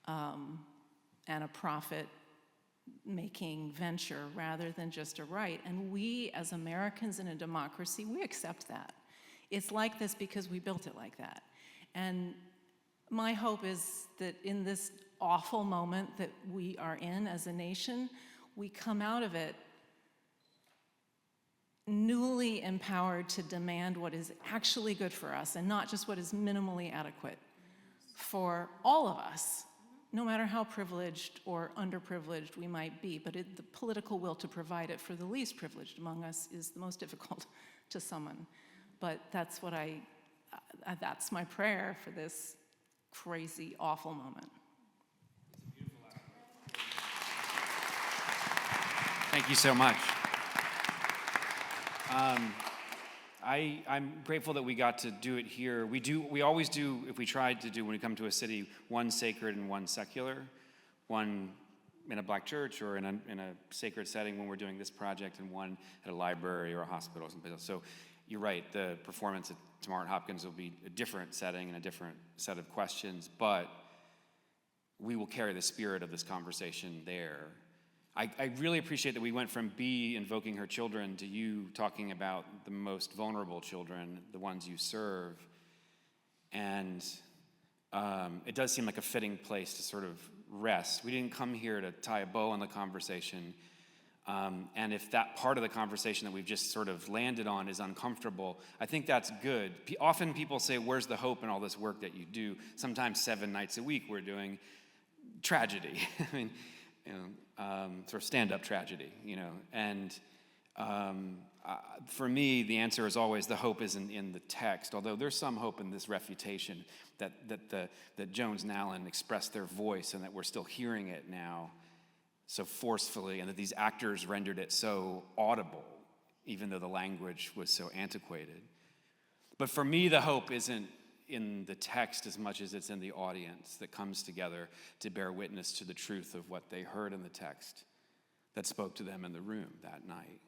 and a profit-making venture rather than just a right. And we, as Americans in a democracy, we accept that. It's like this because we built it like that. And my hope is that in this awful moment that we are in as a nation, we come out of it newly empowered to demand what is actually good for us and not just what is minimally adequate for all of us, no matter how privileged or underprivileged we might be. But the political will to provide it for the least privileged among us is the most difficult to summon. But that's that's my prayer for this crazy, awful moment. Thank you so much. I'm grateful that we got to do it here. We always do, if we tried to do when we come to a city, one sacred and one secular, one in a black church or in a sacred setting when we're doing this project, and one at a library or a hospital or something else. So you're right, the performance tomorrow at Hopkins will be a different setting and a different set of questions, but we will carry the spirit of this conversation there. I really appreciate that we went from Bee invoking her children to you talking about the most vulnerable children, the ones you serve. And it does seem like a fitting place to sort of rest. We didn't come here to tie a bow on the conversation. And if that part of the conversation that we've just sort of landed on is uncomfortable, I think that's good. Often people say, where's the hope in all this work that you do? Sometimes 7 nights a week we're doing tragedy. I mean, sort of stand-up tragedy, And for me, the answer is always the hope isn't in the text, although there's some hope in this refutation that Jones and Allen expressed their voice and that we're still hearing it now so forcefully, and that these actors rendered it so audible, even though the language was so antiquated. But for me, the hope isn't in the text as much as it's in the audience that comes together to bear witness to the truth of what they heard in the text that spoke to them in the room that night.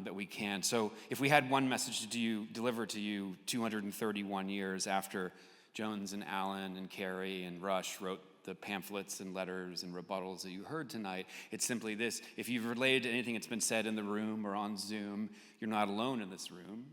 That we can. So if we had one message to deliver to you 231 years after Jones and Allen and Carey and Rush wrote the pamphlets and letters and rebuttals that you heard tonight, it's simply this: if you've related to anything that's been said in the room or on Zoom, you're not alone in this room.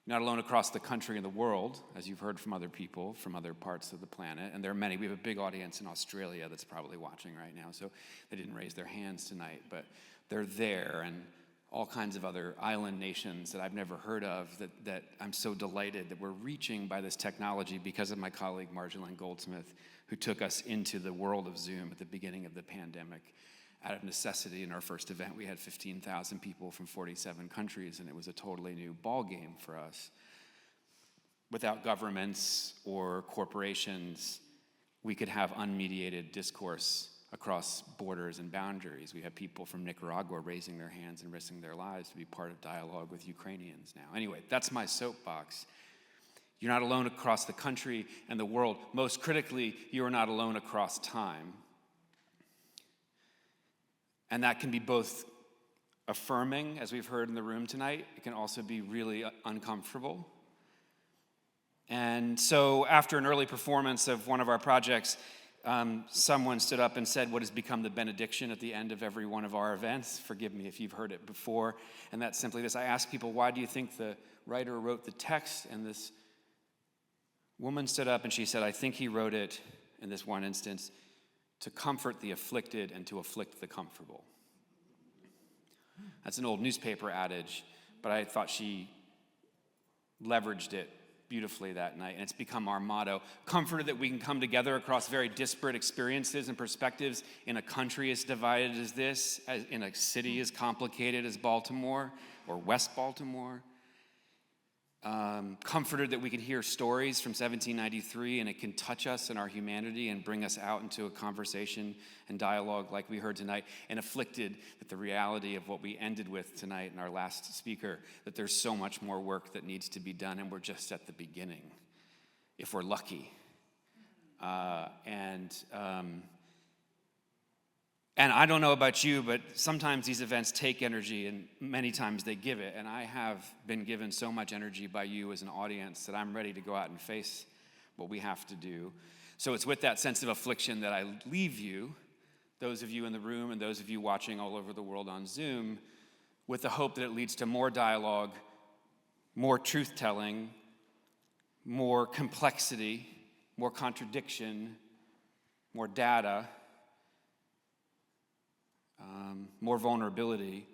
You're not alone across the country and the world, as you've heard from other people from other parts of the planet. And there are many. We have a big audience in Australia that's probably watching right now, so they didn't raise their hands tonight, but they're there, and all kinds of other island nations that I've never heard of that I'm so delighted that we're reaching by this technology because of my colleague Marjolaine Goldsmith, who took us into the world of Zoom at the beginning of the pandemic. Out of necessity, in our first event, we had 15,000 people from 47 countries, and it was a totally new ballgame for us. Without governments or corporations, we could have unmediated discourse across borders and boundaries. We have people from Nicaragua raising their hands and risking their lives to be part of dialogue with Ukrainians now. Anyway, that's my soapbox. You're not alone across the country and the world. Most critically, you are not alone across time. And that can be both affirming, as we've heard in the room tonight. It can also be really uncomfortable. And so after an early performance of one of our projects, someone stood up and said what has become the benediction at the end of every one of our events. Forgive me if you've heard it before. And that's simply this: I ask people, why do you think the writer wrote the text? And this woman stood up and she said, I think he wrote it, in this one instance, to comfort the afflicted and to afflict the comfortable. That's an old newspaper adage, but I thought she leveraged it beautifully that night, and it's become our motto. Comforted that we can come together across very disparate experiences and perspectives in a country as divided as this, in a city as complicated as Baltimore or West Baltimore. Comforted that we can hear stories from 1793 and it can touch us in our humanity and bring us out into a conversation and dialogue like we heard tonight, and afflicted that the reality of what we ended with tonight in our last speaker, that there's so much more work that needs to be done and we're just at the beginning, if we're lucky. And I don't know about you, but sometimes these events take energy, and many times they give it. And I have been given so much energy by you as an audience that I'm ready to go out and face what we have to do. So it's with that sense of affliction that I leave you, those of you in the room and those of you watching all over the world on Zoom, with the hope that it leads to more dialogue, more truth-telling, more complexity, more contradiction, more data, more vulnerability,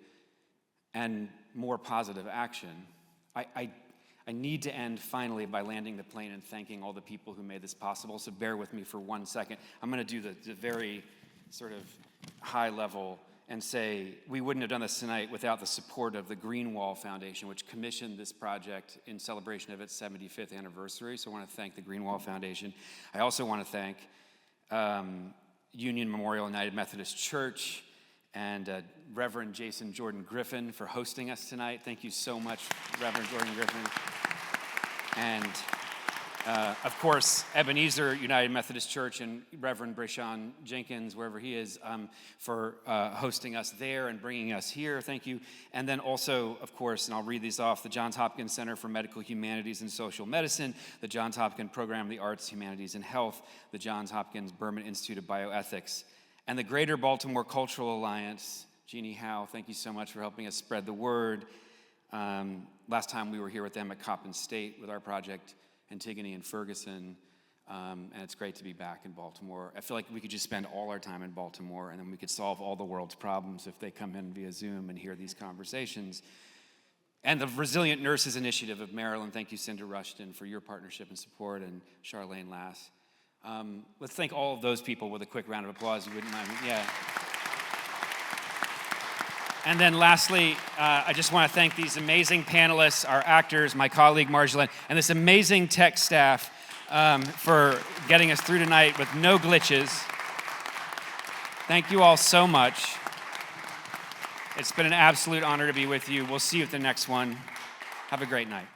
and more positive action. I need to end finally by landing the plane and thanking all the people who made this possible, so bear with me for 1 second. I'm going to do the very sort of high level and say we wouldn't have done this tonight without the support of the Greenwall Foundation, which commissioned this project in celebration of its 75th anniversary. So I want to thank the Greenwall Foundation. I also want to thank Union Memorial United Methodist Church and Reverend Jason Jordan Griffin for hosting us tonight. Thank you so much, Reverend Jordan Griffin. And of course, Ebenezer United Methodist Church and Reverend Brashawn Jenkins, wherever he is, for hosting us there and bringing us here. Thank you. And then also, of course, and I'll read these off, the Johns Hopkins Center for Medical Humanities and Social Medicine, the Johns Hopkins Program of the Arts, Humanities, and Health, the Johns Hopkins Berman Institute of Bioethics, and the Greater Baltimore Cultural Alliance. Jeannie Howe, thank you so much for helping us spread the word. Last time we were here with them at Coppin State with our project, Antigone and Ferguson, and it's great to be back in Baltimore. I feel like we could just spend all our time in Baltimore, and then we could solve all the world's problems if they come in via Zoom and hear these conversations. And the Resilient Nurses Initiative of Maryland, thank you, Cinda Rushton, for your partnership and support, and Charlene Lass. Let's thank all of those people with a quick round of applause, you wouldn't mind. Yeah. And then lastly, I just want to thank these amazing panelists, our actors, my colleague Marjolaine, and this amazing tech staff for getting us through tonight with no glitches. Thank you all so much. It's been an absolute honor to be with you. We'll see you at the next one. Have a great night.